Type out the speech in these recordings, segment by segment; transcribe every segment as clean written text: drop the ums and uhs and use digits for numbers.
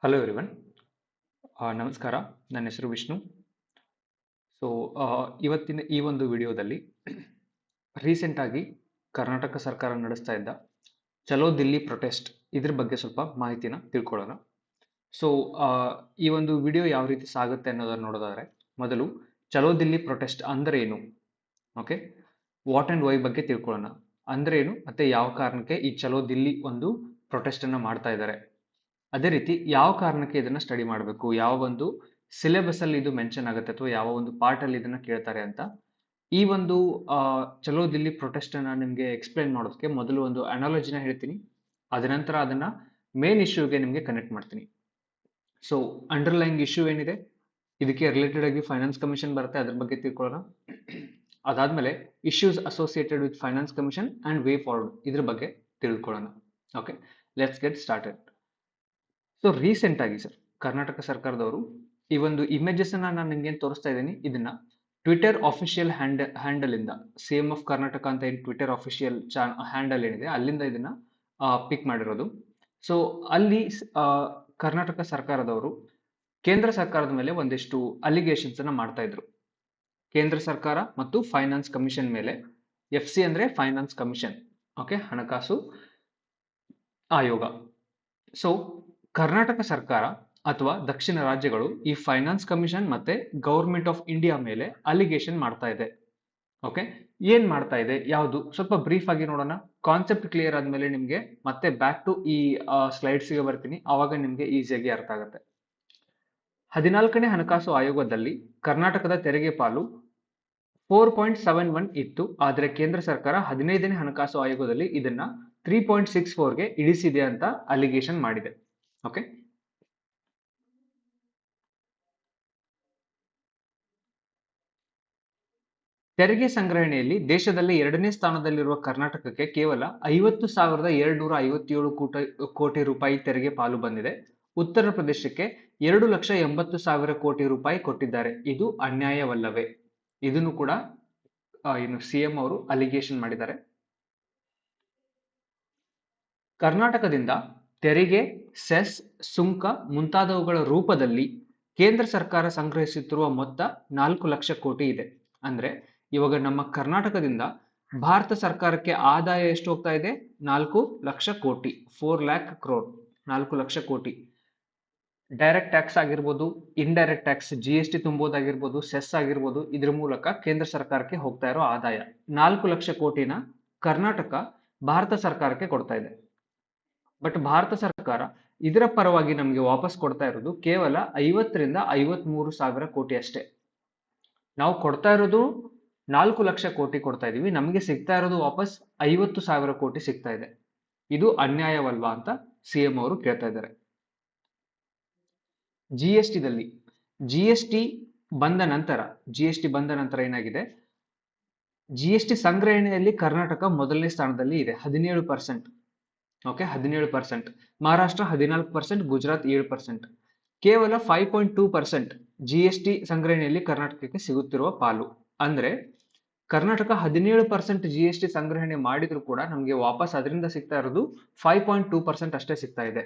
Hello everyone. ನಮಸ್ಕಾರ. ನನ್ನ ಹೆಸರು ವಿಷ್ಣು. ಸೊ ಇವತ್ತಿನ ಈ ಒಂದು ವಿಡಿಯೋದಲ್ಲಿ ರೀಸೆಂಟ್ ಆಗಿ ಕರ್ನಾಟಕ ಸರ್ಕಾರ ನಡೆಸ್ತಾ ಇದ್ದ ಚಲೋ ದಿಲ್ಲಿ ಪ್ರೊಟೆಸ್ಟ್ ಇದ್ರ ಬಗ್ಗೆ ಸ್ವಲ್ಪ ಮಾಹಿತಿನ ತಿಳ್ಕೊಳ್ಳೋಣ. ಸೊ ಈ ಒಂದು ವಿಡಿಯೋ ಯಾವ ರೀತಿ ಸಾಗುತ್ತೆ ಅನ್ನೋದನ್ನ ನೋಡೋದಾದ್ರೆ, ಮೊದಲು ಚಲೋ ದಿಲ್ಲಿ ಪ್ರೊಟೆಸ್ಟ್ ಅಂದ್ರೆ ಏನು, ಓಕೆ, ವಾಟ್ ಅಂಡ್ ವೈ ಬಗ್ಗೆ ತಿಳ್ಕೊಳ್ಳೋಣ. ಅಂದ್ರೆ ಏನು ಮತ್ತೆ ಯಾವ ಕಾರಣಕ್ಕೆ ಈ ಚಲೋ ದಿಲ್ಲಿ ಒಂದು ಪ್ರೊಟೆಸ್ಟ್ ಅನ್ನ ಮಾಡ್ತಾ ಇದ್ದಾರೆ, ಅದೇ ರೀತಿ ಯಾವ ಕಾರಣಕ್ಕೆ ಇದನ್ನ ಸ್ಟಡಿ ಮಾಡಬೇಕು, ಯಾವ ಒಂದು ಸಿಲೆಬಸ್ ಅಲ್ಲಿ ಇದು ಮೆನ್ಷನ್ ಆಗುತ್ತೆ ಅಥವಾ ಯಾವ ಒಂದು ಪಾರ್ಟ್ ಅಲ್ಲಿ ಇದನ್ನ ಕೇಳ್ತಾರೆ ಅಂತ ಈ ಒಂದು ಚಲೋ ದಿಲ್ಲಿ ಪ್ರೊಟೆಸ್ಟ್ ಅನ್ನ ನಿಮ್ಗೆ ಎಕ್ಸ್ಪ್ಲೈನ್ ಮಾಡೋದಕ್ಕೆ ಮೊದಲು ಒಂದು ಅನಾಲಜಿನ ಹೇಳ್ತೀನಿ. ಅದ ನಂತರ ಅದನ್ನ ಮೇನ್ ಇಶ್ಯೂಗೆ ನಿಮ್ಗೆ ಕನೆಕ್ಟ್ ಮಾಡ್ತೀನಿ. ಸೊ ಅಂಡರ್ಲೈಂಗ್ ಇಶ್ಯೂ ಏನಿದೆ, ಇದಕ್ಕೆ ರಿಲೇಟೆಡ್ ಆಗಿ ಫೈನಾನ್ಸ್ ಕಮಿಷನ್ ಬರುತ್ತೆ, ಅದ್ರ ಬಗ್ಗೆ ತಿಳ್ಕೊಳ್ಳೋಣ. ಅದಾದ್ಮೇಲೆ issues associated with finance commission and way forward ಇದ್ರ ಬಗ್ಗೆ ತಿಳ್ಕೊಳ್ಳೋಣ. Okay, let's get started. So recent ಆಗಿ ಸರ್ ಕರ್ನಾಟಕ ಸರ್ಕಾರದವರು ಈ ಒಂದು ಇಮೇಜಸ್ ಅನ್ನ ನಾನು ನಿಮ್ಗೆ ತೋರಿಸ್ತಾ ಇದ್ದೀನಿ, ಇದನ್ನ ಟ್ವಿಟರ್ ಅಫಿಷಿಯಲ್ ಹ್ಯಾಂಡಲ್ ಇಂದ ಸಿಎಂ ಆಫ್ ಕರ್ನಾಟಕ ಅಂತ ಏನು ಟ್ವಿಟರ್ ಅಫಿಷಿಯಲ್ ಹ್ಯಾಂಡಲ್ ಏನಿದೆ ಅಲ್ಲಿಂದ ಇದನ್ನ ಪಿಕ್ ಮಾಡಿರೋದು. ಸೊ ಅಲ್ಲಿ ಕರ್ನಾಟಕ ಸರ್ಕಾರದವರು ಕೇಂದ್ರ ಸರ್ಕಾರದ ಮೇಲೆ ಒಂದಿಷ್ಟು ಅಲಿಗೇಷನ್ಸ್ ಅನ್ನ ಮಾಡ್ತಾ ಇದ್ರು. ಕೇಂದ್ರ ಸರ್ಕಾರ ಮತ್ತು ಫೈನಾನ್ಸ್ ಕಮಿಷನ್ ಮೇಲೆ. FC ಅಂದ್ರೆ ಫೈನಾನ್ಸ್ ಕಮಿಷನ್, ಓಕೆ, ಹಣಕಾಸು ಆಯೋಗ. ಸೊ ಕರ್ನಾಟಕ ಸರ್ಕಾರ ಅಥವಾ ದಕ್ಷಿಣ ರಾಜ್ಯಗಳು ಈ ಫೈನಾನ್ಸ್ ಕಮಿಷನ್ ಮತ್ತೆ ಗವರ್ಮೆಂಟ್ ಆಫ್ ಇಂಡಿಯಾ ಮೇಲೆ ಅಲಿಗೇಷನ್ ಮಾಡ್ತಾ ಇದೆ. ಓಕೆ, ಏನ್ ಮಾಡ್ತಾ ಇದೆ, ಯಾವುದು, ಸ್ವಲ್ಪ ಬ್ರೀಫ್ ಆಗಿ ನೋಡೋಣ. ಕಾನ್ಸೆಪ್ಟ್ ಕ್ಲಿಯರ್ ಆದ್ಮೇಲೆ ನಿಮ್ಗೆ ಮತ್ತೆ ಬ್ಯಾಕ್ ಟು ಈ ಸ್ಲೈಡ್ಸ್ ಗೆ ಬರ್ತೀನಿ, ಅವಾಗ ನಿಮ್ಗೆ ಈಸಿಯಾಗಿ ಅರ್ಥ ಆಗುತ್ತೆ. 14ನೇ ಹಣಕಾಸು ಆಯೋಗದಲ್ಲಿ ಕರ್ನಾಟಕದ ತೆರಿಗೆ ಪಾಲು 4.71 ಇತ್ತು, ಆದ್ರೆ ಕೇಂದ್ರ ಸರ್ಕಾರ 15ನೇ ಹಣಕಾಸು ಆಯೋಗದಲ್ಲಿ ಇದನ್ನ 3.64ಗೆ ಇಳಿಸಿದೆ ಅಂತ ಅಲಿಗೇಷನ್ ಮಾಡಿದೆ. ಓಕೆ, ತೆರಿಗೆ ಸಂಗ್ರಹಣೆಯಲ್ಲಿ ದೇಶದಲ್ಲಿ 2ನೇ ಸ್ಥಾನದಲ್ಲಿರುವ ಕರ್ನಾಟಕಕ್ಕೆ ಕೇವಲ 50,257 ಕೋಟಿ ರೂಪಾಯಿ ತೆರಿಗೆ ಪಾಲು ಬಂದಿದೆ. ಉತ್ತರ ಪ್ರದೇಶಕ್ಕೆ 2,80,000 ಕೋಟಿ ರೂಪಾಯಿ ಕೊಟ್ಟಿದ್ದಾರೆ. ಇದು ಅನ್ಯಾಯವಲ್ಲವೇ? ಇದನ್ನು ಕೂಡ ಏನು ಸಿಎಂ ಅವರು ಅಲಿಗೇಷನ್ ಮಾಡಿದ್ದಾರೆ. ಕರ್ನಾಟಕದಿಂದ ತೆರಿಗೆ, ಸೆಸ್, ಸುಂಕ ಮುಂತಾದವುಗಳ ರೂಪದಲ್ಲಿ ಕೇಂದ್ರ ಸರ್ಕಾರ ಸಂಗ್ರಹಿಸುತ್ತಿರುವ ಮೊತ್ತ 4 ಲಕ್ಷ ಕೋಟಿ ಇದೆ. ಅಂದ್ರೆ ಇವಾಗ ನಮ್ಮ ಕರ್ನಾಟಕದಿಂದ ಭಾರತ ಸರ್ಕಾರಕ್ಕೆ ಆದಾಯ ಎಷ್ಟು ಹೋಗ್ತಾ ಇದೆ? 4 ಲಕ್ಷ ಕೋಟಿ, 4 ಲ್ಯಾಕ್ ಕ್ರೋರ್, 4 ಲಕ್ಷ ಕೋಟಿ. ಡೈರೆಕ್ಟ್ ಟ್ಯಾಕ್ಸ್ ಆಗಿರ್ಬೋದು, ಇಂಡೈರೆಕ್ಟ್ ಟ್ಯಾಕ್ಸ್, GST ತುಂಬೋದಾಗಿರ್ಬೋದು, ಸೆಸ್ ಆಗಿರ್ಬೋದು, ಇದ್ರ ಮೂಲಕ ಕೇಂದ್ರ ಸರ್ಕಾರಕ್ಕೆ ಹೋಗ್ತಾ ಇರೋ ಆದಾಯ 4 ಲಕ್ಷ ಕೋಟಿನ ಕರ್ನಾಟಕ ಭಾರತ ಸರ್ಕಾರಕ್ಕೆ ಕೊಡ್ತಾ ಇದೆ. ಬಟ್ ಭಾರತ ಸರ್ಕಾರ ಇದರ ಪರವಾಗಿ ನಮಗೆ ವಾಪಸ್ ಕೊಡ್ತಾ ಇರೋದು ಕೇವಲ 50ರಿಂದ 53 ಸಾವಿರ ಕೋಟಿ ಅಷ್ಟೇ. ನಾವು ಕೊಡ್ತಾ ಇರೋದು 4 ಲಕ್ಷ ಕೋಟಿ ಕೊಡ್ತಾ ಇದೀವಿ, ನಮಗೆ ಸಿಗ್ತಾ ಇರೋದು ವಾಪಸ್ 50,000 ಕೋಟಿ ಸಿಗ್ತಾ ಇದೆ. ಇದು ಅನ್ಯಾಯವಲ್ವಾ ಅಂತ ಸಿಎಂ ಅವರು ಕೇಳ್ತಾ ಇದ್ದಾರೆ. ಜಿಎಸ್ಟಿ ಬಂದ ನಂತರ ಏನಾಗಿದೆ, GST ಸಂಗ್ರಹಣೆಯಲ್ಲಿ ಕರ್ನಾಟಕ ಮೊದಲನೇ ಸ್ಥಾನದಲ್ಲಿ ಇದೆ, 17%. ಓಕೆ, 17%. ಮಹಾರಾಷ್ಟ್ರ 14%, ಗುಜರಾತ್ 7%. ಕೇವಲ 5.2% GST ಸಂಗ್ರಹಣೆಯಲ್ಲಿ ಕರ್ನಾಟಕಕ್ಕೆ ಸಿಗುತ್ತಿರುವ ಪಾಲು. ಅಂದ್ರೆ ಕರ್ನಾಟಕ 17% GST ಸಂಗ್ರಹಣೆ ಮಾಡಿದ್ರು ಕೂಡ ನಮಗೆ ವಾಪಸ್ ಅದರಿಂದ ಸಿಗ್ತಾ ಇರೋದು 5.2% ಅಷ್ಟೇ ಸಿಗ್ತಾ ಇದೆ.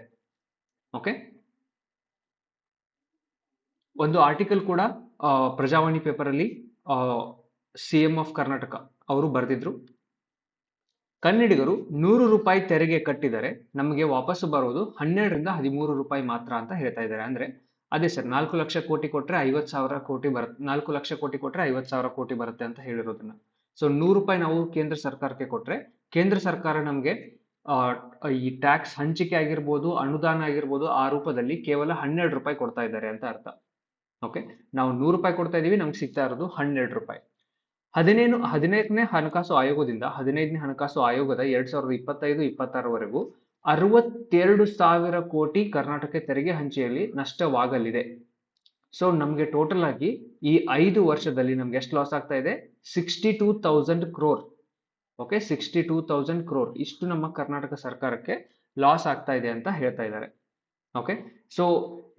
ಓಕೆ, ಒಂದು ಆರ್ಟಿಕಲ್ ಕೂಡ ಪ್ರಜಾವಾಣಿ ಪೇಪರ್ ಅಲ್ಲಿ ಸಿಎಂ ಆಫ್ ಕರ್ನಾಟಕ ಅವರು ಬರೆದಿದ್ರು. ಕನ್ನಡಿಗರು 100 ರೂಪಾಯಿ ತೆರಿಗೆ ಕಟ್ಟಿದರೆ ನಮಗೆ ವಾಪಸ್ಸು ಬರೋದು 12ರಿಂದ 13 ರೂಪಾಯಿ ಮಾತ್ರ ಅಂತ ಹೇಳ್ತಾ ಇದ್ದಾರೆ. ಅಂದ್ರೆ ಅದೇ ಸರ್, 4 ಲಕ್ಷ ಕೋಟಿ ಕೊಟ್ರೆ 50,000 ಕೋಟಿ ಬರುತ್ತೆ, 4 ಲಕ್ಷ ಕೋಟಿ ಕೊಟ್ರೆ 50,000 ಕೋಟಿ ಬರುತ್ತೆ ಅಂತ ಹೇಳಿರೋದನ್ನ. ಸೊ 100 ರೂಪಾಯಿ ನಾವು ಕೇಂದ್ರ ಸರ್ಕಾರಕ್ಕೆ ಕೊಟ್ರೆ ಕೇಂದ್ರ ಸರ್ಕಾರ ನಮಗೆ ಈ ಟ್ಯಾಕ್ಸ್ ಹಂಚಿಕೆ ಆಗಿರ್ಬೋದು, ಅನುದಾನ ಆಗಿರ್ಬೋದು, ಆ ರೂಪದಲ್ಲಿ ಕೇವಲ 12 ರೂಪಾಯಿ ಕೊಡ್ತಾ ಇದ್ದಾರೆ ಅಂತ ಅರ್ಥ. ಓಕೆ, ನಾವು 100 ರೂಪಾಯಿ ಕೊಡ್ತಾ ಇದೀವಿ, ನಮ್ಗೆ ಸಿಗ್ತಾ ಇರೋದು 12 ರೂಪಾಯಿ. 15ನೇ ಹಣಕಾಸು ಆಯೋಗದಿಂದ 15ನೇ ಹಣಕಾಸು ಆಯೋಗದ 2025-26ವರೆಗೂ 62,000 ಕೋಟಿ ಕರ್ನಾಟಕ ತೆರಿಗೆ ಹಂಚಿಕೆಯಲ್ಲಿ ನಷ್ಟವಾಗಲಿದೆ. ಸೊ ನಮ್ಗೆ ಟೋಟಲ್ ಆಗಿ ಈ 5 ವರ್ಷದಲ್ಲಿ ನಮ್ಗೆ ಎಷ್ಟು ಲಾಸ್ ಆಗ್ತಾ ಇದೆ? 62,000 ಕ್ರೋರ್. ಓಕೆ, 62,000 ಕ್ರೋರ್ ಇಷ್ಟು ನಮ್ಮ ಕರ್ನಾಟಕ ಸರ್ಕಾರಕ್ಕೆ ಲಾಸ್ ಆಗ್ತಾ ಇದೆ ಅಂತ ಹೇಳ್ತಾ ಇದ್ದಾರೆ. ಓಕೆ, ಸೊ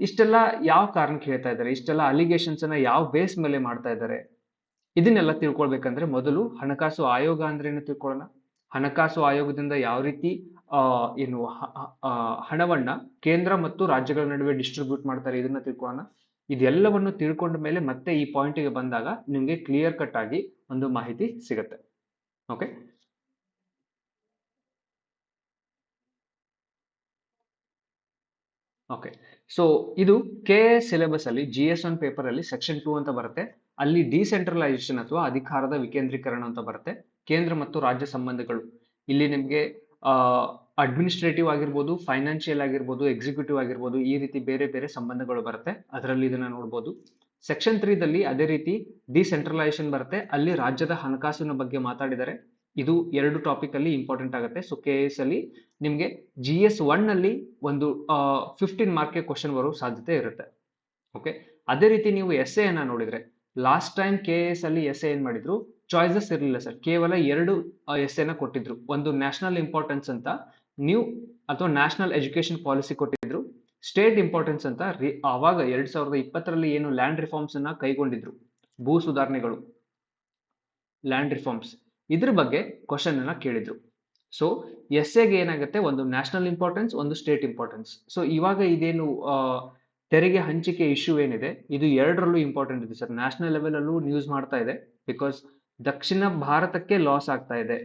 ಇಷ್ಟೆಲ್ಲ ಯಾವ ಕಾರಣಕ್ಕೆ ಹೇಳ್ತಾ ಇದ್ದಾರೆ, ಇಷ್ಟೆಲ್ಲ ಅಲಿಗೇಷನ್ಸ್ ಅನ್ನ ಯಾವ ಬೇಸ್ ಮೇಲೆ ಮಾಡ್ತಾ ಇದ್ದಾರೆ, ಇದನ್ನೆಲ್ಲ ತಿಳ್ಕೊಳ್ಬೇಕಂದ್ರೆ ಮೊದಲು ಹಣಕಾಸು ಆಯೋಗ ಅಂದ್ರೆ ಏನು ತಿಳ್ಕೊಳ್ಳೋಣ. ಹಣಕಾಸು ಆಯೋಗದಿಂದ ಯಾವ ರೀತಿ ಏನು ಹಣವನ್ನ ಕೇಂದ್ರ ಮತ್ತು ರಾಜ್ಯಗಳ ನಡುವೆ ಡಿಸ್ಟ್ರಿಬ್ಯೂಟ್ ಮಾಡ್ತಾರೆ, ಇದನ್ನ ತಿಳ್ಕೊಳ್ಳೋಣ. ಇದೆಲ್ಲವನ್ನು ತಿಳ್ಕೊಂಡ ಮೇಲೆ ಮತ್ತೆ ಈ ಪಾಯಿಂಟ್ಗೆ ಬಂದಾಗ ನಿಮ್ಗೆ ಕ್ಲಿಯರ್ ಕಟ್ ಆಗಿ ಒಂದು ಮಾಹಿತಿ ಸಿಗುತ್ತೆ. Okay, okay. ಸೊ ಇದು ಕೆ ಸಿಲೆಬಸ್ ಅಲ್ಲಿ GS1 ಪೇಪರ್ ಅಲ್ಲಿ ಸೆಕ್ಷನ್ 2 ಅಂತ ಬರುತ್ತೆ. ಅಲ್ಲಿ ಡಿಸೆಂಟ್ರಲೈಸೇಷನ್ ಅಥವಾ ಅಧಿಕಾರದ ವಿಕೇಂದ್ರೀಕರಣ ಅಂತ ಬರುತ್ತೆ. ಕೇಂದ್ರ ಮತ್ತು ರಾಜ್ಯ ಸಂಬಂಧಗಳು ಇಲ್ಲಿ ನಿಮ್ಗೆ ಅಡ್ಮಿನಿಸ್ಟ್ರೇಟಿವ್ ಆಗಿರ್ಬೋದು, ಫೈನಾನ್ಷಿಯಲ್ ಆಗಿರ್ಬೋದು, ಎಕ್ಸಿಕ್ಯೂಟಿವ್ ಆಗಿರ್ಬೋದು, ಈ ರೀತಿ ಬೇರೆ ಬೇರೆ ಸಂಬಂಧಗಳು ಬರುತ್ತೆ. ಅದರಲ್ಲಿ ಇದನ್ನ ನೋಡ್ಬೋದು. ಸೆಕ್ಷನ್ 3 ದಲ್ಲಿ ಅದೇ ರೀತಿ ಡಿಸೆಂಟ್ರಲೈಸೇಷನ್ ಬರುತ್ತೆ. ಅಲ್ಲಿ ರಾಜ್ಯದ ಹಣಕಾಸಿನ ಬಗ್ಗೆ ಮಾತಾಡಿದ್ದಾರೆ. ಇದು 2 ಟಾಪಿಕ್ ಅಲ್ಲಿ ಇಂಪಾರ್ಟೆಂಟ್ ಆಗುತ್ತೆ. ಸೊ KS ಅಲ್ಲಿ ನಿಮ್ಗೆ GS1 ನಲ್ಲಿ ಒಂದು 15 ಮಾರ್ಕ್ ಕ್ವಶನ್ ಬರೋ ಸಾಧ್ಯತೆ ಇರುತ್ತೆ. ಓಕೆ, ಅದೇ ರೀತಿ ನೀವು ಎಸ್ಎ ಅನ್ನ ನೋಡಿದ್ರೆ ಲಾಸ್ಟ್ ಟೈಮ್ KS ಅಲ್ಲಿ ಎಸ್ಎ ಏನ್ ಮಾಡಿದ್ರು, ಚಾಯ್ಸಸ್ ಇರಲಿಲ್ಲ ಸರ್. ಕೇವಲ 2 ಎಸ್ಎನ ಕೊಟ್ಟಿದ್ರು. ಒಂದು ನ್ಯಾಷನಲ್ ಇಂಪಾರ್ಟೆನ್ಸ್ ಅಂತ ನ್ಯೂ ಅಥವಾ ನ್ಯಾಷನಲ್ ಎಜುಕೇಶನ್ ಪಾಲಿಸಿ ಕೊಟ್ಟಿದ್ರು. ಸ್ಟೇಟ್ ಇಂಪಾರ್ಟೆನ್ಸ್ ಅಂತ ಆವಾಗ 2020ರಲ್ಲಿ ಏನು ಲ್ಯಾಂಡ್ ರಿಫಾರ್ಮ್ಸ್ ಅನ್ನ ಕೈಗೊಂಡಿದ್ರು, ಭೂ ಸುಧಾರಣೆಗಳು, ಲ್ಯಾಂಡ್ ರಿಫಾರ್ಮ್ಸ್, ಇದ್ರ ಬಗ್ಗೆ ಕ್ವಶನ್ ಅನ್ನ ಕೇಳಿದ್ರು. ಸೊ ಎಸ್ಎಗೆ ಏನಾಗುತ್ತೆ, ಒಂದು ನ್ಯಾಷನಲ್ ಇಂಪಾರ್ಟೆನ್ಸ್, ಒಂದು ಸ್ಟೇಟ್ ಇಂಪಾರ್ಟೆನ್ಸ್. ಸೊ ಇವಾಗ ಇದೇನು ತೆರಿಗೆ ಹಂಚಿಕೆ ಇಶ್ಯೂ ಏನಿದೆ, ಇದು 2ರಲ್ಲೂ ಇಂಪಾರ್ಟೆಂಟ್ ಇದೆ ಸರ್. ನ್ಯಾಷನಲ್ ಲೆವೆಲ್ ಅಲ್ಲೂ ನ್ಯೂಸ್ ಮಾಡ್ತಾ ಇದೆ, ಬಿಕಾಸ್ ದಕ್ಷಿಣ ಭಾರತಕ್ಕೆ ಲಾಸ್ ಆಗ್ತಾ ಇದೆ,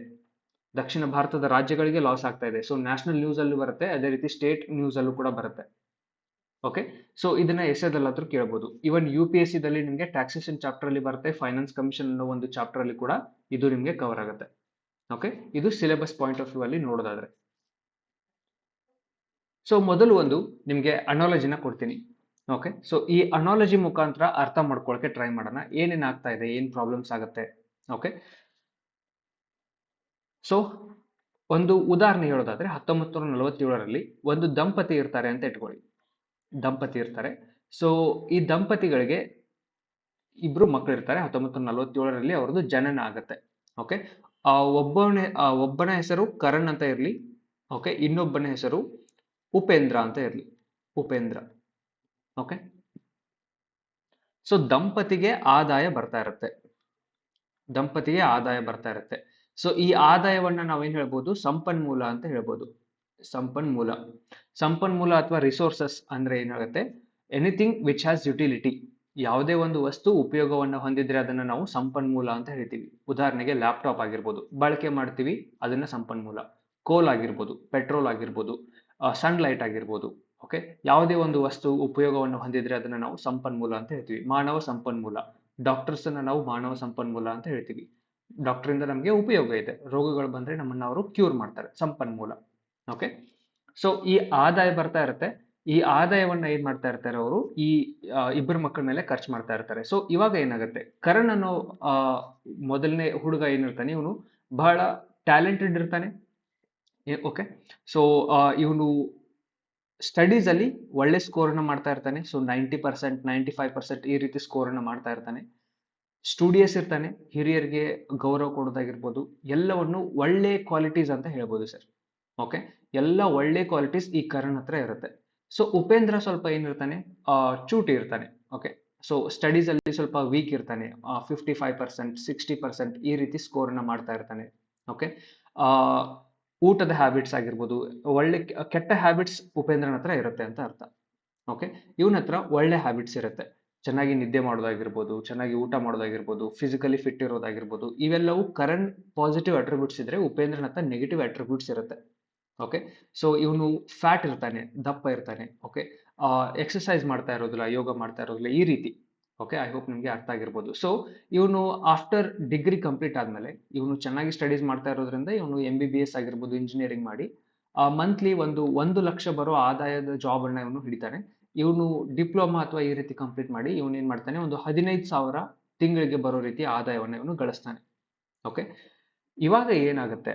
ದಕ್ಷಿಣ ಭಾರತದ ರಾಜ್ಯಗಳಿಗೆ ಲಾಸ್ ಆಗ್ತಾ ಇದೆ. ಸೊ ನ್ಯಾಷನಲ್ ನ್ಯೂಸ್ ಅಲ್ಲೂ ಬರುತ್ತೆ, ಅದೇ ರೀತಿ ಸ್ಟೇಟ್ ನ್ಯೂಸ್ ಅಲ್ಲೂ ಕೂಡ ಬರುತ್ತೆ. ಓಕೆ, ಸೊ ಇದನ್ನ ಎಸ್ಎದಲ್ಲಾದ್ರೂ ಕೇಳಬಹುದು. ಇವನ್ UPSC ದಲ್ಲಿ ನಿಮಗೆ ಟ್ಯಾಕ್ಸೇಷನ್ ಚಾಪ್ಟರ್ ಅಲ್ಲಿ ಬರುತ್ತೆ, ಫೈನಾನ್ಸ್ ಕಮಿಷನ್ ಅನ್ನೋ ಒಂದು ಚಾಪ್ಟರ್ ಅಲ್ಲಿ ಕೂಡ ಇದು ನಿಮಗೆ ಕವರ್ ಆಗುತ್ತೆ. ಓಕೆ, ಇದು ಸಿಲೆಬಸ್ ಪಾಯಿಂಟ್ ಆಫ್ ವ್ಯೂ ಅಲ್ಲಿ ನೋಡೋದಾದ್ರೆ. ಸೊ ಮೊದಲು ಒಂದು ನಿಮಗೆ ಅನಾಲಜಿನ ಕೊಡ್ತೀನಿ. ಓಕೆ, ಸೊ ಈ ಅನಾಲಜಿ ಮುಖಾಂತರ ಅರ್ಥ ಮಾಡ್ಕೊಳಕ್ಕೆ ಟ್ರೈ ಮಾಡೋಣ, ಏನೇನ್ ಆಗ್ತಾ ಇದೆ, ಏನ್ ಪ್ರಾಬ್ಲಮ್ಸ್ ಆಗುತ್ತೆ. ಓಕೆ, ಸೊ ಒಂದು ಉದಾಹರಣೆ ಹೇಳೋದಾದ್ರೆ 1947ರಲ್ಲಿ ಒಂದು ದಂಪತಿ ಇರ್ತಾರೆ ಅಂತ ಇಟ್ಕೊಳ್ಳಿ. ದಂಪತಿ ಇರ್ತಾರೆ. ಸೊ ಈ ದಂಪತಿಗಳಿಗೆ ಇಬ್ರು ಮಕ್ಕಳು ಇರ್ತಾರೆ. 1947ರಲ್ಲಿ ಅವ್ರದ್ದು ಜನನ ಆಗುತ್ತೆ. ಓಕೆ, ಒಬ್ಬನ ಹೆಸರು ಕರಣ್ ಅಂತ ಇರ್ಲಿ. ಓಕೆ, ಇನ್ನೊಬ್ಬನ ಹೆಸರು ಉಪೇಂದ್ರ ಅಂತ ಇರ್ಲಿ. ಉಪೇಂದ್ರ. ಓಕೆ, ಸೊ ದಂಪತಿಗೆ ಆದಾಯ ಬರ್ತಾ ಇರುತ್ತೆ. ದಂಪತಿಗೆ ಆದಾಯ ಬರ್ತಾ ಇರುತ್ತೆ. ಸೊ ಈ ಆದಾಯವನ್ನ ನಾವೇನ್ ಹೇಳ್ಬೋದು, ಸಂಪನ್ಮೂಲ ಅಂತ ಹೇಳ್ಬೋದು. ಸಂಪನ್ಮೂಲ. ಸಂಪನ್ಮೂಲ ಅಥವಾ ರಿಸೋರ್ಸಸ್ ಅಂದ್ರೆ ಏನಾಗುತ್ತೆ, ಎನಿಥಿಂಗ್ ವಿಚ್ ಹ್ಯಾಸ್ ಯುಟಿಲಿಟಿ. ಯಾವುದೇ ಒಂದು ವಸ್ತು ಉಪಯೋಗವನ್ನು ಹೊಂದಿದ್ರೆ ಅದನ್ನ ನಾವು ಸಂಪನ್ಮೂಲ ಅಂತ ಹೇಳ್ತೀವಿ. ಉದಾಹರಣೆಗೆ ಲ್ಯಾಪ್ಟಾಪ್ ಆಗಿರ್ಬೋದು, ಬಳಕೆ ಮಾಡ್ತೀವಿ, ಅದನ್ನ ಸಂಪನ್ಮೂಲ. ಕೋಲ್ ಆಗಿರ್ಬೋದು, ಪೆಟ್ರೋಲ್ ಆಗಿರ್ಬೋದು, ಸನ್ಲೈಟ್ ಆಗಿರ್ಬೋದು. ಓಕೆ, ಯಾವುದೇ ಒಂದು ವಸ್ತು ಉಪಯೋಗವನ್ನು ಹೊಂದಿದ್ರೆ ಅದನ್ನ ನಾವು ಸಂಪನ್ಮೂಲ ಅಂತ ಹೇಳ್ತೀವಿ. ಮಾನವ ಸಂಪನ್ಮೂಲ. ಡಾಕ್ಟರ್ಸ್ ಅನ್ನ ನಾವು ಮಾನವ ಸಂಪನ್ಮೂಲ ಅಂತ ಹೇಳ್ತೀವಿ. ಡಾಕ್ಟರ್ ಇಂದ ನಮಗೆ ಉಪಯೋಗ ಇದೆ, ರೋಗಗಳು ಬಂದ್ರೆ ನಮ್ಮನ್ನ ಅವರು ಕ್ಯೂರ್ ಮಾಡ್ತಾರೆ, ಸಂಪನ್ಮೂಲ. ಓಕೆ, ಸೊ ಈ ಆದಾಯ ಬರ್ತಾ ಇರುತ್ತೆ. ಈ ಆದಾಯವನ್ನ ಏನ್ ಮಾಡ್ತಾ ಇರ್ತಾರೆ ಅವರು, ಈ ಇಬ್ಬರು ಮಕ್ಕಳ ಮೇಲೆ ಖರ್ಚು ಮಾಡ್ತಾ ಇರ್ತಾರೆ. ಸೊ ಇವಾಗ ಏನಾಗುತ್ತೆ, ಕರಣ್ ಅನ್ನೋ ಮೊದಲನೇ ಹುಡುಗ ಏನಿರ್ತಾನೆ, ಇವನು ಬಹಳ ಟ್ಯಾಲೆಂಟೆಡ್ ಇರ್ತಾನೆ. ಓಕೆ, ಸೊ ಇವನು ಸ್ಟಡೀಸ್ ಅಲ್ಲಿ ಒಳ್ಳೆ ಸ್ಕೋರ್ ಅನ್ನ ಮಾಡ್ತಾ ಇರ್ತಾನೆ. ಸೊ 90%, 95% ಈ ರೀತಿ ಸ್ಕೋರ್ ಅನ್ನ ಮಾಡ್ತಾ ಇರ್ತಾನೆ. ಸ್ಟೂಡಿಯಸ್ ಇರ್ತಾನೆ, ಹಿರಿಯರಿಗೆ ಗೌರವ ಕೊಡೋದಾಗಿರ್ಬೋದು, ಎಲ್ಲವನ್ನು ಒಳ್ಳೆ ಕ್ವಾಲಿಟೀಸ್ ಅಂತ ಹೇಳ್ಬೋದು ಸರ್. ಓಕೆ, ಎಲ್ಲ ಒಳ್ಳೆ ಕ್ವಾಲಿಟೀಸ್ ಈ ಕರಣ್ ಹತ್ರ ಇರುತ್ತೆ. ಸೊ ಉಪೇಂದ್ರ ಸ್ವಲ್ಪ ಏನಿರ್ತಾನೆ, ಚೂಟಿ ಇರ್ತಾನೆ. ಓಕೆ, ಸೊ ಸ್ಟಡೀಸ್ ಅಲ್ಲಿ ಸ್ವಲ್ಪ ವೀಕ್ ಇರ್ತಾನೆ. 55%, 60% ಈ ರೀತಿ ಸ್ಕೋರ್ ಅನ್ನ ಮಾಡ್ತಾ ಇರ್ತಾನೆ. ಓಕೆ, ಊಟದ ಹ್ಯಾಬಿಟ್ಸ್ ಆಗಿರ್ಬೋದು, ಒಳ್ಳೆ ಕೆಟ್ಟ ಹ್ಯಾಬಿಟ್ಸ್ ಉಪೇಂದ್ರನ ಹತ್ರ ಇರುತ್ತೆ ಅಂತ ಅರ್ಥ. ಓಕೆ, ಇವನ ಹತ್ರ ಒಳ್ಳೆ ಹ್ಯಾಬಿಟ್ಸ್ ಇರುತ್ತೆ. ಚೆನ್ನಾಗಿ ನಿದ್ದೆ ಮಾಡೋದಾಗಿರ್ಬೋದು, ಚೆನ್ನಾಗಿ ಊಟ ಮಾಡೋದಾಗಿರ್ಬೋದು, ಫಿಸಿಕಲಿ ಫಿಟ್ ಇರೋದಾಗಿರ್ಬೋದು, ಇವೆಲ್ಲವೂ ಕರಣ್ ಪಾಸಿಟಿವ್ ಅಟ್ರಿಬ್ಯೂಟ್ಸ್ ಇದ್ರೆ ಉಪೇಂದ್ರನ ಹತ್ರ ನೆಗೆಟಿವ್ ಅಟ್ರಿಬ್ಯೂಟ್ಸ್ ಇರುತ್ತೆ. ಓಕೆ, ಸೊ ಇವನು ಫ್ಯಾಟ್ ಇರ್ತಾನೆ, ದಪ್ಪ ಇರ್ತಾನೆ. ಓಕೆ, ಎಕ್ಸರ್ಸೈಸ್ ಮಾಡ್ತಾ ಇರೋದಿಲ್ಲ, ಯೋಗ ಮಾಡ್ತಾ ಇರೋದಿಲ್ಲ, ಈ ರೀತಿ. ಓಕೆ, ಐ ಹೋಪ್ ನಿಮಗೆ ಅರ್ಥ ಆಗಿರ್ಬೋದು. ಸೊ ಇವನು ಆಫ್ಟರ್ ಡಿಗ್ರಿ ಕಂಪ್ಲೀಟ್ ಆದ್ಮೇಲೆ ಇವನು ಚೆನ್ನಾಗಿ ಸ್ಟಡೀಸ್ ಮಾಡ್ತಾ ಇರೋದ್ರಿಂದ ಇವನು MBBS ಆಗಿರ್ಬೋದು, ಇಂಜಿನಿಯರಿಂಗ್ ಮಾಡಿ ಮಂತ್ಲಿ 1 ಲಕ್ಷ ಬರೋ ಆದಾಯದ ಜಾಬ್ ಅನ್ನ ಇವನು ಹಿಡಿತಾನೆ. ಇವನು ಡಿಪ್ಲೊಮಾ ಅಥವಾ ಈ ರೀತಿ ಕಂಪ್ಲೀಟ್ ಮಾಡಿ ಇವನು ಏನ್ ಮಾಡ್ತಾನೆ, ಒಂದು 15,000 ತಿಂಗಳಿಗೆ ಬರೋ ರೀತಿ ಆದಾಯವನ್ನ ಇವನು ಗಳಿಸ್ತಾನೆ. ಓಕೆ, ಇವಾಗ ಏನಾಗುತ್ತೆ,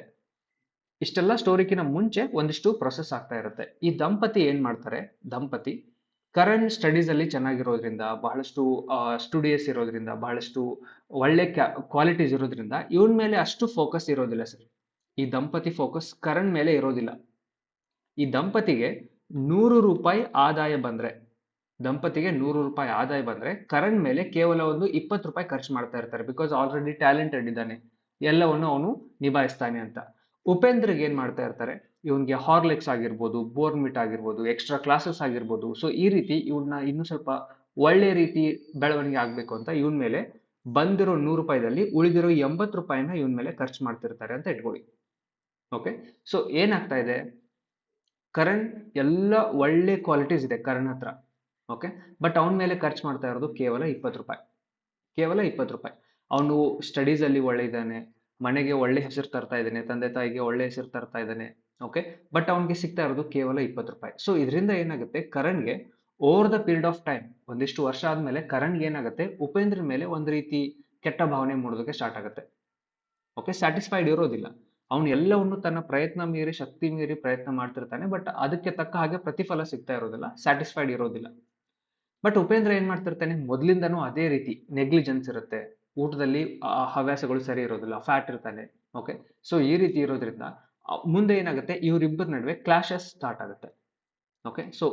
ಇಷ್ಟೆಲ್ಲ ಸ್ಟೋರಿಕಿನ ಮುಂಚೆ ಒಂದಿಷ್ಟು ಪ್ರೊಸೆಸ್ ಆಗ್ತಾ ಇರುತ್ತೆ. ಈ ದಂಪತಿ ಏನ್ ಮಾಡ್ತಾರೆ, ದಂಪತಿ ಕರಣ್ ಸ್ಟಡೀಸ್ ಅಲ್ಲಿ ಚೆನ್ನಾಗಿರೋದ್ರಿಂದ, ಬಹಳಷ್ಟು ಸ್ಟುಡಿಯಸ್ ಇರೋದ್ರಿಂದ, ಬಹಳಷ್ಟು ಒಳ್ಳೆ ಕ್ವಾಲಿಟೀಸ್ ಇರೋದ್ರಿಂದ ಇವನ್ ಮೇಲೆ ಅಷ್ಟು ಫೋಕಸ್ ಇರೋದಿಲ್ಲ ಸರ್. ಈ ದಂಪತಿ ಫೋಕಸ್ ಕರಣ್ ಮೇಲೆ ಇರೋದಿಲ್ಲ. ಈ ದಂಪತಿಗೆ 100 ರೂಪಾಯಿ ಆದಾಯ ಬಂದ್ರೆ, ದಂಪತಿಗೆ 100 ರೂಪಾಯಿ ಆದಾಯ ಬಂದ್ರೆ ಕರಣ್ ಮೇಲೆ ಕೇವಲ ಒಂದು 20 ರೂಪಾಯಿ ಖರ್ಚು ಮಾಡ್ತಾ ಇರ್ತಾರೆ. ಬಿಕಾಸ್ ಆಲ್ರೆಡಿ ಟ್ಯಾಲೆಂಟೆಡ್ ಇದ್ದಾನೆ, ಎಲ್ಲವನ್ನು ಅವನು ನಿಭಾಯಿಸ್ತಾನೆ ಅಂತ. ಉಪೇಂದ್ರಗೆ ಏನ್ ಮಾಡ್ತಾ ಇರ್ತಾರೆ, ಇವನ್ಗೆ ಹಾರ್ಲಿಕ್ಸ್ ಆಗಿರ್ಬೋದು, ಬೋರ್ನ್ವಿಟ್ ಆಗಿರ್ಬೋದು, ಎಕ್ಸ್ಟ್ರಾ ಕ್ಲಾಸಸ್ ಆಗಿರ್ಬೋದು. ಸೊ ಈ ರೀತಿ ಇವನ್ನ ಇನ್ನೂ ಸ್ವಲ್ಪ ಒಳ್ಳೆ ರೀತಿ ಬೆಳವಣಿಗೆ ಆಗ್ಬೇಕು ಅಂತ ಇವನ್ ಮೇಲೆ ಬಂದಿರೋ 100 ರೂಪಾಯಿದಲ್ಲಿ ಉಳಿದಿರೋ 80 ರೂಪಾಯಿನ ಇವನ್ ಮೇಲೆ ಖರ್ಚು ಮಾಡ್ತಿರ್ತಾರೆ ಅಂತ ಇಟ್ಕೊಳ್ಳಿ. ಓಕೆ, ಸೊ ಏನಾಗ್ತಾ ಇದೆ, ಕರಣ್ ಎಲ್ಲ ಒಳ್ಳೆ ಕ್ವಾಲಿಟೀಸ್ ಇದೆ ಕರಣ್ ಹತ್ರ. ಓಕೆ, ಬಟ್ ಅವನ ಮೇಲೆ ಖರ್ಚು ಮಾಡ್ತಾ ಇರೋದು ಕೇವಲ 20 ರೂಪಾಯಿ. ಕೇವಲ 20 ರೂಪಾಯಿ. ಅವನು ಸ್ಟಡೀಸ್ ಅಲ್ಲಿ ಒಳ್ಳೆ ಇದ್ದಾನೆ, ಮನೆಗೆ ಒಳ್ಳೆ ಹೆಸರು ತರ್ತಾ ಇದ್ದಾನೆ, ತಂದೆ ತಾಯಿಗೆ ಒಳ್ಳೆ ಹೆಸರು ತರ್ತಾ ಇದ್ದಾನೆ. ಓಕೆ, ಬಟ್ ಅವನಿಗೆ ಸಿಗ್ತಾ ಇರೋದು ಕೇವಲ 20 ರೂಪಾಯಿ. ಸೊ ಇದರಿಂದ ಏನಾಗುತ್ತೆ, ಕರಣ್ಗೆ over the period of time, ಒಂದಿಷ್ಟು ವರ್ಷ ಆದ್ಮೇಲೆ ಕರಣ್ಗೆ ಏನಾಗುತ್ತೆ, ಉಪೇಂದ್ರ ಮೇಲೆ ಒಂದು ರೀತಿ ಕೆಟ್ಟ ಭಾವನೆ ಮೂಡೋದಕ್ಕೆ ಸ್ಟಾರ್ಟ್ ಆಗುತ್ತೆ. ಓಕೆ, ಸ್ಯಾಟಿಸ್ಫೈಡ್ ಇರೋದಿಲ್ಲ. ಅವನು ಎಲ್ಲವನ್ನು ತನ್ನ ಪ್ರಯತ್ನ ಮೀರಿ, ಶಕ್ತಿ ಮೀರಿ ಪ್ರಯತ್ನ ಮಾಡ್ತಿರ್ತಾನೆ, ಬಟ್ ಅದಕ್ಕೆ ತಕ್ಕ ಹಾಗೆ ಪ್ರತಿಫಲ ಸಿಗ್ತಾ ಇರೋದಿಲ್ಲ, ಸ್ಯಾಟಿಸ್ಫೈಡ್ ಇರೋದಿಲ್ಲ. ಬಟ್ ಉಪೇಂದ್ರ ಏನ್ ಮಾಡ್ತಿರ್ತಾನೆ, ಮೊದ್ಲಿಂದನೂ ಅದೇ ರೀತಿ ನೆಗ್ಲಿಜೆನ್ಸ್ ಇರುತ್ತೆ, ಊಟದಲ್ಲಿ ಹವ್ಯಾಸಗಳು ಸರಿ ಇರೋದಿಲ್ಲ, ಫ್ಯಾಟ್ ಇರ್ತಾನೆ. ಓಕೆ, ಸೊ ಈ ರೀತಿ ಇರೋದ್ರಿಂದ ಮುಂದೆ ಏನಾಗುತ್ತೆ, ಇವರಿಬ್ಬರ ನಡುವೆ ಕ್ಲಾಶಸ್ ಸ್ಟಾರ್ಟ್ ಆಗುತ್ತೆ. ಓಕೆ, ಸೊ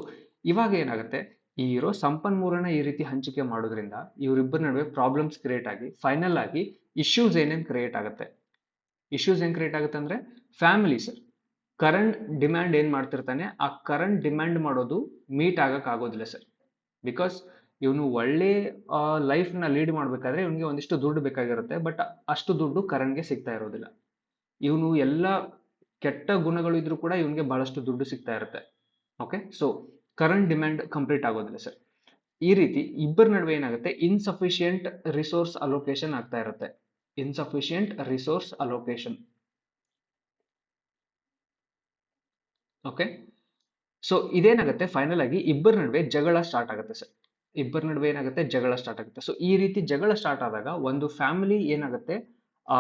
ಇವಾಗ ಏನಾಗುತ್ತೆ, ಈ ಇರೋ ಸಂಪನ್ಮೂಲನ ಈ ರೀತಿ ಹಂಚಿಕೆ ಮಾಡೋದ್ರಿಂದ ಇವರಿಬ್ಬರ ನಡುವೆ ಪ್ರಾಬ್ಲಮ್ಸ್ ಕ್ರಿಯೇಟ್ ಆಗಿ ಫೈನಲ್ ಆಗಿ ಇಶ್ಯೂಸ್ ಏನೇನ್ ಕ್ರಿಯೇಟ್ ಆಗುತ್ತೆ. ಇಶ್ಯೂಸ್ ಏನ್ ಕ್ರಿಯೇಟ್ ಆಗುತ್ತೆ ಅಂದ್ರೆ, ಫ್ಯಾಮಿಲಿ ಸರ್, ಕರಣ್ ಡಿಮ್ಯಾಂಡ್ ಏನ್ ಮಾಡ್ತಿರ್ತಾನೆ, ಆ ಕರಣ್ ಡಿಮ್ಯಾಂಡ್ ಮಾಡೋದು ಮೀಟ್ ಆಗಕ್ ಆಗೋದಿಲ್ಲ ಸರ್. ಬಿಕಾಸ್ ಇವನು ಒಳ್ಳೆ ಲೈಫ್ ನ ಲೀಡ್ ಮಾಡ್ಬೇಕಾದ್ರೆ ಇವನಿಗೆ ಒಂದಿಷ್ಟು ದುಡ್ಡು ಬೇಕಾಗಿರುತ್ತೆ, ಬಟ್ ಅಷ್ಟು ದುಡ್ಡು ಕರಣ್ಗೆ ಸಿಗ್ತಾ ಇರೋದಿಲ್ಲ. ಇವನು ಎಲ್ಲ ಕೆಟ್ಟ ಗುಣಗಳು ಇದ್ರೂ ಕೂಡ ಇವನಿಗೆ ಬಹಳಷ್ಟು ದುಡ್ಡು ಸಿಗ್ತಾ ಇರುತ್ತೆ. Okay, so Karan demand complete ಆಗೋದಿಲ್ಲ ಸರ್. ಈ ರೀತಿ ಇಬ್ಬರ ನಡುವೆ ಏನಾಗುತ್ತೆ, ಇನ್ಸಫಿಶಿಯಂಟ್ ರಿಸೋರ್ಸ್ ಅಲೋಕೇಶನ್ ಆಗ್ತಾ ಇರುತ್ತೆ. Insufficient resource allocation. Okay, so ಇದೇನಾಗುತ್ತೆ, ಫೈನಲ್ ಆಗಿ ಇಬ್ಬರ ನಡುವೆ ಜಗಳ ಸ್ಟಾರ್ಟ್ ಆಗುತ್ತೆ ಸರ್. ಇಬ್ಬರ ನಡುವೆ ಏನಾಗುತ್ತೆ, ಜಗಳ ಸ್ಟಾರ್ಟ್ ಆಗುತ್ತೆ. ಸೊ ಈ ರೀತಿ ಜಗಳ ಸ್ಟಾರ್ಟ್ ಆದಾಗ ಒಂದು ಫ್ಯಾಮಿಲಿ ಏನಾಗುತ್ತೆ, ಆ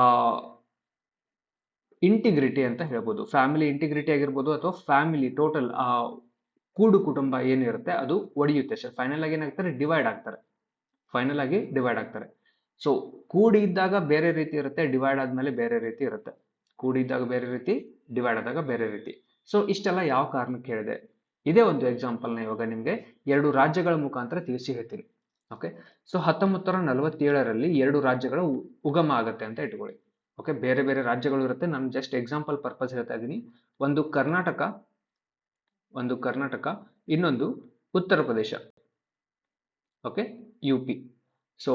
ಇಂಟಿಗ್ರಿಟಿ ಅಂತ ಹೇಳ್ಬೋದು. ಫ್ಯಾಮಿಲಿ ಇಂಟಿಗ್ರಿಟಿ ಆಗಿರ್ಬೋದು, ಅಥವಾ ಫ್ಯಾಮಿಲಿ ಟೋಟಲ್ ಕೂಡು ಕುಟುಂಬ ಏನಿರುತ್ತೆ ಅದು ಒಡೆಯುತ್ತೆ ಸರ್. ಫೈನಲ್ ಆಗಿ ಏನಾಗ್ತಾರೆ, ಡಿವೈಡ್ ಆಗ್ತಾರೆ. ಫೈನಲ್ ಆಗಿ ಡಿವೈಡ್ ಆಗ್ತಾರೆ. ಸೊ ಕೂಡಿ ಇದ್ದಾಗ ಬೇರೆ ರೀತಿ ಇರುತ್ತೆ, ಡಿವೈಡ್ ಆದ್ಮೇಲೆ ಬೇರೆ ರೀತಿ ಇರುತ್ತೆ. ಕೂಡಿದ್ದಾಗ ಬೇರೆ ರೀತಿ, ಡಿವೈಡ್ ಆದಾಗ ಬೇರೆ ರೀತಿ. ಸೊ ಇಷ್ಟೆಲ್ಲ ಯಾವ ಕಾರಣಕ್ಕೆ ಹೇಳಿದೆ, ಇದೇ ಒಂದು ಎಕ್ಸಾಂಪಲ್ ನ ಇವಾಗ ನಿಮ್ಗೆ 2 ರಾಜ್ಯಗಳ ಮುಖಾಂತರ ತಿಳಿಸಿ ಹೇಳ್ತೀನಿ. ಓಕೆ, ಸೊ 1947ರಲ್ಲಿ 2 ರಾಜ್ಯಗಳ ಉಗಮ ಆಗತ್ತೆ ಅಂತ ಇಟ್ಕೊಳ್ಳಿ. ಓಕೆ, ಬೇರೆ ಬೇರೆ ರಾಜ್ಯಗಳು ಇರುತ್ತೆ, ನಾನು ಜಸ್ಟ್ ಎಕ್ಸಾಂಪಲ್ ಪರ್ಪಸ್ ಹೇಳ್ತಾ ಇದ್ದೀನಿ. ಒಂದು ಕರ್ನಾಟಕ, ಇನ್ನೊಂದು Uttar Pradesh. Okay, UP. So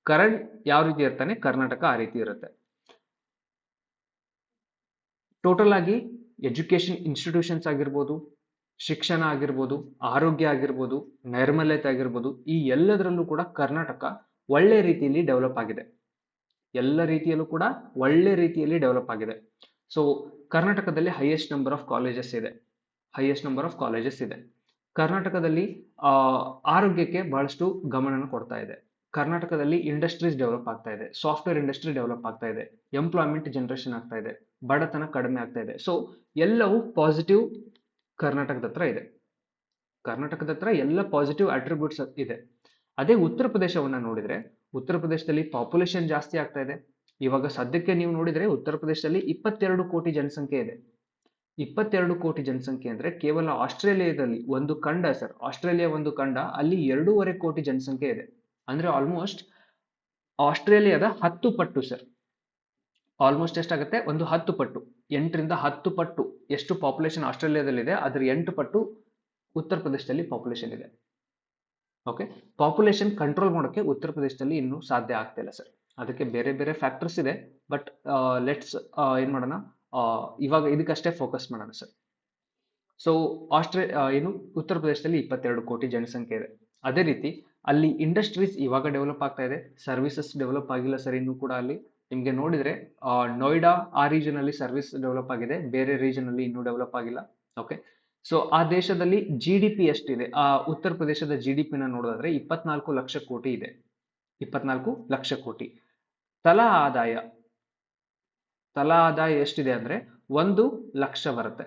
Karan ಯಾವ ರೀತಿ ಇರ್ತಾನೆ, ಕರ್ನಾಟಕ ಆ ರೀತಿ ಇರುತ್ತೆ. ಟೋಟಲ್ ಆಗಿ ಎಜುಕೇಶನ್ ಇನ್ಸ್ಟಿಟ್ಯೂಷನ್ಸ್ ಆಗಿರ್ಬೋದು, ಶಿಕ್ಷಣ ಆಗಿರ್ಬೋದು, ಆರೋಗ್ಯ ಆಗಿರ್ಬೋದು, ನೈರ್ಮಲ್ಯತೆ ಆಗಿರ್ಬೋದು, ಈ ಎಲ್ಲದರಲ್ಲೂ ಕೂಡ ಕರ್ನಾಟಕ ಒಳ್ಳೆ ರೀತಿಯಲ್ಲಿ ಡೆವಲಪ್ ಆಗಿದೆ. ಎಲ್ಲ ರೀತಿಯಲ್ಲೂ ಕೂಡ ಒಳ್ಳೆ ರೀತಿಯಲ್ಲಿ ಡೆವಲಪ್ ಆಗಿದೆ. ಸೊ ಕರ್ನಾಟಕದಲ್ಲಿ ಹೈಯೆಸ್ಟ್ ನಂಬರ್ ಆಫ್ ಕಾಲೇಜಸ್ ಇದೆ. ಕರ್ನಾಟಕದಲ್ಲಿ ಆರೋಗ್ಯಕ್ಕೆ ಬಹಳಷ್ಟು ಗಮನ ಕೊಡ್ತಾ ಇದೆ. ಕರ್ನಾಟಕದಲ್ಲಿ ಇಂಡಸ್ಟ್ರೀಸ್ ಡೆವಲಪ್ ಆಗ್ತಾ ಇದೆ, ಸಾಫ್ಟ್ವೇರ್ ಇಂಡಸ್ಟ್ರಿ ಡೆವಲಪ್ ಆಗ್ತಾ ಇದೆ, ಎಂಪ್ಲಾಯ್ಮೆಂಟ್ ಜನರೇಷನ್ ಆಗ್ತಾ ಇದೆ, ಬಡತನ ಕಡಿಮೆ ಆಗ್ತಾ ಇದೆ. ಸೊ ಎಲ್ಲವೂ ಪಾಸಿಟಿವ್ ಕರ್ನಾಟಕದ ಹತ್ರ ಇದೆ. ಕರ್ನಾಟಕದ ಹತ್ರ ಎಲ್ಲ ಪಾಸಿಟಿವ್ ಅಟ್ರಿಬ್ಯೂಟ್ಸ್ ಇದೆ. ಅದೇ ಉತ್ತರ ಪ್ರದೇಶವನ್ನ ನೋಡಿದ್ರೆ, ಉತ್ತರ ಪ್ರದೇಶದಲ್ಲಿ ಪಾಪ್ಯುಲೇಷನ್ ಜಾಸ್ತಿ ಆಗ್ತಾ ಇದೆ. ಇವಾಗ ಸದ್ಯಕ್ಕೆ ನೀವು ನೋಡಿದ್ರೆ ಉತ್ತರ ಪ್ರದೇಶದಲ್ಲಿ 22 ಕೋಟಿ ಜನಸಂಖ್ಯೆ ಇದೆ. 22 ಕೋಟಿ ಜನಸಂಖ್ಯೆ ಅಂದ್ರೆ ಕೇವಲ ಆಸ್ಟ್ರೇಲಿಯಾದಲ್ಲಿ ಒಂದು ಖಂಡ ಸರ್, ಆಸ್ಟ್ರೇಲಿಯಾ ಒಂದು ಖಂಡ, ಅಲ್ಲಿ 2.5 ಕೋಟಿ ಜನಸಂಖ್ಯೆ ಇದೆ. ಅಂದ್ರೆ ಆಲ್ಮೋಸ್ಟ್ ಆಸ್ಟ್ರೇಲಿಯಾದ 10 ಪಟ್ಟು ಸರ್. ಆಲ್ಮೋಸ್ಟ್ ಎಷ್ಟಾಗುತ್ತೆ, ಒಂದು 10 ಪಟ್ಟು, 8ರಿಂದ 10 ಪಟ್ಟು ಎಷ್ಟು ಪಾಪ್ಯುಲೇಷನ್ ಆಸ್ಟ್ರೇಲಿಯಾದಲ್ಲಿದೆ, ಅದ್ರ 8 ಪಟ್ಟು ಉತ್ತರ ಪ್ರದೇಶದಲ್ಲಿ ಪಾಪ್ಯುಲೇಷನ್ ಇದೆ. ಓಕೆ, ಪಾಪ್ಯುಲೇಷನ್ ಕಂಟ್ರೋಲ್ ಮಾಡೋಕೆ ಉತ್ತರ ಪ್ರದೇಶದಲ್ಲಿ ಇನ್ನೂ ಸಾಧ್ಯ ಆಗ್ತಿಲ್ಲ ಸರ್. ಅದಕ್ಕೆ ಬೇರೆ ಬೇರೆ ಫ್ಯಾಕ್ಟರ್ಸ್ ಇದೆ, ಬಟ್ ಲೆಟ್ಸ್ ಏನ್ ಮಾಡೋಣ, ಇವಾಗ ಇದಕ್ಕಷ್ಟೇ ಫೋಕಸ್ ಮಾಡೋಣ ಸರ್. ಸೊ ಉತ್ತರ ಪ್ರದೇಶದಲ್ಲಿ 22 ಕೋಟಿ ಜನಸಂಖ್ಯೆ ಇದೆ. ಅದೇ ರೀತಿ ಅಲ್ಲಿ ಇಂಡಸ್ಟ್ರೀಸ್ ಇವಾಗ ಡೆವಲಪ್ ಆಗ್ತಾ ಇದೆ, ಸರ್ವಿಸಸ್ ಡೆವಲಪ್ ಆಗಿಲ್ಲ ಸರ್ ಇನ್ನೂ ಕೂಡ. ಅಲ್ಲಿ ನಿಮ್ಗೆ ನೋಡಿದ್ರೆ ನೋಯ್ಡಾ ಆ ರೀಜನ್ ಅಲ್ಲಿ ಸರ್ವಿಸ್ ಡೆವಲಪ್ ಆಗಿದೆ, ಬೇರೆ ರೀಜನ್ ಅಲ್ಲಿ ಇನ್ನೂ ಡೆವಲಪ್ ಆಗಿಲ್ಲ. ಓಕೆ, ಸೊ ಆ ದೇಶದಲ್ಲಿ GDP ಎಷ್ಟಿದೆ, ಆ ಉತ್ತರ ಪ್ರದೇಶದ GDP ನ ನೋಡೋದಾದ್ರೆ 24 ಲಕ್ಷ ಕೋಟಿ ಇದೆ. 24 ಲಕ್ಷ ಕೋಟಿ. ತಲಾ ಆದಾಯ ಎಷ್ಟಿದೆ ಅಂದ್ರೆ 1 ಲಕ್ಷ ಬರುತ್ತೆ.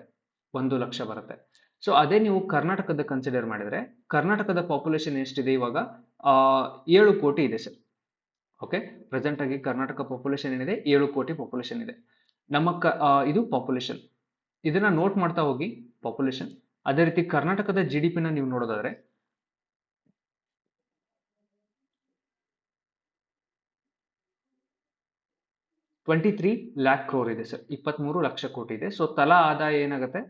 1 ಲಕ್ಷ ಬರುತ್ತೆ. ಸೊ ಅದೇ ನೀವು ಕರ್ನಾಟಕದ ಕನ್ಸಿಡರ್ ಮಾಡಿದ್ರೆ, ಕರ್ನಾಟಕದ ಪಾಪ್ಯುಲೇಷನ್ ಎಷ್ಟಿದೆ ಇವಾಗ, 7 ಕೋಟಿ ಇದೆ ಸರ್. ಓಕೆ, ಪ್ರೆಸೆಂಟ್ ಆಗಿ ಕರ್ನಾಟಕ ಪಾಪ್ಯುಲೇಷನ್ ಏನಿದೆ, 7 ಕೋಟಿ ಪಾಪ್ಯುಲೇಷನ್ ಇದೆ. ನಮ್ಮ ಇದು ಪಾಪ್ಯುಲೇಷನ್, ಇದನ್ನ ನೋಟ್ ಮಾಡ್ತಾ ಹೋಗಿ ಪಾಪ್ಯುಲೇಷನ್. ಅದೇ ರೀತಿ ಕರ್ನಾಟಕದ GDP ನ ನೀವು ನೋಡೋದಾದ್ರೆ, 23 lakh crore ಇದೆ ಸರ್, 23 ಲಕ್ಷ ಕೋಟಿ ಇದೆ. ಸೊ ತಲಾ ಆದಾಯ ಏನಾಗುತ್ತೆ,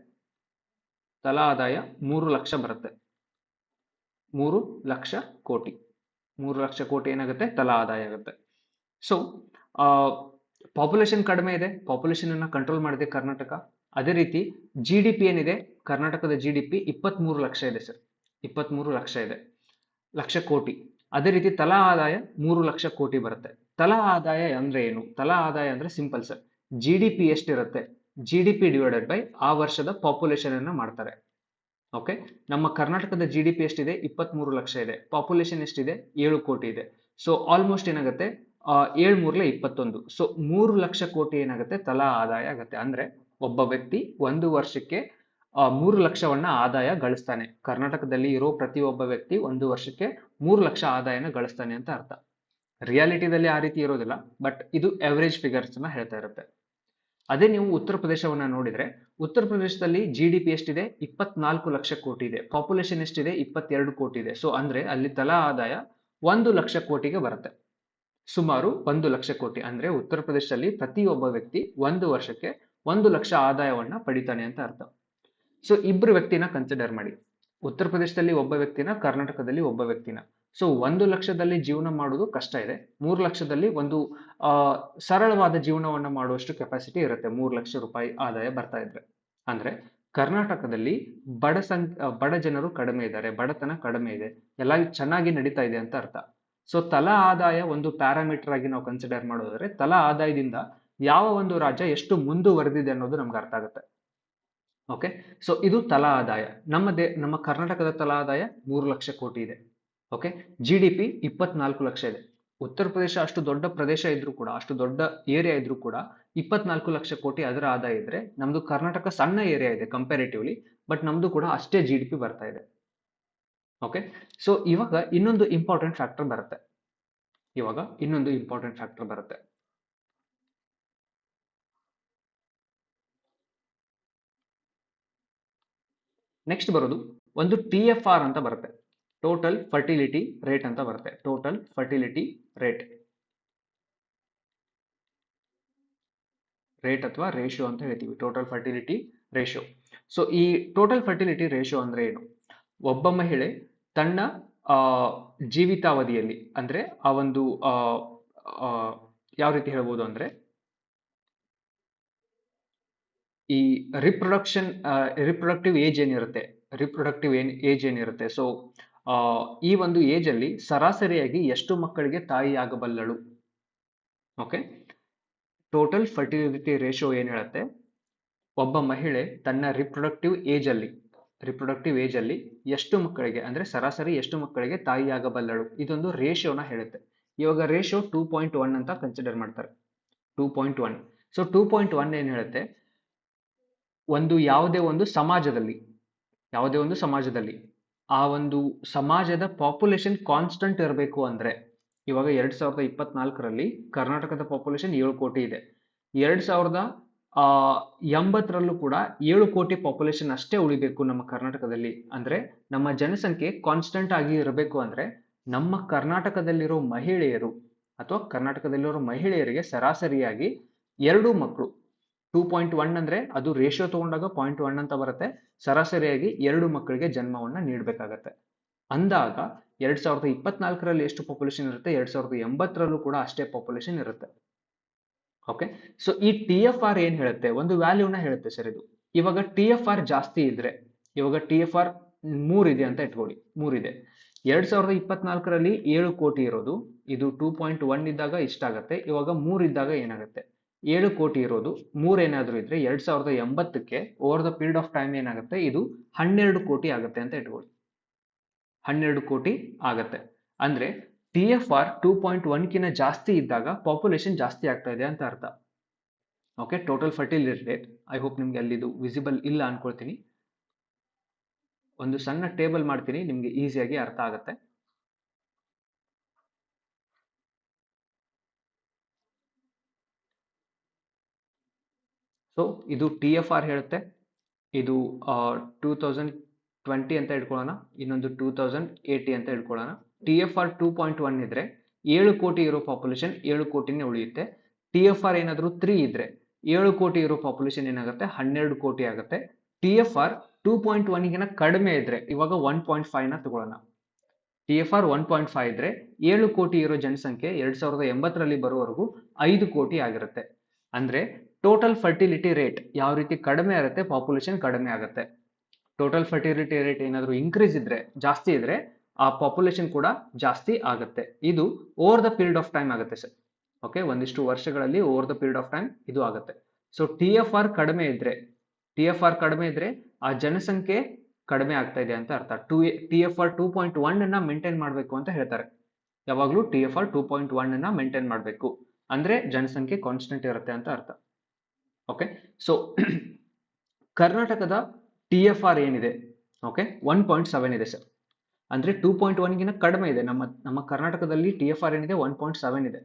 ತಲಾ ಆದಾಯ 3 ಲಕ್ಷ ಬರುತ್ತೆ, 3 ಲಕ್ಷ ಕೋಟಿ, 3 ಲಕ್ಷ ಕೋಟಿ ಏನಾಗುತ್ತೆ, ತಲಾ ಆದಾಯ ಆಗುತ್ತೆ. ಸೊ ಪಾಪ್ಯುಲೇಷನ್ ಕಡಿಮೆ ಇದೆ, ಪಾಪ್ಯುಲೇಷನ್ ಅನ್ನ ಕಂಟ್ರೋಲ್ ಮಾಡಿದೆ ಕರ್ನಾಟಕ. ಅದೇ ರೀತಿ ಜಿ ಡಿ ಪಿ ಏನಿದೆ, ಕರ್ನಾಟಕದ ಜಿ ಡಿ ಪಿ 23 ಲಕ್ಷ ಇದೆ ಸರ್, 23 ಲಕ್ಷ ಇದೆ, ಲಕ್ಷ ಕೋಟಿ. ಅದೇ ರೀತಿ ತಲಾ ಆದಾಯ 3 ಲಕ್ಷ ಕೋಟಿ ಬರುತ್ತೆ. ತಲಾ ಆದಾಯ ಅಂದ್ರೆ ಏನು, ತಲಾ ಆದಾಯ ಅಂದ್ರೆ simple sir, G D P ಎಷ್ಟಿರುತ್ತೆ, G D P divided by ಆ ವರ್ಷದ ಪಾಪ್ಯುಲೇಷನ್ ಅನ್ನ ಮಾಡ್ತಾರೆ. ಓಕೆ, ನಮ್ಮ ಕರ್ನಾಟಕದ ಜಿ ಡಿ ಪಿ ಎಷ್ಟಿದೆ, 23 ಲಕ್ಷ ಇದೆ, ಪಾಪ್ಯುಲೇಷನ್ ಎಷ್ಟಿದೆ, 7 ಕೋಟಿ ಇದೆ. ಸೊ ಆಲ್ಮೋಸ್ಟ್ ಏನಾಗುತ್ತೆ, 7 ಮೂರ್ಲೆ 21. ಸೊ 3 ಲಕ್ಷ ಕೋಟಿ ಏನಾಗುತ್ತೆ, ತಲಾ ಆದಾಯ ಆಗುತ್ತೆ. ಅಂದ್ರೆ ಒಬ್ಬ ವ್ಯಕ್ತಿ ಒಂದು ವರ್ಷಕ್ಕೆ 3 ಲಕ್ಷವನ್ನ ಆದಾಯ ಗಳಿಸ್ತಾನೆ. ಕರ್ನಾಟಕದಲ್ಲಿ ಇರೋ ಪ್ರತಿಯೊಬ್ಬ ವ್ಯಕ್ತಿ ಒಂದು ವರ್ಷಕ್ಕೆ 3 ಲಕ್ಷ ಆದಾಯನ ಗಳಿಸ್ತಾನೆ ಅಂತ ಅರ್ಥ. ರಿಯಾಲಿಟಿದಲ್ಲಿ ಆ ರೀತಿ ಇರೋದಿಲ್ಲ, ಬಟ್ ಇದು ಅವರೇಜ್ ಫಿಗರ್ಸ್ ನ ಹೇಳ್ತಾ ಇರುತ್ತೆ. ಅದೇ ನೀವು ಉತ್ತರ ಪ್ರದೇಶವನ್ನ ನೋಡಿದ್ರೆ, ಉತ್ತರ ಪ್ರದೇಶದಲ್ಲಿ ಜಿ ಡಿ ಪಿ ಎಷ್ಟಿದೆ, 24 ಲಕ್ಷ ಕೋಟಿ ಇದೆ, ಪಾಪ್ಯುಲೇಷನ್ ಎಷ್ಟಿದೆ, 22 ಕೋಟಿ ಇದೆ. ಸೊ ಅಂದ್ರೆ ಅಲ್ಲಿ ತಲಾ ಆದಾಯ 1 ಲಕ್ಷ ಕೋಟಿಗೆ ಬರುತ್ತೆ, ಸುಮಾರು 1 ಲಕ್ಷ ಕೋಟಿ. ಅಂದ್ರೆ ಉತ್ತರ ಪ್ರದೇಶದಲ್ಲಿ ಪ್ರತಿಯೊಬ್ಬ ವ್ಯಕ್ತಿ ಒಂದು ವರ್ಷಕ್ಕೆ 1 ಲಕ್ಷ ಆದಾಯವನ್ನ ಪಡಿತಾನೆ ಅಂತ ಅರ್ಥ. ಸೊ ಇಬ್ರು ವ್ಯಕ್ತಿನ ಕನ್ಸಿಡರ್ ಮಾಡಿ, ಉತ್ತರ ಪ್ರದೇಶದಲ್ಲಿ ಒಬ್ಬ ವ್ಯಕ್ತಿನ, ಕರ್ನಾಟಕದಲ್ಲಿ ಒಬ್ಬ ವ್ಯಕ್ತಿನ. ಸೊ 1 ಲಕ್ಷದಲ್ಲಿ ಜೀವನ ಮಾಡುವುದು ಕಷ್ಟ ಇದೆ, 3 ಲಕ್ಷದಲ್ಲಿ ಒಂದು ಸರಳವಾದ ಜೀವನವನ್ನ ಮಾಡುವಷ್ಟು ಕೆಪಾಸಿಟಿ ಇರುತ್ತೆ, 3 ಲಕ್ಷ ರೂಪಾಯಿ ಆದಾಯ ಬರ್ತಾ ಇದ್ರೆ. ಅಂದ್ರೆ ಕರ್ನಾಟಕದಲ್ಲಿ ಬಡ ಜನರು ಕಡಿಮೆ ಇದ್ದಾರೆ, ಬಡತನ ಕಡಿಮೆ ಇದೆ, ಎಲ್ಲ ಚೆನ್ನಾಗಿ ನಡೀತಾ ಇದೆ ಅಂತ ಅರ್ಥ. ಸೊ ತಲಾ ಆದಾಯ ಒಂದು ಪ್ಯಾರಾಮೀಟರ್ ಆಗಿ ನಾವು ಕನ್ಸಿಡರ್ ಮಾಡೋದಾದ್ರೆ, ತಲಾ ಆದಾಯದಿಂದ ಯಾವ ಒಂದು ರಾಜ್ಯ ಎಷ್ಟು ಮುಂದುವರೆದಿದೆ ಅನ್ನೋದು ನಮ್ಗೆ ಅರ್ಥ ಆಗುತ್ತೆ. ಓಕೆ, ಸೊ ಇದು ತಲಾ ಆದಾಯ. ನಮ್ಮ ಕರ್ನಾಟಕದ ತಲಾ ಆದಾಯ 3 ಲಕ್ಷ ಕೋಟಿ ಇದೆ. Okay, G D P 24 lakh ಇದೆ. ಉತ್ತರ ಪ್ರದೇಶ ಅಷ್ಟು ದೊಡ್ಡ ಪ್ರದೇಶ ಇದ್ರೂ ಕೂಡ, ಅಷ್ಟು ದೊಡ್ಡ ಏರಿಯಾ ಇದ್ರೂ ಕೂಡ 24 ಲಕ್ಷ ಕೋಟಿ ಅದರ ಆದಾಯ ಇದ್ರೆ, ನಮ್ದು ಕರ್ನಾಟಕ ಸಣ್ಣ ಏರಿಯಾ ಇದೆ ಕಂಪ್ಯಾರಿಟಿವ್ಲಿ, ಬಟ್ ನಮ್ದು ಕೂಡ ಅಷ್ಟೇ ಜಿ ಡಿ ಪಿ ಬರ್ತಾ ಇದೆ. ಓಕೆ, ಸೊ ಇವಾಗ ಇನ್ನೊಂದು ಇಂಪಾರ್ಟೆಂಟ್ ಫ್ಯಾಕ್ಟರ್ ಬರುತ್ತೆ. ನೆಕ್ಸ್ಟ್ ಬರೋದು ಒಂದು ಟಿ ಎಫ್ ಆರ್ ಅಂತ ಬರುತ್ತೆ, ಟೋಟಲ್ ಫರ್ಟಿಲಿಟಿ ರೇಟ್ ಅಂತ ಬರುತ್ತೆ. ಟೋಟಲ್ ಫರ್ಟಿಲಿಟಿ ರೇಟ್ ಅಥವಾ ರೇಷಿಯೋ ಅಂತ ಹೇಳ್ತೀವಿ, ಟೋಟಲ್ ಫರ್ಟಿಲಿಟಿ ರೇಷಿಯೋ. ಸೊ ಈ ಟೋಟಲ್ ಫರ್ಟಿಲಿಟಿ ರೇಷಿಯೋ ಅಂದ್ರೆ ಏನು, ಒಬ್ಬ ಮಹಿಳೆ ತನ್ನ ಜೀವಿತಾವಧಿಯಲ್ಲಿ, ಅಂದ್ರೆ ಆ ಒಂದು ಯಾವ ರೀತಿ ಹೇಳ್ಬೋದು ಅಂದ್ರೆ, ಈ ರಿಪ್ರೊಡಕ್ಟಿವ್ ಏಜ್ ಏನಿರುತ್ತೆ, ಸೊ ಈ ಒಂದು ಏಜ್ ಅಲ್ಲಿ ಸರಾಸರಿಯಾಗಿ ಎಷ್ಟು ಮಕ್ಕಳಿಗೆ ತಾಯಿ ಆಗಬಲ್ಲಳು. ಓಕೆ, ಟೋಟಲ್ ಫರ್ಟಿಲಿಟಿ ರೇಷಿಯೋ ಏನ್ ಹೇಳುತ್ತೆ, ಒಬ್ಬ ಮಹಿಳೆ ತನ್ನ ರಿಪ್ರೊಡಕ್ಟಿವ್ ಏಜ್ ಅಲ್ಲಿ ಎಷ್ಟು ಮಕ್ಕಳಿಗೆ, ಅಂದ್ರೆ ಸರಾಸರಿ ಎಷ್ಟು ಮಕ್ಕಳಿಗೆ ತಾಯಿ ಆಗಬಲ್ಲಳು, ಇದೊಂದು ರೇಷಿಯೋನ ಹೇಳುತ್ತೆ. ಇವಾಗ ರೇಷಿಯೋ 2.1 ಅಂತ ಕನ್ಸಿಡರ್ ಮಾಡ್ತಾರೆ, 2.1. ಸೊ 2.1 ಏನ್ ಹೇಳುತ್ತೆ, ಯಾವುದೇ ಒಂದು ಸಮಾಜದಲ್ಲಿ ಆ ಒಂದು ಸಮಾಜದ ಪಾಪ್ಯುಲೇಷನ್ ಕಾನ್ಸ್ಟಂಟ್ ಇರಬೇಕು ಅಂದ್ರೆ, ಇವಾಗ 2024ರಲ್ಲಿ ಕರ್ನಾಟಕದ ಪಾಪ್ಯುಲೇಷನ್ 7 ಕೋಟಿ ಇದೆ, 2080ರಲ್ಲೂ ಕೂಡ 7 ಕೋಟಿ ಪಾಪ್ಯುಲೇಷನ್ ಅಷ್ಟೇ ಉಳಿಬೇಕು ನಮ್ಮ ಕರ್ನಾಟಕದಲ್ಲಿ. ಅಂದ್ರೆ ನಮ್ಮ ಜನಸಂಖ್ಯೆ ಕಾನ್ಸ್ಟಂಟ್ ಆಗಿ ಇರಬೇಕು ಅಂದ್ರೆ, ನಮ್ಮ ಕರ್ನಾಟಕದಲ್ಲಿರೋ ಮಹಿಳೆಯರಿಗೆ ಸರಾಸರಿಯಾಗಿ 2 ಮಕ್ಕಳು, 2.1 ಅಂದ್ರೆ ಅದು ರೇಷಿಯೋ ತಗೊಂಡಾಗ 0.1 ಅಂತ ಬರುತ್ತೆ, ಸರಾಸರಿಯಾಗಿ 2 ಮಕ್ಕಳಿಗೆ ಜನ್ಮವನ್ನ ನೀಡಬೇಕಾಗತ್ತೆ. ಅಂದಾಗ 2024ರಲ್ಲಿ ಎಷ್ಟು ಪಾಪ್ಯುಲೇಷನ್ ಇರುತ್ತೆ, 2080ರಲ್ಲೂ ಕೂಡ ಅಷ್ಟೇ ಪಾಪ್ಯುಲೇಷನ್ ಇರುತ್ತೆ. ಓಕೆ, ಸೊ ಈ ಟಿ ಎಫ್ ಆರ್ ಏನ್ ಹೇಳುತ್ತೆ, ಒಂದು ವ್ಯಾಲ್ಯೂನ ಹೇಳುತ್ತೆ ಸರ್ ಇದು. ಇವಾಗ ಟಿ ಎಫ್ ಆರ್ ಜಾಸ್ತಿ ಇದ್ರೆ, ಇವಾಗ ಟಿ ಎಫ್ ಆರ್ 3 ಇದೆ ಅಂತ ಇಟ್ಕೊಳ್ಳಿ, 3 ಇದೆ, 2024ರಲ್ಲಿ 7 ಕೋಟಿ ಇರೋದು, ಇದು 2.1 ಇದ್ದಾಗ ಇಷ್ಟಾಗತ್ತೆ. ಇವಾಗ 3 ಇದ್ದಾಗ ಏನಾಗುತ್ತೆ, 7 ಕೋಟಿ ಇರೋದು 3 ಏನಾದ್ರೂ ಇದ್ರೆ 2080ಕ್ಕೆ over the period of time ಏನಾಗುತ್ತೆ, ಇದು 12 ಕೋಟಿ ಆಗುತ್ತೆ ಅಂತ ಇಟ್ಕೊಳ್ಳಿ, 12 ಕೋಟಿ ಆಗತ್ತೆ. ಅಂದ್ರೆ ಟಿ ಎಫ್ ಆರ್ 2.1 ಕಿನ ಜಾಸ್ತಿ ಇದ್ದಾಗ ಪಾಪ್ಯುಲೇಷನ್ ಜಾಸ್ತಿ ಆಗ್ತಾ ಇದೆ ಅಂತ ಅರ್ಥ. Okay, total fertility rate. I hope ನಿಮ್ಗೆ ಅಲ್ಲಿ ಇದು ವಿಸಿಬಲ್ ಇಲ್ಲ ಅನ್ಕೊಳ್ತೀನಿ, ಒಂದು ಸಣ್ಣ ಟೇಬಲ್ ಮಾಡ್ತೀನಿ, ನಿಮ್ಗೆ ಈಸಿಯಾಗಿ ಅರ್ಥ ಆಗುತ್ತೆ. ಸೊ ಇದು ಟಿ ಎಫ್ ಆರ್ ಹೇಳುತ್ತೆ, ಇದು 2020 ಅಂತ ಇಟ್ಕೊಳ್ಳೋಣ, ಇನ್ನೊಂದು 2080 ಅಂತ ಇಟ್ಕೊಳ್ಳೋಣ. ಟಿ ಎಫ್ ಆರ್ 2.1 ಇದ್ರೆ 7 ಕೋಟಿ ಇರೋ ಪಾಪ್ಯುಲೇಷನ್ 7 ಕೋಟಿನೇ ಉಳಿಯುತ್ತೆ, TFR ಏನಾದರೂ 3 ಇದ್ರೆ 7 ಕೋಟಿ ಇರೋ ಪಾಪ್ಯುಲೇಷನ್ ಏನಾಗುತ್ತೆ 12 ಕೋಟಿ ಆಗುತ್ತೆ. TFR 2.1 ಗಿನ ಕಡಿಮೆ ಇದ್ರೆ ಇವಾಗ 1.5 ನ ತಗೊಳ್ಳೋಣ. TFR 1.5 ಇದ್ರೆ 7 ಕೋಟಿ ಇರೋ ಜನಸಂಖ್ಯೆ 2080ರಲ್ಲಿ ಬರುವವರೆಗೂ 5 ಕೋಟಿ ಆಗಿರುತ್ತೆ. ಅಂದ್ರೆ ಟೋಟಲ್ ಫರ್ಟಿಲಿಟಿ ರೇಟ್ ಯಾವ ರೀತಿ ಕಡಿಮೆ ಆಗುತ್ತೆ, ಪಾಪ್ಯುಲೇಷನ್ ಕಡಿಮೆ ಆಗುತ್ತೆ. ಟೋಟಲ್ ಫರ್ಟಿಲಿಟಿ ರೇಟ್ ಏನಾದರೂ ಇನ್ಕ್ರೀಸ್ ಇದ್ರೆ, ಜಾಸ್ತಿ ಇದ್ರೆ ಆ ಪಾಪ್ಯುಲೇಷನ್ ಕೂಡ ಜಾಸ್ತಿ ಆಗುತ್ತೆ. ಇದು over the period of time ಆಗುತ್ತೆ ಸರ್. ಓಕೆ, ಒಂದಿಷ್ಟು ವರ್ಷಗಳಲ್ಲಿ over the period of time ಇದು ಆಗುತ್ತೆ. ಸೊ TFR ಕಡಿಮೆ ಇದ್ರೆ ಆ ಜನಸಂಖ್ಯೆ ಕಡಿಮೆ ಆಗ್ತಾ ಇದೆ ಅಂತ ಅರ್ಥ. TFR 2.1 ಅನ್ನ ಮೇಂಟೈನ್ ಮಾಡಬೇಕು ಅಂತ ಹೇಳ್ತಾರೆ. ಯಾವಾಗಲೂ TFR 2.1 ಅನ್ನ ಮೇಂಟೈನ್ ಮಾಡಬೇಕು ಅಂದ್ರೆ ಜನಸಂಖ್ಯೆ ಕಾನ್ಸ್ಟೆಂಟ್ ಇರುತ್ತೆ ಅಂತ ಅರ್ಥ. ಓಕೆ, ಸೊ ಕರ್ನಾಟಕದ TFR ಏನಿದೆ, ಓಕೆ, 1.7 ಇದೆ ಸರ್. ಅಂದ್ರೆ 2.1 ಗಿನ ಕಡಿಮೆ ಇದೆ. ನಮ್ಮ ಕರ್ನಾಟಕದಲ್ಲಿ TFR ಏನಿದೆ 1.7 ಇದೆ.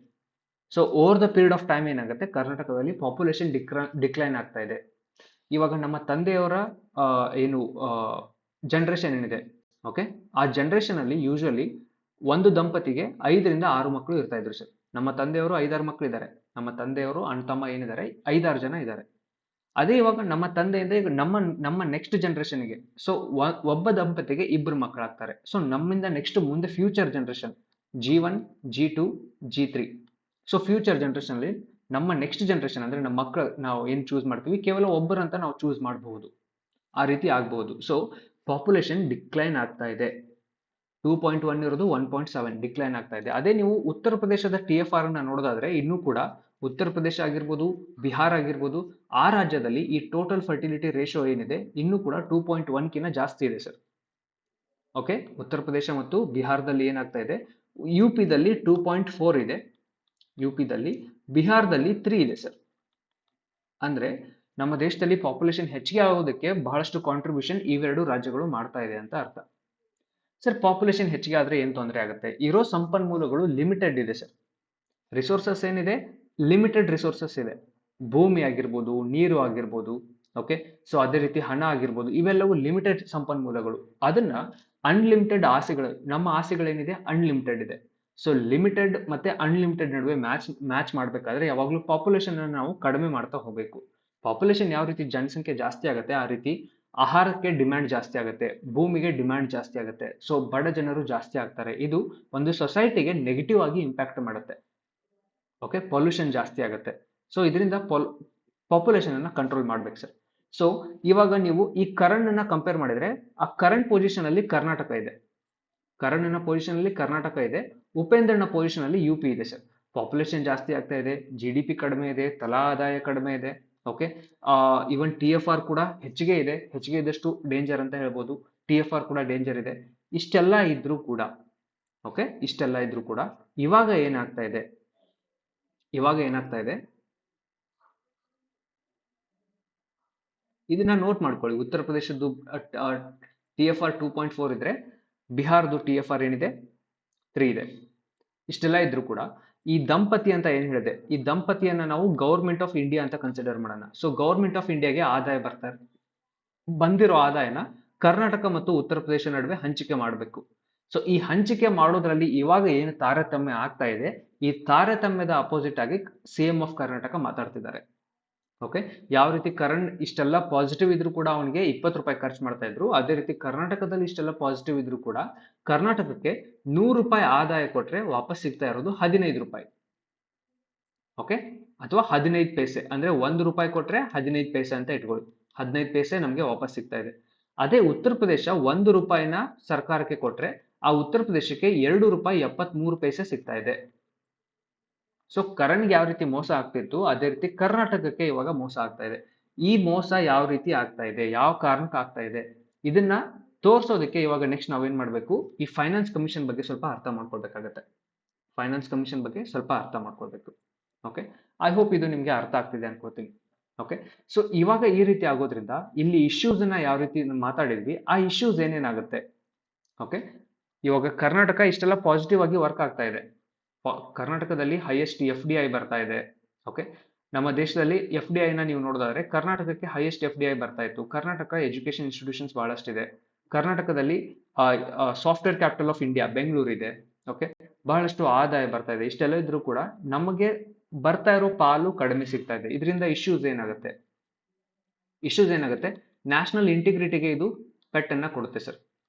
So over the period of time ಏನಾಗುತ್ತೆ, ಕರ್ನಾಟಕದಲ್ಲಿ ಪಾಪ್ಯುಲೇಷನ್ ಡಿಕ್ಲೈನ್ ಆಗ್ತಾ ಇದೆ. ಇವಾಗ ನಮ್ಮ ತಂದೆಯವರ ಏನು ಜನರೇಷನ್ ಏನಿದೆ, ಓಕೆ, ಆ ಜನರೇಷನ್ ಅಲ್ಲಿ ಯೂಶುವಲಿ ಒಂದು ದಂಪತಿಗೆ 5ರಿಂದ 6 ಮಕ್ಕಳು ಇರ್ತಾ ಇದ್ರು ಸರ್. ನಮ್ಮ ತಂದೆಯವರು 5-6 ಮಕ್ಕಳು ಇದ್ದಾರೆ. ನಮ್ಮ ತಂದೆಯವರು ಅಣ್ಣ ತಮ್ಮ ಏನಿದ್ದಾರೆ 5-6 ಜನ ಇದ್ದಾರೆ. ಅದೇ ಇವಾಗ ನಮ್ಮ ತಂದೆಯಿಂದ ಈಗ ನಮ್ಮ ನೆಕ್ಸ್ಟ್ ಜನರೇಷನ್ಗೆ, ಸೊ ಒಬ್ಬ ದಂಪತಿಗೆ 2 ಮಕ್ಕಳಾಗ್ತಾರೆ. ಸೊ ನಮ್ಮಿಂದ ನೆಕ್ಸ್ಟ್ ಮುಂದೆ future generation G1, G2, G3. So future generation ಅಲ್ಲಿ ನಮ್ಮ ನೆಕ್ಸ್ಟ್ ಜನರೇಷನ್ ಅಂದ್ರೆ ನಮ್ಮ ಮಕ್ಕಳು ನಾವು ಏನ್ ಚೂಸ್ ಮಾಡ್ತೀವಿ, ಕೇವಲ ಒಬ್ಬರಂತ ನಾವು ಚೂಸ್ ಮಾಡಬಹುದು. ಆ ರೀತಿ ಆಗಬಹುದು. ಸೊ ಪಾಪ್ಯುಲೇಷನ್ ಡಿಕ್ಲೈನ್ ಆಗ್ತಾ ಇದೆ. 2.1 ಇರೋದು 1.7 ಡಿಕ್ಲೈನ್ ಆಗ್ತಾ ಇದೆ. ಅದೇ ನೀವು ಉತ್ತರ ಪ್ರದೇಶದ TFR ಅನ್ನ ನೋಡೋದಾದ್ರೆ ಇನ್ನೂ ಕೂಡ ಉತ್ತರ ಪ್ರದೇಶ ಆಗಿರ್ಬೋದು, ಬಿಹಾರ್ ಆಗಿರ್ಬೋದು, ಆ ರಾಜ್ಯದಲ್ಲಿ ಈ ಟೋಟಲ್ ಫರ್ಟಿಲಿಟಿ ರೇಷಿಯೋ ಏನಿದೆ ಇನ್ನೂ ಕೂಡ 2.1 ಕಿಂತ ಜಾಸ್ತಿ ಇದೆ ಸರ್. ಓಕೆ, ಉತ್ತರ ಪ್ರದೇಶ ಮತ್ತು ಬಿಹಾರದಲ್ಲಿ ಏನಾಗ್ತಾ ಇದೆ, UPದಲ್ಲಿ 2.4 ಇದೆ, UPದಲ್ಲಿ, ಬಿಹಾರದಲ್ಲಿ 3 ಇದೆ ಸರ್. ಅಂದ್ರೆ ನಮ್ಮ ದೇಶದಲ್ಲಿ ಪಾಪ್ಯುಲೇಷನ್ ಹೆಚ್ಚಿಗೆ ಆಗೋದಕ್ಕೆ ಬಹಳಷ್ಟು ಕಾಂಟ್ರಿಬ್ಯೂಷನ್ ಇವೆರಡು ರಾಜ್ಯಗಳು ಮಾಡ್ತಾ ಇದೆ ಅಂತ ಅರ್ಥ. ಸರ್, ಪಾಪ್ಯುಲೇಷನ್ ಹೆಚ್ಚಿಗೆ ಆದ್ರೆ ಏನ್ ತೊಂದರೆ ಆಗುತ್ತೆ? ಇರೋ ಸಂಪನ್ಮೂಲಗಳು ಲಿಮಿಟೆಡ್ ಇದೆ ಸರ್. ರಿಸೋರ್ಸಸ್ ಏನಿದೆ, ಲಿಮಿಟೆಡ್ ರಿಸೋರ್ಸಸ್ ಇದೆ. ಭೂಮಿ ಆಗಿರ್ಬೋದು, ನೀರು ಆಗಿರ್ಬೋದು, ಓಕೆ, ಸೊ ಅದೇ ರೀತಿ ಹಣ ಆಗಿರ್ಬೋದು, ಇವೆಲ್ಲವೂ ಲಿಮಿಟೆಡ್ ಸಂಪನ್ಮೂಲಗಳು. ಅದನ್ನ ಅನ್ಲಿಮಿಟೆಡ್ ಆಸೆಗಳು, ನಮ್ಮ ಆಸೆಗಳೇನಿದೆ ಅನ್ಲಿಮಿಟೆಡ್ ಇದೆ. ಸೊ ಲಿಮಿಟೆಡ್ ಮತ್ತೆ ಅನ್ಲಿಮಿಟೆಡ್ ನಡುವೆ ಮ್ಯಾಚ್ ಮಾಡಬೇಕಾದ್ರೆ ಯಾವಾಗಲೂ ಪಾಪ್ಯುಲೇಷನ್ ಅನ್ನು ನಾವು ಕಡಿಮೆ ಮಾಡ್ತಾ ಹೋಗಬೇಕು. ಪಾಪ್ಯುಲೇಷನ್ ಯಾವ ರೀತಿ ಜನಸಂಖ್ಯೆ ಜಾಸ್ತಿ ಆಗುತ್ತೆ, ಆ ರೀತಿ ಆಹಾರಕ್ಕೆ ಡಿಮ್ಯಾಂಡ್ ಜಾಸ್ತಿ ಆಗುತ್ತೆ, ಭೂಮಿಗೆ ಡಿಮ್ಯಾಂಡ್ ಜಾಸ್ತಿ ಆಗುತ್ತೆ. ಸೊ ಬಡ ಜನರು ಜಾಸ್ತಿ ಆಗ್ತಾರೆ. ಇದು ಒಂದು ಸೊಸೈಟಿಗೆ ನೆಗೆಟಿವ್ ಆಗಿ ಇಂಪ್ಯಾಕ್ಟ್ ಮಾಡುತ್ತೆ. ಓಕೆ, ಪೊಲ್ಯೂಷನ್ ಜಾಸ್ತಿ ಆಗುತ್ತೆ. ಸೊ ಇದರಿಂದ ಪಾಪ್ಯುಲೇಷನ್ ಅನ್ನ ಕಂಟ್ರೋಲ್ ಮಾಡ್ಬೇಕು ಸರ್. ಸೊ ಇವಾಗ ನೀವು ಈ ಕರಣ್ ಅನ್ನ ಕಂಪೇರ್ ಮಾಡಿದ್ರೆ ಆ ಕರೆಂಟ್ ಪೊಸಿಷನ್ ಅಲ್ಲಿ ಕರ್ನಾಟಕ ಇದೆ, ಕರಣ್ ಪೊಸಿಷನ್ ಅಲ್ಲಿ ಕರ್ನಾಟಕ ಇದೆ, ಉಪೇಂದ್ರನ ಪೊಸಿಷನ್ ಅಲ್ಲಿ UP ಇದೆ ಸರ್. ಪಾಪ್ಯುಲೇಷನ್ ಜಾಸ್ತಿ ಆಗ್ತಾ ಇದೆ, GDP ಕಡಿಮೆ ಇದೆ, ತಲಾ ಆದಾಯ ಕಡಿಮೆ ಇದೆ. ಓಕೆ, ಇವನ್ TFR ಕೂಡ ಹೆಚ್ಚಿಗೆ ಇದೆ. ಹೆಚ್ಚಿಗೆ ಇದ್ದಷ್ಟು ಡೇಂಜರ್ ಅಂತ ಹೇಳ್ಬೋದು. TFR ಕೂಡ ಡೇಂಜರ್ ಇದೆ. ಇಷ್ಟೆಲ್ಲ ಇದ್ರೂ ಕೂಡ, ಓಕೆ, ಇಷ್ಟೆಲ್ಲ ಇದ್ರೂ ಕೂಡ ಇವಾಗ ಏನಾಗ್ತಾ ಇದೆ, ಇದನ್ನ ನೋಟ್ ಮಾಡ್ಕೊಳ್ಳಿ. ಉತ್ತರ ಪ್ರದೇಶದ್ದು TFR 2.4 ಇದ್ರೆ ಬಿಹಾರದ್ದು TFR ಏನಿದೆ 3 ಇದೆ. ಇಷ್ಟೆಲ್ಲ ಇದ್ರೂ ಕೂಡ ಈ ದಂಪತಿ ಅಂತ ಏನ್ ಹೇಳಿದೆ, ಈ ದಂಪತಿಯನ್ನ ನಾವು ಗವರ್ಮೆಂಟ್ ಆಫ್ ಇಂಡಿಯಾ ಅಂತ ಕನ್ಸಿಡರ್ ಮಾಡೋಣ. ಸೊ ಗವರ್ಮೆಂಟ್ ಆಫ್ ಇಂಡಿಯಾಗೆ ಆದಾಯ ಬರ್ತಾರೆ, ಬಂದಿರೋ ಆದಾಯನ ಕರ್ನಾಟಕ ಮತ್ತು ಉತ್ತರ ಪ್ರದೇಶ ನಡುವೆ ಹಂಚಿಕೆ ಮಾಡಬೇಕು. ಸೊ ಈ ಹಂಚಿಕೆ ಮಾಡೋದ್ರಲ್ಲಿ ಇವಾಗ ಏನು ತಾರತಮ್ಯ ಆಗ್ತಾ ಇದೆ, ಈ ತಾರತಮ್ಯದ ಅಪೋಸಿಟ್ ಆಗಿ CM ಆಫ್ ಕರ್ನಾಟಕ ಮಾತಾಡ್ತಿದ್ದಾರೆ. ಓಕೆ, ಯಾವ ರೀತಿ ಕರಣ್ ಇಷ್ಟೆಲ್ಲ ಪಾಸಿಟಿವ್ ಇದ್ರೂ ಕೂಡ ಅವನಿಗೆ 20 ರೂಪಾಯಿ ಖರ್ಚು ಮಾಡ್ತಾ ಇದ್ರು, ಅದೇ ರೀತಿ ಕರ್ನಾಟಕದಲ್ಲಿ ಇಷ್ಟೆಲ್ಲ ಪಾಸಿಟಿವ್ ಇದ್ರೂ ಕೂಡ ಕರ್ನಾಟಕಕ್ಕೆ 100 ರೂಪಾಯಿ ಆದಾಯ ಕೊಟ್ರೆ ವಾಪಸ್ ಸಿಗ್ತಾ ಇರೋದು 15 ರೂಪಾಯಿ. ಓಕೆ, ಅಥವಾ 15 ಪೈಸೆ, ಅಂದ್ರೆ 1 ರೂಪಾಯಿ ಕೊಟ್ರೆ 15 ಪೈಸೆ ಅಂತ ಇಟ್ಕೊಳ್ಳಿ, 15 ಪೈಸೆ ನಮ್ಗೆ ವಾಪಸ್ ಸಿಗ್ತಾ ಇದೆ. ಅದೇ ಉತ್ತರ ಪ್ರದೇಶ 1 ರೂಪಾಯಿನ ಸರ್ಕಾರಕ್ಕೆ ಕೊಟ್ರೆ ಆ ಉತ್ತರ ಪ್ರದೇಶಕ್ಕೆ 2 ರೂಪಾಯಿ 73 ಪೈಸೆ ಸಿಗ್ತಾ ಇದೆ. ಸೊ ಕರಣ್ಗೆ ಯಾವ ರೀತಿ ಮೋಸ ಆಗ್ತಿತ್ತು, ಅದೇ ರೀತಿ ಕರ್ನಾಟಕಕ್ಕೆ ಇವಾಗ ಮೋಸ ಆಗ್ತಾ ಇದೆ. ಈ ಮೋಸ ಯಾವ ರೀತಿ ಆಗ್ತಾ ಇದೆ, ಯಾವ ಕಾರಣಕ್ಕೆ ಆಗ್ತಾ ಇದೆ, ಇದನ್ನ ತೋರ್ಸೋದಕ್ಕೆ ಇವಾಗ ನೆಕ್ಸ್ಟ್ ನಾವೇನ್ ಮಾಡ್ಬೇಕು, ಈ ಫೈನಾನ್ಸ್ ಕಮಿಷನ್ ಬಗ್ಗೆ ಸ್ವಲ್ಪ ಅರ್ಥ ಮಾಡ್ಕೊಳ್ಬೇಕಾಗತ್ತೆ. ಫೈನಾನ್ಸ್ ಕಮಿಷನ್ ಬಗ್ಗೆ ಸ್ವಲ್ಪ ಅರ್ಥ ಮಾಡ್ಕೊಳ್ಬೇಕು. ಓಕೆ, ಐ ಹೋಪ್ ಇದು ನಿಮ್ಗೆ ಅರ್ಥ ಆಗ್ತಿದೆ ಅನ್ಕೋತೀನಿ. ಓಕೆ, ಸೊ ಇವಾಗ ಈ ರೀತಿ ಆಗೋದ್ರಿಂದ ಇಲ್ಲಿ ಇಶ್ಯೂಸ್ ಅನ್ನ ಯಾವ ರೀತಿ ಮಾತಾಡಿದ್ವಿ, ಆ ಇಶ್ಯೂಸ್ ಏನೇನಾಗುತ್ತೆ. ಓಕೆ, ಇವಾಗ ಕರ್ನಾಟಕ ಇಷ್ಟೆಲ್ಲ ಪಾಸಿಟಿವ್ ಆಗಿ ವರ್ಕ್ ಆಗ್ತಾ ಇದೆ. ಕರ್ನಾಟಕದಲ್ಲಿ ಹೈಯೆಸ್ಟ್ FDI ಬರ್ತಾ ಇದೆ. ಓಕೆ, ನಮ್ಮ ದೇಶದಲ್ಲಿ FDI ನ ನೀವು ನೋಡೋದಾದ್ರೆ ಕರ್ನಾಟಕಕ್ಕೆ ಹೈಯೆಸ್ಟ್ FDI ಬರ್ತಾ ಇತ್ತು. ಕರ್ನಾಟಕ ಎಜುಕೇಶನ್ ಇನ್ಸ್ಟಿಟ್ಯೂಷನ್ಸ್ ಬಹಳಷ್ಟಿದೆ. ಕರ್ನಾಟಕದಲ್ಲಿ software capital of India Bengaluru ಇದೆ. ಓಕೆ, ಬಹಳಷ್ಟು ಆದಾಯ ಬರ್ತಾ ಇದೆ. ಇಷ್ಟೆಲ್ಲ ಇದ್ರೂ ಕೂಡ ನಮಗೆ ಬರ್ತಾ ಇರೋ ಪಾಲು ಕಡಿಮೆ ಸಿಗ್ತಾ ಇದೆ. ಇದರಿಂದ ಇಶ್ಯೂಸ್ ಏನಾಗುತ್ತೆ, ನ್ಯಾಷನಲ್ ಇಂಟಿಗ್ರಿಟಿಗೆ ಇದು ಪೆಟ್ಟನ್ನ ಕೊಡುತ್ತೆ ಸರ್.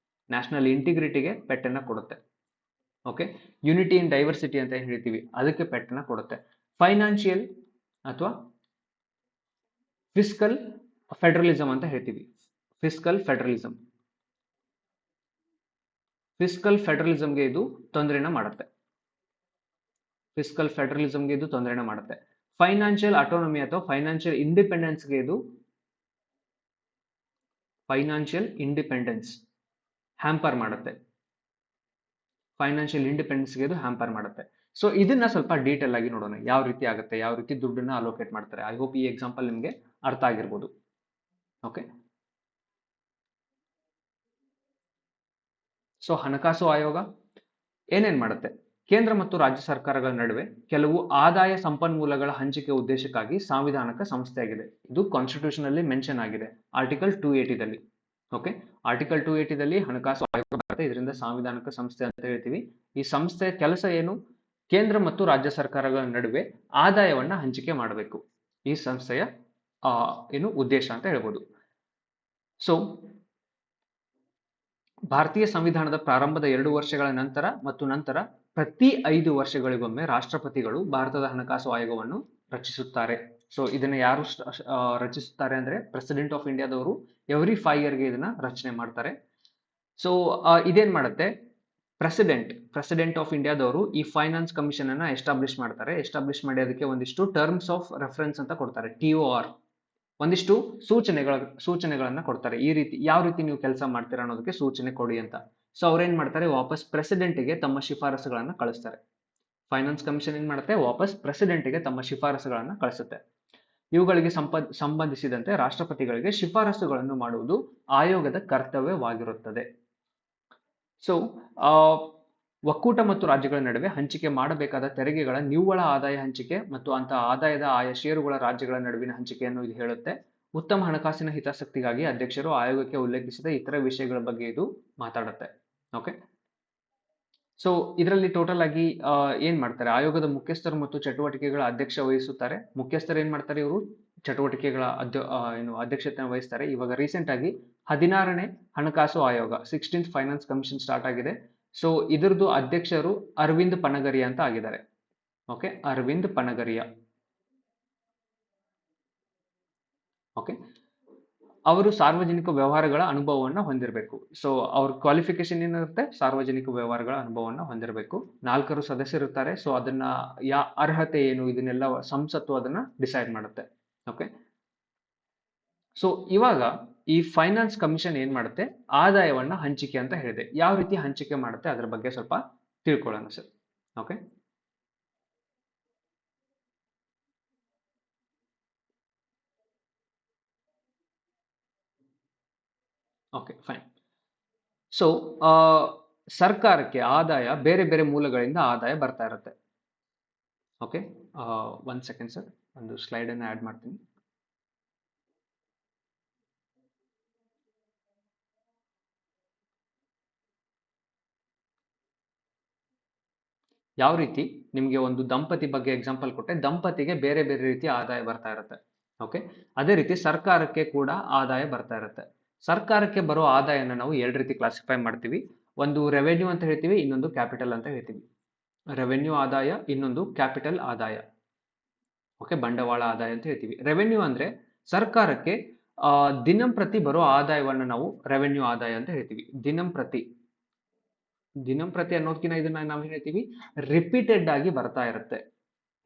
ನ್ಯಾಷನಲ್ ಇಂಟಿಗ್ರಿಟಿಗೆ ಪೆಟ್ಟನ್ನ ಕೊಡುತ್ತೆ. ಓಕೆ, ಯುನಿಟಿ ಇನ್ ಡೈವರ್ಸಿಟಿ ಅಂತ ಹೇಳ್ತೀವಿ, ಅದಕ್ಕೆ ಪೆಟ್ಟನ್ನ ಕೊಡುತ್ತೆ. ಫೈನಾನ್ಷಿಯಲ್ ಅಥವಾ ಫಿಸ್ಕಲ್ ಫೆಡರಲಿಸಮ್ ಅಂತ ಹೇಳ್ತೀವಿ. ಫಿಸ್ಕಲ್ ಫೆಡರಲಿಸಮ್ಗೆ ಇದು ತೊಂದರೆನ ಮಾಡುತ್ತೆ. ಫೈನಾನ್ಷಿಯಲ್ ಅಟೋನಮಿ ಅಥವಾ ಫೈನಾನ್ಷಿಯಲ್ ಇಂಡಿಪೆಂಡೆನ್ಸ್ಗೆ ಇದು ಹ್ಯಾಂಪರ್ ಮಾಡುತ್ತೆ. ಸೊ ಇದನ್ನ ಸ್ವಲ್ಪ ಡೀಟೇಲ್ ಆಗಿ ನೋಡೋಣ, ಯಾವ ರೀತಿ ಆಗುತ್ತೆ, ಯಾವ ರೀತಿ ದುಡ್ಡನ್ನ ಅಲೋಕೇಟ್ ಮಾಡ್ತಾರೆ. ಐ ಹೋಪ್ ಈ ಎಕ್ಸಾಂಪಲ್ ನಿಮಗೆ ಅರ್ಥ ಆಗಿರ್ಬೋದು. ಓಕೆ, ಸೊ ಹಣಕಾಸು ಆಯೋಗ ಏನೇನ್ ಮಾಡುತ್ತೆ? ಕೇಂದ್ರ ಮತ್ತು ರಾಜ್ಯ ಸರ್ಕಾರಗಳ ನಡುವೆ ಕೆಲವು ಆದಾಯ ಸಂಪನ್ಮೂಲಗಳ ಹಂಚಿಕೆ ಉದ್ದೇಶಕ್ಕಾಗಿ ಸಾಂವಿಧಾನಿಕ ಸಂಸ್ಥೆಯಾಗಿದೆ. ಇದು ಕಾನ್ಸ್ಟಿಟ್ಯೂಷನ್ ಅಲ್ಲಿ ಮೆನ್ಷನ್ ಆಗಿದೆ, ಆರ್ಟಿಕಲ್ 280 ದಲ್ಲಿ. ಓಕೆ, ಆರ್ಟಿಕಲ್ 280 ದಲ್ಲಿ ಹಣಕಾಸು ಆಯೋಗ ಬರುತ್ತೆ. ಇದರಿಂದ ಸಾಂವಿಧಾನಿಕ ಸಂಸ್ಥೆ ಅಂತ ಹೇಳ್ತೀವಿ. ಈ ಸಂಸ್ಥೆಯ ಕೆಲಸ ಏನು? ಕೇಂದ್ರ ಮತ್ತು ರಾಜ್ಯ ಸರ್ಕಾರಗಳ ನಡುವೆ ಆದಾಯವನ್ನ ಹಂಚಿಕೆ ಮಾಡಬೇಕು. ಈ ಸಂಸ್ಥೆಯ ಏನು ಉದ್ದೇಶ ಅಂತ ಹೇಳ್ಬೋದು. ಸೊ ಭಾರತೀಯ ಸಂವಿಧಾನದ ಪ್ರಾರಂಭದ 2 ವರ್ಷಗಳ ನಂತರ ಮತ್ತು ನಂತರ ಪ್ರತಿ 5 ವರ್ಷಗಳಿಗೊಮ್ಮೆ ರಾಷ್ಟ್ರಪತಿಗಳು ಭಾರತದ ಹಣಕಾಸು ಆಯೋಗವನ್ನು ರಚಿಸುತ್ತಾರೆ. ಸೊ ಇದನ್ನ ಯಾರು ರಚಿಸುತ್ತಾರೆ ಅಂದ್ರೆ ಪ್ರೆಸಿಡೆಂಟ್ ಆಫ್ ಇಂಡಿಯಾದವರು ಎವ್ರಿ 5 ಇಯರ್ಗೆ ಇದನ್ನ ರಚನೆ ಮಾಡ್ತಾರೆ. ಸೊ ಇದೇನ್ ಮಾಡುತ್ತೆ, ಪ್ರೆಸಿಡೆಂಟ್ ಆಫ್ ಇಂಡಿಯಾದವರು ಈ ಫೈನಾನ್ಸ್ ಕಮಿಷನ್ ಅನ್ನ ಎಸ್ಟಾಬ್ಲಿಷ್ ಮಾಡಿ ಅದಕ್ಕೆ ಒಂದಿಷ್ಟು ಟರ್ಮ್ಸ್ ಆಫ್ ರೆಫರೆನ್ಸ್ ಅಂತ ಕೊಡ್ತಾರೆ, TOR. ಒಂದಿಷ್ಟು ಸೂಚನೆಗಳನ್ನ ಕೊಡ್ತಾರೆ. ಈ ರೀತಿ ಯಾವ ರೀತಿ ನೀವು ಕೆಲಸ ಮಾಡ್ತೀರಾ ಅನ್ನೋದಕ್ಕೆ ಸೂಚನೆ ಕೊಡಿ ಅಂತ. ಸೊ ಅವ್ರೇನ್ ಮಾಡ್ತಾರೆ, ವಾಪಸ್ ಪ್ರೆಸಿಡೆಂಟ್ಗೆ ತಮ್ಮ ಶಿಫಾರಸುಗಳನ್ನ ಕಳಿಸ್ತಾರೆ. ಫೈನಾನ್ಸ್ ಕಮಿಷನ್ ಏನ್ ಮಾಡುತ್ತೆ, ವಾಪಸ್ ಪ್ರೆಸಿಡೆಂಟ್ಗೆ ತಮ್ಮ ಶಿಫಾರಸುಗಳನ್ನ ಕಳಿಸುತ್ತೆ. ಇವುಗಳಿಗೆ ಸಂಬಂಧಿಸಿದಂತೆ ರಾಷ್ಟ್ರಪತಿಗಳಿಗೆ ಶಿಫಾರಸುಗಳನ್ನು ಮಾಡುವುದು ಆಯೋಗದ ಕರ್ತವ್ಯವಾಗಿರುತ್ತದೆ. ಸೊ ಒಕ್ಕೂಟ ಮತ್ತು ರಾಜ್ಯಗಳ ನಡುವೆ ಹಂಚಿಕೆ ಮಾಡಬೇಕಾದ ತೆರಿಗೆಗಳ ನಿವ್ವಳ ಆದಾಯ ಹಂಚಿಕೆ ಮತ್ತು ಅಂತಹ ಆದಾಯದ ಆಯಾ ಷೇರುಗಳ ರಾಜ್ಯಗಳ ನಡುವಿನ ಹಂಚಿಕೆಯನ್ನು ಇದು ಹೇಳುತ್ತೆ. ಉತ್ತಮ ಹಣಕಾಸಿನ ಹಿತಾಸಕ್ತಿಗಾಗಿ ಅಧ್ಯಕ್ಷರು ಆಯೋಗಕ್ಕೆ ಉಲ್ಲೇಖಿಸಿದ ಇತರ ವಿಷಯಗಳ ಬಗ್ಗೆ ಇದು ಮಾತಾಡುತ್ತೆ. ಓಕೆ, ಸೊ ಇದರಲ್ಲಿ ಟೋಟಲ್ ಆಗಿ ಏನ್ ಮಾಡ್ತಾರೆ, ಆಯೋಗದ ಮುಖ್ಯಸ್ಥರು ಮತ್ತು ಚಟುವಟಿಕೆಗಳ ಅಧ್ಯಕ್ಷ ವಹಿಸುತ್ತಾರೆ. ಮುಖ್ಯಸ್ಥರು ಏನ್ ಮಾಡ್ತಾರೆ, ಇವರು ಚಟುವಟಿಕೆಗಳ ಅಧ್ಯಕ್ಷತೆ ವಹಿಸ್ತಾರೆ. ಇವಾಗ ರೀಸೆಂಟ್ ಆಗಿ 16ನೇ ಹಣಕಾಸು ಆಯೋಗ 16th ಫೈನಾನ್ಸ್ ಕಮಿಷನ್ ಸ್ಟಾರ್ಟ್ ಆಗಿದೆ. ಸೊ ಇದರದ್ದು ಅಧ್ಯಕ್ಷರು ಅರವಿಂದ್ ಪನಗರಿಯಾ ಅಂತ ಆಗಿದ್ದಾರೆ. ಓಕೆ, ಅರವಿಂದ್ ಪನಗರಿಯಾ. ಓಕೆ, ಅವರು ಸಾರ್ವಜನಿಕ ವ್ಯವಹಾರಗಳ ಅನುಭವವನ್ನು ಹೊಂದಿರಬೇಕು. ಸೊ ಅವ್ರ ಕ್ವಾಲಿಫಿಕೇಶನ್ ಏನಿರುತ್ತೆ, ಸಾರ್ವಜನಿಕ ವ್ಯವಹಾರಗಳ ಅನುಭವವನ್ನು ಹೊಂದಿರಬೇಕು. 4 ಸದಸ್ಯರಿರ್ತಾರೆ. ಸೊ ಅದನ್ನ ಅರ್ಹತೆ ಏನು, ಇದನ್ನೆಲ್ಲ ಸಂಸತ್ತು ಅದನ್ನ ಡಿಸೈಡ್ ಮಾಡುತ್ತೆ. ಓಕೆ, ಸೊ ಇವಾಗ ಈ ಫೈನಾನ್ಸ್ ಕಮಿಷನ್ ಏನ್ ಮಾಡುತ್ತೆ, ಆದಾಯವನ್ನ ಹಂಚಿಕೆ ಅಂತ ಹೇಳಿದೆ. ಯಾವ ರೀತಿ ಹಂಚಿಕೆ ಮಾಡುತ್ತೆ ಅದ್ರ ಬಗ್ಗೆ ಸ್ವಲ್ಪ ತಿಳ್ಕೊಳ್ಳೋಣ sir. Okay, okay fine. So ಸರ್ಕಾರಕ್ಕೆ ಆದಾಯ ಬೇರೆ ಬೇರೆ ಮೂಲಗಳಿಂದ ಆದಾಯ ಬರ್ತಾ ಇರುತ್ತೆ. ಓಕೆ, 1 ಸೆಕೆಂಡ್ ಸರ್, ಒಂದು ಸ್ಲೈಡ್ ಅನ್ನು ಆಡ್ ಮಾಡ್ತೀನಿ. ಯಾವ ರೀತಿ ನಿಮಗೆ ಒಂದು ದಂಪತಿ ಬಗ್ಗೆ ಎಕ್ಸಾಂಪಲ್ ಕೊಟ್ಟೆ, ದಂಪತಿಗೆ ಬೇರೆ ಬೇರೆ ರೀತಿಯ ಆದಾಯ ಬರ್ತಾ ಇರುತ್ತೆ. ಓಕೆ, ಅದೇ ರೀತಿ ಸರ್ಕಾರಕ್ಕೆ ಕೂಡ ಆದಾಯ ಬರ್ತಾ ಇರುತ್ತೆ. ಸರ್ಕಾರಕ್ಕೆ ಬರೋ ಆದಾಯನ ನಾವು 2 ರೀತಿ ಕ್ಲಾಸಿಫೈ ಮಾಡ್ತೀವಿ. ಒಂದು ರೆವೆನ್ಯೂ ಅಂತ ಹೇಳ್ತೀವಿ, ಇನ್ನೊಂದು ಕ್ಯಾಪಿಟಲ್ ಅಂತ ಹೇಳ್ತೀವಿ. ರೆವೆನ್ಯೂ ಆದಾಯ, ಇನ್ನೊಂದು ಕ್ಯಾಪಿಟಲ್ ಆದಾಯ. ಓಕೆ, ಬಂಡವಾಳ ಆದಾಯ ಅಂತ ಹೇಳ್ತೀವಿ. ರೆವೆನ್ಯೂ ಅಂದ್ರೆ ಸರ್ಕಾರಕ್ಕೆ ದಿನಂಪ್ರತಿ ಬರೋ ಆದಾಯವನ್ನ ನಾವು ರೆವೆನ್ಯೂ ಆದಾಯ ಅಂತ ಹೇಳ್ತೀವಿ. ದಿನಂಪ್ರತಿ ಅನ್ನೋದಕ್ಕಿಂತ ಇದನ್ನ ನಾವು ಹೇಳ್ತೀವಿ ರಿಪೀಟೆಡ್ ಆಗಿ ಬರ್ತಾ ಇರುತ್ತೆ.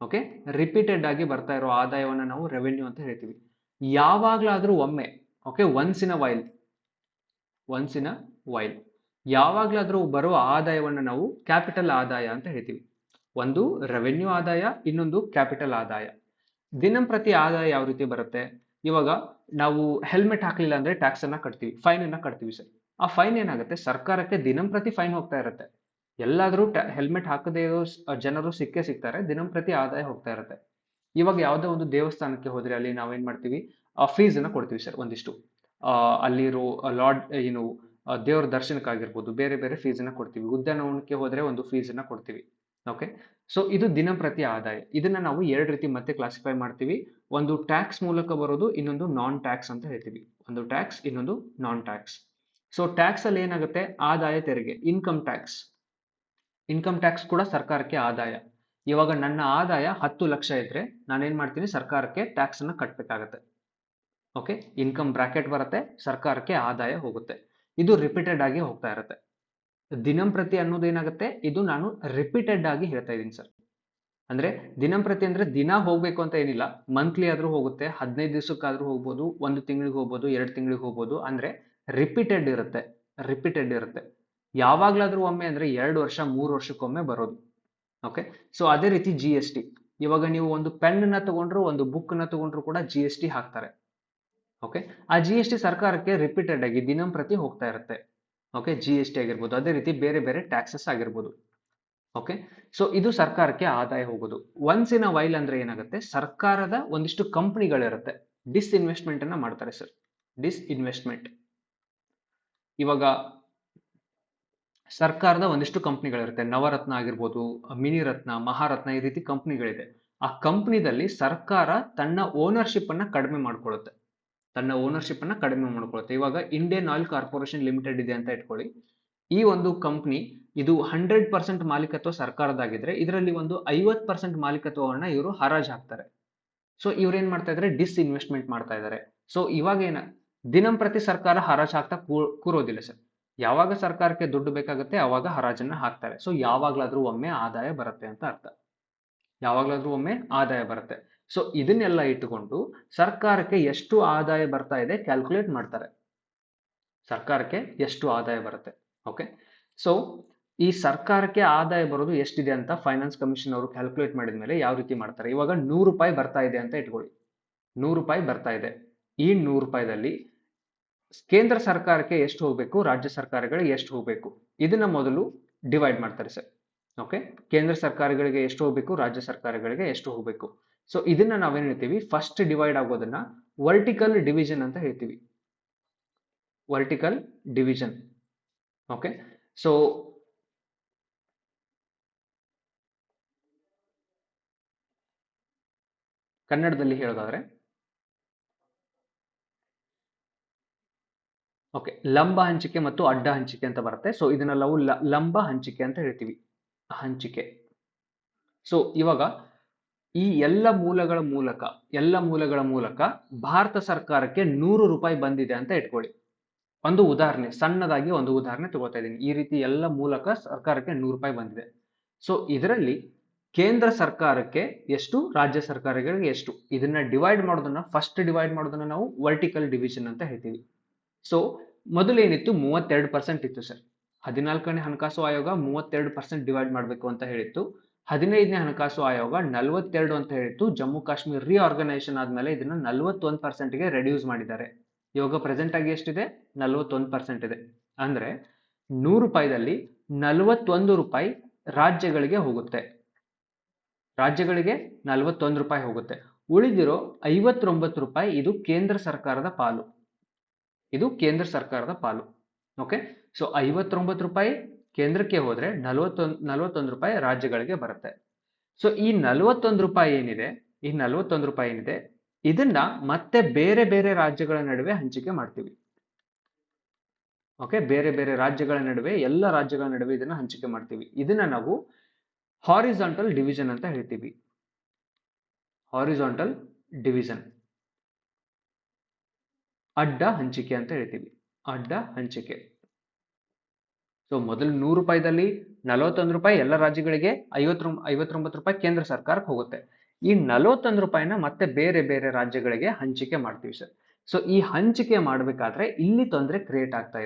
ಓಕೆ, ರಿಪೀಟೆಡ್ ಆಗಿ ಬರ್ತಾ ಇರೋ ಆದಾಯವನ್ನ ನಾವು ರೆವೆನ್ಯೂ ಅಂತ ಹೇಳ್ತೀವಿ. ಯಾವಾಗ್ಲಾದ್ರೂ ಒಮ್ಮೆ, okay, once in a while ಯಾವಾಗ್ಲಾದ್ರೂ ಬರುವ ಆದಾಯವನ್ನ ನಾವು ಕ್ಯಾಪಿಟಲ್ ಆದಾಯ ಅಂತ ಹೇಳ್ತೀವಿ. ಒಂದು ರೆವೆನ್ಯೂ ಆದಾಯ, ಇನ್ನೊಂದು ಕ್ಯಾಪಿಟಲ್ ಆದಾಯ. ದಿನಂಪ್ರತಿ ಆದಾಯ ಯಾವ ರೀತಿ ಬರುತ್ತೆ, ಇವಾಗ ನಾವು ಹೆಲ್ಮೆಟ್ ಹಾಕ್ಲಿಲ್ಲ ಅಂದ್ರೆ ಟ್ಯಾಕ್ಸ್ ಅನ್ನ ಕಟ್ತೀವಿ, ಫೈನ್ ಅನ್ನ ಕಟ್ತೀವಿ ಸರ್. ಆ ಫೈನ್ ಏನಾಗುತ್ತೆ, ಸರ್ಕಾರಕ್ಕೆ ದಿನಂಪ್ರತಿ ಫೈನ್ ಹೋಗ್ತಾ ಇರುತ್ತೆ. ಎಲ್ಲಾದ್ರೂ ಹೆಲ್ಮೆಟ್ ಹಾಕದೇ ಇರೋ ಜನರು ಸಿಗ್ತಾರೆ, ದಿನಂಪ್ರತಿ ಆದಾಯ ಹೋಗ್ತಾ ಇರುತ್ತೆ. ಇವಾಗ ಯಾವುದೋ ಒಂದು ದೇವಸ್ಥಾನಕ್ಕೆ ಹೋದ್ರೆ ಅಲ್ಲಿ ನಾವೇನ್ ಮಾಡ್ತೀವಿ, ಫೀಸ್ ಅನ್ನ ಕೊಡ್ತೀವಿ ಸರ್. ಒಂದಿಷ್ಟು ಅಲ್ಲಿರೋ ಲಾರ್ಡ್ ದೇವರ ದರ್ಶನಕ್ಕಾಗಿರ್ಬೋದು ಬೇರೆ ಬೇರೆ ಫೀಸ್ ಅನ್ನ ಕೊಡ್ತೀವಿ. ಉದ್ಯಾನವನಕ್ಕೆ ಹೋದ್ರೆ ಒಂದು ಫೀಸ್ ಅನ್ನ ಕೊಡ್ತೀವಿ. ಓಕೆ. ಸೊ ಇದು ದಿನಂಪ್ರತಿ ಆದಾಯ. ಇದನ್ನ ನಾವು ಎರಡು ರೀತಿ ಮತ್ತೆ ಕ್ಲಾಸಿಫೈ ಮಾಡ್ತೀವಿ. ಒಂದು ಟ್ಯಾಕ್ಸ್ ಮೂಲಕ ಬರೋದು, ಇನ್ನೊಂದು ನಾನ್ ಟ್ಯಾಕ್ಸ್ ಅಂತ ಹೇಳ್ತೀವಿ. ಒಂದು ಟ್ಯಾಕ್ಸ್, ಇನ್ನೊಂದು ನಾನ್ ಟ್ಯಾಕ್ಸ್. ಸೊ ಟ್ಯಾಕ್ಸ್ ಅಲ್ಲಿ ಏನಾಗುತ್ತೆ, ಆದಾಯ ತೆರಿಗೆ, ಇನ್ಕಮ್ ಟ್ಯಾಕ್ಸ್. ಇನ್ಕಮ್ ಟ್ಯಾಕ್ಸ್ ಕೂಡ ಸರ್ಕಾರಕ್ಕೆ ಆದಾಯ. ಇವಾಗ ನನ್ನ ಆದಾಯ 10 ಲಕ್ಷ ಇದ್ರೆ ನಾನೇನ್ ಮಾಡ್ತೀನಿ, ಸರ್ಕಾರಕ್ಕೆ ಟ್ಯಾಕ್ಸ್ ಅನ್ನ ಕಟ್ಟಬೇಕಾಗತ್ತೆ. ಓಕೆ, ಇನ್ಕಮ್ ಬ್ರಾಕೆಟ್ ಬರುತ್ತೆ, ಸರ್ಕಾರಕ್ಕೆ ಆದಾಯ ಹೋಗುತ್ತೆ. ಇದು ರಿಪೀಟೆಡ್ ಆಗಿ ಹೋಗ್ತಾ ಇರುತ್ತೆ. ದಿನಂಪ್ರತಿ ಅನ್ನೋದು ಏನಾಗುತ್ತೆ, ಇದು ನಾನು ರಿಪೀಟೆಡ್ ಆಗಿ ಹೇಳ್ತಾ ಇದ್ದೀನಿ ಸರ್. ಅಂದ್ರೆ ದಿನಂಪ್ರತಿ ಅಂದ್ರೆ ದಿನ ಹೋಗ್ಬೇಕು ಅಂತ ಏನಿಲ್ಲ, ಮಂತ್ಲಿ ಆದ್ರೂ ಹೋಗುತ್ತೆ, 15 ದಿವಸಕ್ಕಾದ್ರೂ ಹೋಗ್ಬೋದು, 1 ತಿಂಗಳಿಗೆ ಹೋಗ್ಬೋದು, 2 ತಿಂಗಳಿಗೆ ಹೋಗ್ಬೋದು. ಅಂದ್ರೆ ರಿಪೀಟೆಡ್ ಇರುತ್ತೆ, ರಿಪೀಟೆಡ್ ಇರುತ್ತೆ. ಯಾವಾಗ್ಲಾದ್ರೂ ಒಮ್ಮೆ ಅಂದ್ರೆ 2 ವರ್ಷ 3 ವರ್ಷಕ್ಕೊಮ್ಮೆ ಬರೋದು. ಓಕೆ. ಸೊ ಅದೇ ರೀತಿ ಜಿ ಎಸ್ ಟಿ. ಇವಾಗ ನೀವು ಒಂದು ಪೆನ್ ನ ತಗೊಂಡ್ರು, ಒಂದು ಬುಕ್ ನ ತಗೊಂಡ್ರು ಕೂಡ ಜಿ ಎಸ್ ಟಿ ಹಾಕ್ತಾರೆ. ಓಕೆ. ಆ ಜಿ ಎಸ್ ಟಿ ಸರ್ಕಾರಕ್ಕೆ ರಿಪೀಟೆಡ್ ಆಗಿ ದಿನಂಪ್ರತಿ ಹೋಗ್ತಾ ಇರುತ್ತೆ. ಓಕೆ, ಜಿ ಎಸ್ ಟಿ ಆಗಿರ್ಬೋದು, ಅದೇ ರೀತಿ ಬೇರೆ ಬೇರೆ ಟ್ಯಾಕ್ಸಸ್ ಆಗಿರ್ಬೋದು. ಓಕೆ. ಸೊ ಇದು ಸರ್ಕಾರಕ್ಕೆ ಆದಾಯ ಹೋಗೋದು. ಒನ್ಸ್ ಇನ್ ಅ ವೈಲ್ ಅಂದ್ರೆ ಏನಾಗುತ್ತೆ, ಸರ್ಕಾರದ ಒಂದಿಷ್ಟು ಕಂಪನಿಗಳಿರುತ್ತೆ, ಡಿಸ್ಇನ್ವೆಸ್ಟ್ಮೆಂಟ್ ಅನ್ನ ಮಾಡ್ತಾರೆ ಸರ್. ಡಿಸ್ಇನ್ವೆಸ್ಟ್ಮೆಂಟ್. ಇವಾಗ ಸರ್ಕಾರದ ಒಂದಿಷ್ಟು ಕಂಪನಿಗಳಿರುತ್ತೆ, ನವರತ್ನ ಆಗಿರ್ಬೋದು, ಮಿನಿರತ್ನ, ಮಹಾರತ್ನ, ಈ ರೀತಿ ಕಂಪನಿಗಳಿದೆ. ಆ ಕಂಪನಿದಲ್ಲಿ ಸರ್ಕಾರ ತನ್ನ ಓನರ್ಶಿಪ್ ಅನ್ನ ಕಡಿಮೆ ಮಾಡ್ಕೊಳ್ಳುತ್ತೆ. ತನ್ನ ಓನರ್ಶಿಪ್ ಅನ್ನ ಕಡಿಮೆ ಮಾಡ್ಕೊಳ್ಳುತ್ತೆ. ಇವಾಗ ಇಂಡಿಯನ್ ಆಯಿಲ್ ಕಾರ್ಪೊರೇಷನ್ ಲಿಮಿಟೆಡ್ ಇದೆ ಅಂತ ಇಟ್ಕೊಳ್ಳಿ. ಈ ಒಂದು ಕಂಪನಿ ಇದು 100% ಮಾಲೀಕತ್ವ ಸರ್ಕಾರದಾಗಿದ್ರೆ, ಇದರಲ್ಲಿ ಒಂದು 50% ಮಾಲೀಕತ್ವವನ್ನ ಇವರು ಹರಾಜು ಹಾಕ್ತಾರೆ. ಸೊ ಇವ್ರೇನ್ ಮಾಡ್ತಾ ಇದ್ದಾರೆ, ಡಿಸ್ಇನ್ವೆಸ್ಟ್ಮೆಂಟ್ ಮಾಡ್ತಾ ಇದ್ದಾರೆ. ಸೊ ಇವಾಗ ದಿನಂಪ್ರತಿ ಸರ್ಕಾರ ಹರಾಜು ಹಾಕ್ತಾ ಕೂರೋದಿಲ್ಲ ಸರ್. ಯಾವಾಗ ಸರ್ಕಾರಕ್ಕೆ ದುಡ್ಡು ಬೇಕಾಗುತ್ತೆ ಅವಾಗ ಹರಾಜನ್ನ ಹಾಕ್ತಾರೆ. ಸೊ ಯಾವಾಗ್ಲಾದ್ರೂ ಒಮ್ಮೆ ಆದಾಯ ಬರುತ್ತೆ ಅಂತ ಅರ್ಥ. ಯಾವಾಗ್ಲಾದ್ರೂ ಒಮ್ಮೆ ಆದಾಯ ಬರುತ್ತೆ. ಸೊ ಇದನ್ನೆಲ್ಲ ಇಟ್ಟುಕೊಂಡು ಸರ್ಕಾರಕ್ಕೆ ಎಷ್ಟು ಆದಾಯ ಬರ್ತಾ ಇದೆ ಕ್ಯಾಲ್ಕುಲೇಟ್ ಮಾಡ್ತಾರೆ. ಸರ್ಕಾರಕ್ಕೆ ಎಷ್ಟು ಆದಾಯ ಬರುತ್ತೆ. ಓಕೆ. ಸೊ ಈ ಸರ್ಕಾರಕ್ಕೆ ಆದಾಯ ಬರೋದು ಎಷ್ಟಿದೆ ಅಂತ ಫೈನಾನ್ಸ್ ಕಮಿಷನ್ ಅವರು ಕ್ಯಾಲ್ಕುಲೇಟ್ ಮಾಡಿದ ಮೇಲೆ ಯಾವ ರೀತಿ ಮಾಡ್ತಾರೆ, ಇವಾಗ 100 ರೂಪಾಯಿ ಬರ್ತಾ ಇದೆ ಅಂತ ಇಟ್ಕೊಳ್ಳಿ. 100 ರೂಪಾಯಿ ಬರ್ತಾ ಇದೆ. ಈ 100 ರೂಪಾಯಿದಲ್ಲಿ ಕೇಂದ್ರ ಸರ್ಕಾರಕ್ಕೆ ಎಷ್ಟು ಹೋಗ್ಬೇಕು, ರಾಜ್ಯ ಸರ್ಕಾರಗಳಿಗೆ ಎಷ್ಟು ಹೋಗ್ಬೇಕು, ಇದನ್ನ ಮೊದಲು ಡಿವೈಡ್ ಮಾಡ್ತಾರೆ ಸರ್. ಓಕೆ. ಕೇಂದ್ರ ಸರ್ಕಾರಗಳಿಗೆ ಎಷ್ಟು ಹೋಗ್ಬೇಕು, ರಾಜ್ಯ ಸರ್ಕಾರಗಳಿಗೆ ಎಷ್ಟು ಹೋಗ್ಬೇಕು. ಸೊ ಇದನ್ನ ನಾವೇನ್ ಹೇಳ್ತೀವಿ, ಫಸ್ಟ್ ಡಿವೈಡ್ ಆಗೋದನ್ನ ವರ್ಟಿಕಲ್ ಡಿವಿಷನ್ ಅಂತ ಹೇಳ್ತೀವಿ. Vertical division. ಓಕೆ. ಸೊ ಕನ್ನಡದಲ್ಲಿ ಹೇಳೋದಾದ್ರೆ, ಓಕೆ, ಲಂಬ ಹಂಚಿಕೆ ಮತ್ತು ಅಡ್ಡ ಹಂಚಿಕೆ ಅಂತ ಬರುತ್ತೆ. ಸೊ ಇದನ್ನ ನಾವು ಲಂಬ ಹಂಚಿಕೆ ಅಂತ ಹೇಳ್ತೀವಿ. ಹಂಚಿಕೆ. ಸೊ ಇವಾಗ ಈ ಎಲ್ಲ ಮೂಲಗಳ ಮೂಲಕ ಭಾರತ ಸರ್ಕಾರಕ್ಕೆ 100 ರೂಪಾಯಿ ಬಂದಿದೆ ಅಂತ ಇಟ್ಕೊಳ್ಳಿ. ಒಂದು ಉದಾಹರಣೆ, ಸಣ್ಣದಾಗಿ ಒಂದು ಉದಾಹರಣೆ ತಗೋತಾ ಇದ್ದೀನಿ. ಈ ರೀತಿ ಎಲ್ಲ ಮೂಲಕ ಸರ್ಕಾರಕ್ಕೆ 100 ರೂಪಾಯಿ ಬಂದಿದೆ. ಸೊ ಇದರಲ್ಲಿ ಕೇಂದ್ರ ಸರ್ಕಾರಕ್ಕೆ ಎಷ್ಟು, ರಾಜ್ಯ ಸರ್ಕಾರಗಳಿಗೆ ಎಷ್ಟು, ಇದನ್ನ ಫಸ್ಟ್ ಡಿವೈಡ್ ಮಾಡೋದನ್ನ ನಾವು ವರ್ಟಿಕಲ್ ಡಿವಿಷನ್ ಅಂತ ಹೇಳ್ತೀವಿ. ಸೊ ಮೊದಲೇನಿತ್ತು, 32% ಇತ್ತು ಸರ್. 14ನೇ ಹಣಕಾಸು ಆಯೋಗ 32% ಡಿವೈಡ್ ಮಾಡಬೇಕು ಅಂತ ಹೇಳಿತ್ತು. 15ನೇ ಹಣಕಾಸು ಆಯೋಗ 42 ಅಂತ ಹೇಳಿತ್ತು. ಜಮ್ಮು ಕಾಶ್ಮೀರ್ ರಿಆರ್ಗನೈಸೇಷನ್ ಆದ್ಮೇಲೆ ಇದನ್ನ 41%ಗೆ ರೆಡ್ಯೂಸ್ ಮಾಡಿದ್ದಾರೆ. ಇವಾಗ ಪ್ರೆಸೆಂಟ್ ಆಗಿ ಎಷ್ಟಿದೆ, 41% ಇದೆ. ಅಂದ್ರೆ 100 ರೂಪಾಯಿದಲ್ಲಿ 41 ರೂಪಾಯಿ ರಾಜ್ಯಗಳಿಗೆ ಹೋಗುತ್ತೆ. ರಾಜ್ಯಗಳಿಗೆ 41 ರೂಪಾಯಿ ಹೋಗುತ್ತೆ. ಉಳಿದಿರೋ 59 ರೂಪಾಯಿ ಇದು ಕೇಂದ್ರ ಸರ್ಕಾರದ ಪಾಲು. ಇದು ಕೇಂದ್ರ ಸರ್ಕಾರದ ಪಾಲು. ಓಕೆ. ಸೊ 59 ರೂಪಾಯಿ ಕೇಂದ್ರಕ್ಕೆ ಹೋದ್ರೆ 41 ರೂಪಾಯಿ ರಾಜ್ಯಗಳಿಗೆ ಬರುತ್ತೆ. ಸೊ ಈ 41 ರೂಪಾಯಿ ಏನಿದೆ, ಇದನ್ನ ಮತ್ತೆ ಬೇರೆ ಬೇರೆ ರಾಜ್ಯಗಳ ನಡುವೆ ಹಂಚಿಕೆ ಮಾಡ್ತೀವಿ. ಓಕೆ, ಬೇರೆ ಬೇರೆ ರಾಜ್ಯಗಳ ನಡುವೆ, ಎಲ್ಲ ರಾಜ್ಯಗಳ ನಡುವೆ ಇದನ್ನ ಹಂಚಿಕೆ ಮಾಡ್ತೀವಿ. ಇದನ್ನ ನಾವು ಹಾರಿಜಾಂಟಲ್ ಡಿವಿಷನ್ ಅಂತ ಹೇಳ್ತೀವಿ. Horizontal division. ಅಡ್ಡ ಹಂಚಿಕೆ ಅಂತ ಹೇಳ್ತೀವಿ. ಅಡ್ಡ ಹಂಚಿಕೆ. ಸೊ ಮೊದಲು 100 ರೂಪಾಯಿದಲ್ಲಿ 41 ರೂಪಾಯಿ ಎಲ್ಲ ರಾಜ್ಯಗಳಿಗೆ, 59 ರೂಪಾಯಿ ಕೇಂದ್ರ ಸರ್ಕಾರಕ್ಕೆ ಹೋಗುತ್ತೆ. ಈ 41 ರೂಪಾಯಿನ ಮತ್ತೆ ಬೇರೆ ಬೇರೆ ರಾಜ್ಯಗಳಿಗೆ ಹಂಚಿಕೆ ಮಾಡ್ತೀವಿ ಸರ್. ಸೊ ಈ ಹಂಚಿಕೆ ಮಾಡಬೇಕಾದ್ರೆ ಇಲ್ಲಿ ತೊಂದರೆ ಕ್ರಿಯೇಟ್ ಆಗ್ತಾ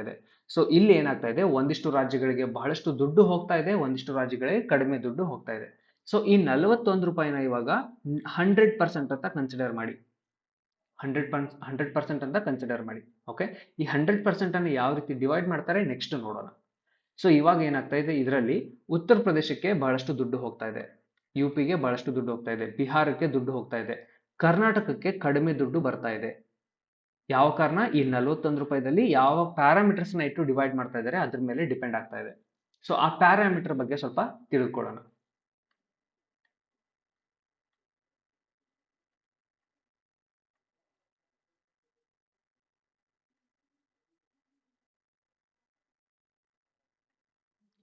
ಇದೆ. ಸೊ ಇಲ್ಲಿ ಏನಾಗ್ತಾ ಇದೆ, ಒಂದಿಷ್ಟು ರಾಜ್ಯಗಳಿಗೆ ಬಹಳಷ್ಟು ದುಡ್ಡು ಹೋಗ್ತಾ ಇದೆ, ಒಂದಿಷ್ಟು ರಾಜ್ಯಗಳಿಗೆ ಕಡಿಮೆ ದುಡ್ಡು ಹೋಗ್ತಾ ಇದೆ. ಸೊ ಈ 41 ರೂಪಾಯಿನ ಇವಾಗ 100% ಅಂತ ಕನ್ಸಿಡರ್ ಮಾಡಿ. 100% ಅಂತ ಕನ್ಸಿಡರ್ ಮಾಡಿ. ಓಕೆ. ಈ 100% ಅನ್ನು ಯಾವ ರೀತಿ ಡಿವೈಡ್ ಮಾಡ್ತಾರೆ ನೆಕ್ಸ್ಟ್ ನೋಡೋಣ. ಸೊ ಇವಾಗ ಏನಾಗ್ತಾ ಇದೆ, ಇದರಲ್ಲಿ ಉತ್ತರ ಪ್ರದೇಶಕ್ಕೆ ಬಹಳಷ್ಟು ದುಡ್ಡು ಹೋಗ್ತಾ ಇದೆ, ಯುಪಿಗೆ ಬಹಳಷ್ಟು ದುಡ್ಡು ಹೋಗ್ತಾ ಇದೆ, ಬಿಹಾರಕ್ಕೆ ದುಡ್ಡು ಹೋಗ್ತಾ ಇದೆ, ಕರ್ನಾಟಕಕ್ಕೆ ಕಡಿಮೆ ದುಡ್ಡು ಬರ್ತಾ ಇದೆ. ಯಾವ ಕಾರಣ, ಈ 41 ರೂಪಾಯಿದಲ್ಲಿ ಯಾವ ಪ್ಯಾರಾಮೀಟರ್ಸ್ ನ ಇಟ್ಟು ಡಿವೈಡ್ ಮಾಡ್ತಾ ಇದ್ದಾರೆ ಅದ್ರ ಮೇಲೆ ಡಿಪೆಂಡ್ ಆಗ್ತಾ ಇದೆ. ಸೊ ಆ ಪ್ಯಾರಾಮೀಟರ್ ಬಗ್ಗೆ ಸ್ವಲ್ಪ ತಿಳ್ಕೊಳ್ಳೋಣ.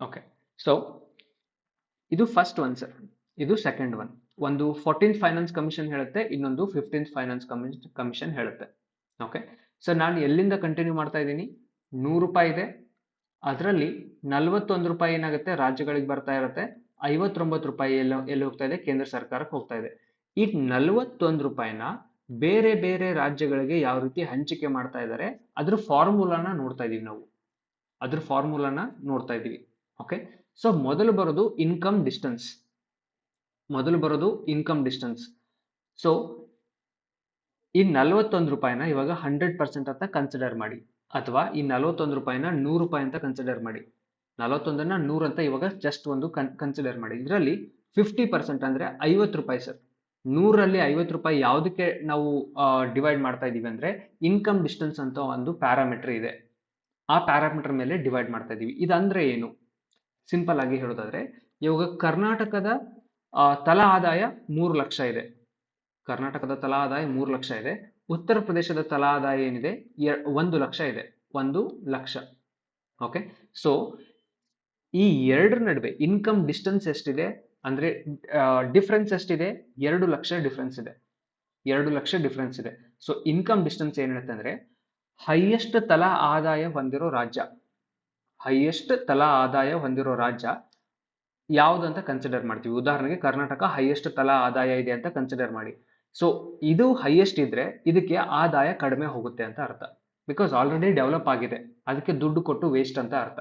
ಓಕೆ, ಸೊ ಇದು ಫಸ್ಟ್ ಒನ್ ಸರ್, ಇದು ಸೆಕೆಂಡ್ ಒನ್. ಒಂದು 14th ಫೈನಾನ್ಸ್ ಕಮಿಷನ್ ಹೇಳುತ್ತೆ, ಇನ್ನೊಂದು 15th ಫೈನಾನ್ಸ್ ಕಮಿಷನ್ ಹೇಳುತ್ತೆ. ಓಕೆ, ಸೊ ನಾನು ಎಲ್ಲಿಂದ ಕಂಟಿನ್ಯೂ ಮಾಡ್ತಾ ಇದ್ದೀನಿ? 100 ರೂಪಾಯಿ ಇದೆ, ಅದರಲ್ಲಿ 41 ರೂಪಾಯಿ ಏನಾಗುತ್ತೆ ರಾಜ್ಯಗಳಿಗೆ ಬರ್ತಾ ಇರುತ್ತೆ, 59 ರೂಪಾಯಿ ಎಲ್ಲಿ ಹೋಗ್ತಾ ಇದೆ? ಕೇಂದ್ರ ಸರ್ಕಾರಕ್ಕೆ ಹೋಗ್ತಾ ಇದೆ. ಈ 41 ರೂಪಾಯಿನ ಬೇರೆ ಬೇರೆ ರಾಜ್ಯಗಳಿಗೆ ಯಾವ ರೀತಿ ಹಂಚಿಕೆ ಮಾಡ್ತಾ ಇದ್ದಾರೆ ಅದ್ರ ಫಾರ್ಮುಲಾನ ನೋಡ್ತಾ ಇದೀವಿ ನಾವು, ಅದ್ರ ಫಾರ್ಮುಲಾನ ನೋಡ್ತಾ ಇದೀವಿ. ಓಕೆ, ಸೊ ಮೊದಲು ಬರೋದು ಇನ್ಕಮ್ ಡಿಸ್ಟೆನ್ಸ್, ಸೊ ಈ 41 ರೂಪಾಯಿನ ಇವಾಗ 100% ಅಂತ ಕನ್ಸಿಡರ್ ಮಾಡಿ, ಅಥವಾ ಈ 41 ರೂಪಾಯಿನ 100 ರೂಪಾಯಿ ಅಂತ ಕನ್ಸಿಡರ್ ಮಾಡಿ. 41ನ್ನ 100 ಅಂತ ಇವಾಗ ಜಸ್ಟ್ ಒಂದು ಕನ್ಸಿಡರ್ ಮಾಡಿ. ಇದರಲ್ಲಿ 50% ಅಂದ್ರೆ 50 ರೂಪಾಯಿ ಸರ್. 100ರಲ್ಲಿ 50 ರೂಪಾಯಿ ಯಾವುದಕ್ಕೆ ನಾವು ಡಿವೈಡ್ ಮಾಡ್ತಾ ಇದೀವಿ ಅಂದ್ರೆ ಇನ್ಕಮ್ ಡಿಸ್ಟೆನ್ಸ್ ಅಂತ ಒಂದು ಪ್ಯಾರಾಮೀಟರ್ ಇದೆ, ಆ ಪ್ಯಾರಾಮೀಟರ್ ಮೇಲೆ ಡಿವೈಡ್ ಮಾಡ್ತಾ ಇದೀವಿ. ಇದಂದ್ರೆ ಏನು? ಸಿಂಪಲ್ ಆಗಿ ಹೇಳೋದಾದ್ರೆ, ಇವಾಗ ಕರ್ನಾಟಕದ ತಲಾ ಆದಾಯ 3 ಲಕ್ಷ ಇದೆ, ಕರ್ನಾಟಕದ ತಲಾ ಆದಾಯ 3 ಲಕ್ಷ ಇದೆ. ಉತ್ತರ ಪ್ರದೇಶದ ತಲಾ ಆದಾಯ ಏನಿದೆ? 1 ಲಕ್ಷ ಇದೆ, 1 ಲಕ್ಷ. ಓಕೆ, ಸೊ ಈ ಎರಡರ ನಡುವೆ ಇನ್ಕಮ್ ಡಿಸ್ಟೆನ್ಸ್ ಎಷ್ಟಿದೆ ಅಂದ್ರೆ ಡಿಫ್ರೆನ್ಸ್ ಎಷ್ಟಿದೆ? 2 ಲಕ್ಷ ಡಿಫ್ರೆನ್ಸ್ ಇದೆ, 2 ಲಕ್ಷ ಡಿಫ್ರೆನ್ಸ್ ಇದೆ. ಸೊ ಇನ್ಕಮ್ ಡಿಸ್ಟೆನ್ಸ್ ಏನ್ ಹೇಳುತ್ತೆ ಅಂದ್ರೆ ಹೈಯೆಸ್ಟ್ ತಲಾ ಆದಾಯ ಹೊಂದಿರೋ ರಾಜ್ಯ, ಹೈಯೆಸ್ಟ್ ತಲಾ ಆದಾಯ ಹೊಂದಿರೋ ರಾಜ್ಯ ಯಾವ್ದು ಅಂತ ಕನ್ಸಿಡರ್ ಮಾಡ್ತೀವಿ. ಉದಾಹರಣೆಗೆ ಕರ್ನಾಟಕ ಹೈಯೆಸ್ಟ್ ತಲಾ ಆದಾಯ ಇದೆ ಅಂತ ಕನ್ಸಿಡರ್ ಮಾಡಿ. ಸೊ ಇದು ಹೈಯೆಸ್ಟ್ ಇದ್ರೆ ಇದಕ್ಕೆ ಆದಾಯ ಕಡಿಮೆ ಹೋಗುತ್ತೆ ಅಂತ ಅರ್ಥ, ಬಿಕಾಸ್ ಆಲ್ರೆಡಿ ಡೆವಲಪ್ ಆಗಿದೆ, ಅದಕ್ಕೆ ದುಡ್ಡು ಕೊಟ್ಟು ವೇಸ್ಟ್ ಅಂತ ಅರ್ಥ.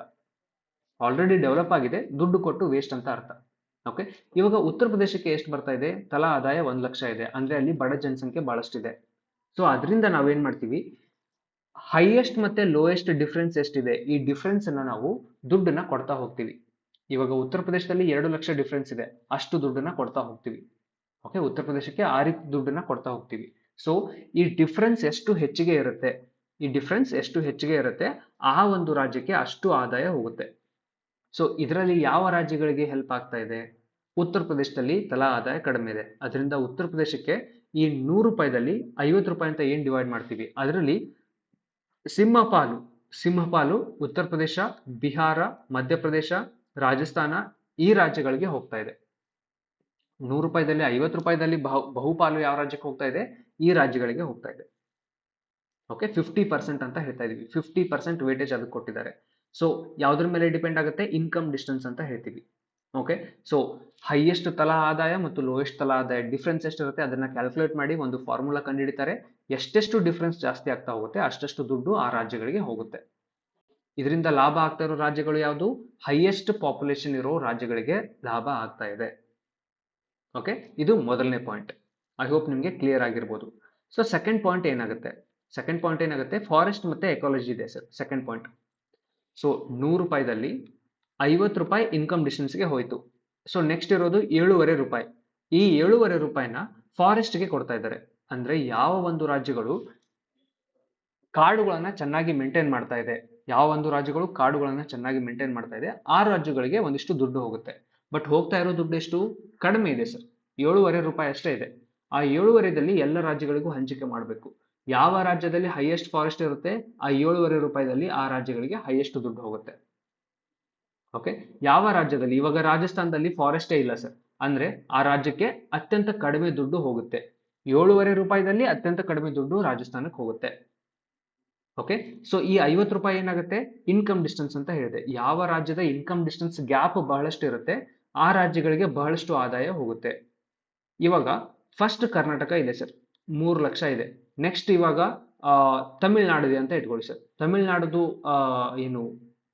ಆಲ್ರೆಡಿ ಡೆವಲಪ್ ಆಗಿದೆ, ದುಡ್ಡು ಕೊಟ್ಟು ವೇಸ್ಟ್ ಅಂತ ಅರ್ಥ. ಓಕೆ, ಇವಾಗ ಉತ್ತರ ಪ್ರದೇಶಕ್ಕೆ ಎಷ್ಟು ಬರ್ತಾ ಇದೆ? ತಲಾ ಆದಾಯ 1 ಲಕ್ಷ ಇದೆ, ಅಂದ್ರೆ ಅಲ್ಲಿ ಬಡ ಜನಸಂಖ್ಯೆ ಬಹಳಷ್ಟಿದೆ. ಸೊ ಅದರಿಂದ ನಾವೇನ್ ಮಾಡ್ತೀವಿ, ಹೈಯೆಸ್ಟ್ ಮತ್ತೆ ಲೋಯೆಸ್ಟ್ ಡಿಫ್ರೆನ್ಸ್ ಎಷ್ಟಿದೆ ಈ ಡಿಫ್ರೆನ್ಸ್ ಅನ್ನ ನಾವು ದುಡ್ಡನ್ನ ಕೊಡ್ತಾ ಹೋಗ್ತೀವಿ. ಇವಾಗ ಉತ್ತರ ಪ್ರದೇಶದಲ್ಲಿ 2 ಲಕ್ಷ ಡಿಫ್ರೆನ್ಸ್ ಇದೆ, ಅಷ್ಟು ದುಡ್ಡನ್ನ ಕೊಡ್ತಾ ಹೋಗ್ತೀವಿ. ಓಕೆ, ಉತ್ತರ ಪ್ರದೇಶಕ್ಕೆ ಆ ರೀತಿ ದುಡ್ಡನ್ನ ಕೊಡ್ತಾ ಹೋಗ್ತೀವಿ. ಸೊ ಈ ಡಿಫ್ರೆನ್ಸ್ ಎಷ್ಟು ಹೆಚ್ಚಿಗೆ ಇರುತ್ತೆ, ಈ ಡಿಫ್ರೆನ್ಸ್ ಎಷ್ಟು ಹೆಚ್ಚಿಗೆ ಇರುತ್ತೆ ಆ ಒಂದು ರಾಜ್ಯಕ್ಕೆ ಅಷ್ಟು ಆದಾಯ ಹೋಗುತ್ತೆ. ಸೊ ಇದರಲ್ಲಿ ಯಾವ ರಾಜ್ಯಗಳಿಗೆ ಹೆಲ್ಪ್ ಆಗ್ತಾ ಇದೆ? ಉತ್ತರ ಪ್ರದೇಶದಲ್ಲಿ ತಲಾ ಆದಾಯ ಕಡಿಮೆ ಇದೆ, ಅದರಿಂದ ಉತ್ತರ ಪ್ರದೇಶಕ್ಕೆ ಈ 100 ರೂಪಾಯಿದಲ್ಲಿ 50 ರೂಪಾಯಿ ಅಂತ ಏನ್ ಡಿವೈಡ್ ಮಾಡ್ತೀವಿ ಅದರಲ್ಲಿ ಸಿಂಹಪಾಲು ಉತ್ತರ ಪ್ರದೇಶ, ಬಿಹಾರ, ಮಧ್ಯಪ್ರದೇಶ, ರಾಜಸ್ಥಾನ ಈ ರಾಜ್ಯಗಳಿಗೆ ಹೋಗ್ತಾ ಇದೆ. 100 ರೂಪಾಯಿದಲ್ಲಿ 50 ರೂಪಾಯಿದಲ್ಲಿ ಬಹುಪಾಲು ಯಾವ ರಾಜ್ಯಕ್ಕೆ ಹೋಗ್ತಾ ಇದೆ? ಈ ರಾಜ್ಯಗಳಿಗೆ ಹೋಗ್ತಾ ಇದೆ. ಓಕೆ, 50% ಅಂತ ಹೇಳ್ತಾ ಇದೀವಿ, 50% ವೇಟೇಜ್ ಅದಕ್ಕೆ ಕೊಟ್ಟಿದ್ದಾರೆ. ಸೊ ಯಾವ್ದ್ರ ಮೇಲೆ ಡಿಪೆಂಡ್ ಆಗುತ್ತೆ? ಇನ್ಕಮ್ ಡಿಸ್ಟೆನ್ಸ್ ಅಂತ ಹೇಳ್ತೀವಿ. ಓಕೆ, ಸೊ ಹೈಯೆಸ್ಟ್ ತಲಾ ಆದಾಯ ಮತ್ತು ಲೋಯೆಸ್ಟ್ ತಲಾ ಆದಾಯ ಡಿಫ್ರೆನ್ಸ್ ಎಷ್ಟಿರುತ್ತೆ ಅದನ್ನ ಕ್ಯಾಲ್ಕುಲೇಟ್ ಮಾಡಿ ಒಂದು ಫಾರ್ಮುಲಾ ಕಂಡುಹಿಡಿತಾರೆ. ಎಷ್ಟೆಷ್ಟು ಡಿಫ್ರೆನ್ಸ್ ಜಾಸ್ತಿ ಆಗ್ತಾ ಹೋಗುತ್ತೆ ಅಷ್ಟಷ್ಟು ದುಡ್ಡು ಆ ರಾಜ್ಯಗಳಿಗೆ ಹೋಗುತ್ತೆ. ಇದರಿಂದ ಲಾಭ ಆಗ್ತಾ ಇರೋ ರಾಜ್ಯಗಳು ಯಾವುದು? ಹೈಯೆಸ್ಟ್ ಪಾಪ್ಯುಲೇಷನ್ ಇರೋ ರಾಜ್ಯಗಳಿಗೆ ಲಾಭ ಆಗ್ತಾ ಇದೆ. ಓಕೆ, ಇದು ಮೊದಲನೇ ಪಾಯಿಂಟ್. ಐ ಹೋಪ್ ನಿಮಗೆ ಕ್ಲಿಯರ್ ಆಗಿರ್ಬೋದು. ಸೊ ಸೆಕೆಂಡ್ ಪಾಯಿಂಟ್ ಏನಾಗುತ್ತೆ? ಫಾರೆಸ್ಟ್ ಮತ್ತೆ ಎಕಾಲಜಿ ಇದೆ ಸರ್, ಸೆಕೆಂಡ್ ಪಾಯಿಂಟ್. ಸೊ 100 ರೂಪಾಯಿದಲ್ಲಿ 50 ರೂಪಾಯಿ ಇನ್ಕಮ್ ಡಿಸ್ಟೆನ್ಸ್ಗೆ ಹೋಯ್ತು. ಸೊ ನೆಕ್ಸ್ಟ್ ಇರೋದು 7.5 ರೂಪಾಯಿ. ಈ 7.5 ರೂಪಾಯಿನ ಫಾರೆಸ್ಟ್ಗೆ ಕೊಡ್ತಾ ಇದ್ದಾರೆ. ಅಂದ್ರೆ ಯಾವ ಒಂದು ರಾಜ್ಯಗಳು ಕಾಡುಗಳನ್ನ ಚೆನ್ನಾಗಿ ಮೇಂಟೈನ್ ಮಾಡ್ತಾ ಇದೆ, ಆ ರಾಜ್ಯಗಳಿಗೆ ಒಂದಿಷ್ಟು ದುಡ್ಡು ಹೋಗುತ್ತೆ. ಬಟ್ ಹೋಗ್ತಾ ಇರೋ ದುಡ್ಡು ಎಷ್ಟು? ಕಡಿಮೆ ಇದೆ ಸರ್, 7.5 ರೂಪಾಯಿ ಅಷ್ಟೇ ಇದೆ. ಆ 7.5ದಲ್ಲಿ ಎಲ್ಲ ರಾಜ್ಯಗಳಿಗೂ ಹಂಚಿಕೆ ಮಾಡಬೇಕು. ಯಾವ ರಾಜ್ಯದಲ್ಲಿ ಹೈಯೆಸ್ಟ್ ಫಾರೆಸ್ಟ್ ಇರುತ್ತೆ ಆ 7.5 ರೂಪಾಯಿದಲ್ಲಿ ಆ ರಾಜ್ಯಗಳಿಗೆ ಹೈಯೆಸ್ಟ್ ದುಡ್ಡು ಹೋಗುತ್ತೆ. ಓಕೆ, ಯಾವ ರಾಜ್ಯದಲ್ಲಿ? ಇವಾಗ ರಾಜಸ್ಥಾನದಲ್ಲಿ ಫಾರೆಸ್ಟೇ ಇಲ್ಲ ಸರ್, ಅಂದ್ರೆ ಆ ರಾಜ್ಯಕ್ಕೆ ಅತ್ಯಂತ ಕಡಿಮೆ ದುಡ್ಡು ಹೋಗುತ್ತೆ. 7.5 ರೂಪಾಯಿದಲ್ಲಿ ಅತ್ಯಂತ ಕಡಿಮೆ ದುಡ್ಡು ರಾಜಸ್ಥಾನಕ್ಕೆ ಹೋಗುತ್ತೆ. ಓಕೆ, ಸೊ ಈ 50 ರೂಪಾಯಿ ಏನಾಗುತ್ತೆ? ಇನ್ಕಮ್ ಡಿಸ್ಟೆನ್ಸ್ ಅಂತ ಹೇಳಿದೆ. ಯಾವ ರಾಜ್ಯದ ಇನ್ಕಮ್ ಡಿಸ್ಟೆನ್ಸ್ ಗ್ಯಾಪ್ ಬಹಳಷ್ಟು ಇರುತ್ತೆ ಆ ರಾಜ್ಯಗಳಿಗೆ ಬಹಳಷ್ಟು ಆದಾಯ ಹೋಗುತ್ತೆ. ಇವಾಗ ಫಸ್ಟ್ ಕರ್ನಾಟಕ ಇದೆ ಸರ್, 3 ಲಕ್ಷ ಇದೆ. ನೆಕ್ಸ್ಟ್ ಇವಾಗ ತಮಿಳ್ನಾಡು ಇದೆ ಅಂತ ಇಟ್ಕೊಳ್ಳಿ ಸರ್. ತಮಿಳ್ನಾಡುದು ಏನು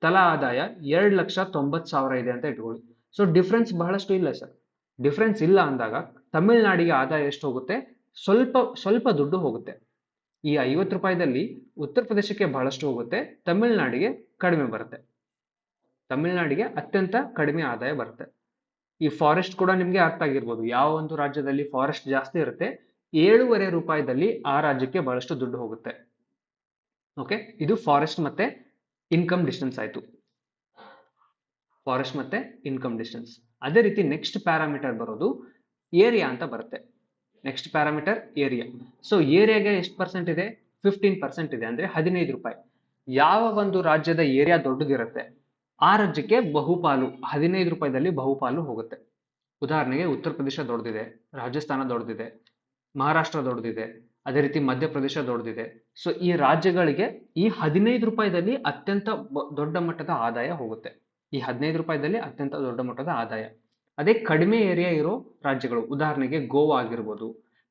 ತಲಾ ಆದಾಯ 2,90,000 ಇದೆ ಅಂತ ಇಟ್ಕೊಳ್ಳಿ. ಸೊ ಡಿಫ್ರೆನ್ಸ್ ಬಹಳಷ್ಟು ಇಲ್ಲ ಸರ್. ಡಿಫ್ರೆನ್ಸ್ ಇಲ್ಲ ಅಂದಾಗ ತಮಿಳ್ನಾಡಿಗೆ ಆದಾಯ ಎಷ್ಟು ಹೋಗುತ್ತೆ? ಸ್ವಲ್ಪ ದುಡ್ಡು ಹೋಗುತ್ತೆ. ಈ 50 ರೂಪಾಯಿದಲ್ಲಿ ಉತ್ತರ ಪ್ರದೇಶಕ್ಕೆ ಬಹಳಷ್ಟು ಹೋಗುತ್ತೆ, ತಮಿಳ್ನಾಡಿಗೆ ಕಡಿಮೆ ಬರುತ್ತೆ, ತಮಿಳ್ನಾಡಿಗೆ ಅತ್ಯಂತ ಕಡಿಮೆ ಆದಾಯ ಬರುತ್ತೆ. ಈ ಫಾರೆಸ್ಟ್ ಕೂಡ ನಿಮ್ಗೆ ಅರ್ಥ ಆಗಿರ್ಬೋದು, ಯಾವ ಒಂದು ರಾಜ್ಯದಲ್ಲಿ ಫಾರೆಸ್ಟ್ ಜಾಸ್ತಿ ಇರುತ್ತೆ 7.5 ರೂಪಾಯಿದಲ್ಲಿ ಆ ರಾಜ್ಯಕ್ಕೆ ಬಹಳಷ್ಟು ದುಡ್ಡು ಹೋಗುತ್ತೆ. ಓಕೆ, ಇದು ಫಾರೆಸ್ಟ್ ಮತ್ತೆ ಇನ್ಕಮ್ ಡಿಸ್ಟೆನ್ಸ್ ಆಯ್ತು. ಫಾರೆಸ್ಟ್ ಮತ್ತೆ ಇನ್ಕಮ್ ಡಿಸ್ಟೆನ್ಸ್. ಅದೇ ರೀತಿ ನೆಕ್ಸ್ಟ್ ಪ್ಯಾರಾಮೀಟರ್ ಬರೋದು ಏರಿಯಾ ಅಂತ ಬರುತ್ತೆ. Next parameter area. ಸೊ ಏರಿಯಾಗೆ ಎಷ್ಟು ಪರ್ಸೆಂಟ್ ಇದೆ? 15% ಇದೆ, ಅಂದ್ರೆ 15 ರೂಪಾಯಿ. ಯಾವ ಒಂದು ರಾಜ್ಯದ ಏರಿಯಾ ದೊಡ್ಡದಿರುತ್ತೆ ಆ ರಾಜ್ಯಕ್ಕೆ ಬಹುಪಾಲು 15 ರೂಪಾಯಿದಲ್ಲಿ ಬಹುಪಾಲು ಹೋಗುತ್ತೆ. ಉದಾಹರಣೆಗೆ ಉತ್ತರ ಪ್ರದೇಶ ದೊಡ್ಡದಿದೆ, ರಾಜಸ್ಥಾನ ದೊಡ್ಡದಿದೆ, ಮಹಾರಾಷ್ಟ್ರ ದೊಡ್ಡದಿದೆ, ಅದೇ ರೀತಿ ಮಧ್ಯಪ್ರದೇಶ ದೊಡ್ಡದಿದೆ. ಸೊ ಈ ರಾಜ್ಯಗಳಿಗೆ ಈ 15 ರೂಪಾಯಿದಲ್ಲಿ ಅತ್ಯಂತ ದೊಡ್ಡ ಮಟ್ಟದ ಆದಾಯ ಹೋಗುತ್ತೆ. ಈ 15 ರೂಪಾಯಿದಲ್ಲಿ ಅತ್ಯಂತ ದೊಡ್ಡ ಮಟ್ಟದ ಆದಾಯ. ಅದೇ ಕಡಿಮೆ ಏರಿಯಾ ಇರೋ ರಾಜ್ಯಗಳು, ಉದಾಹರಣೆಗೆ ಗೋವಾ ಆಗಿರ್ಬೋದು,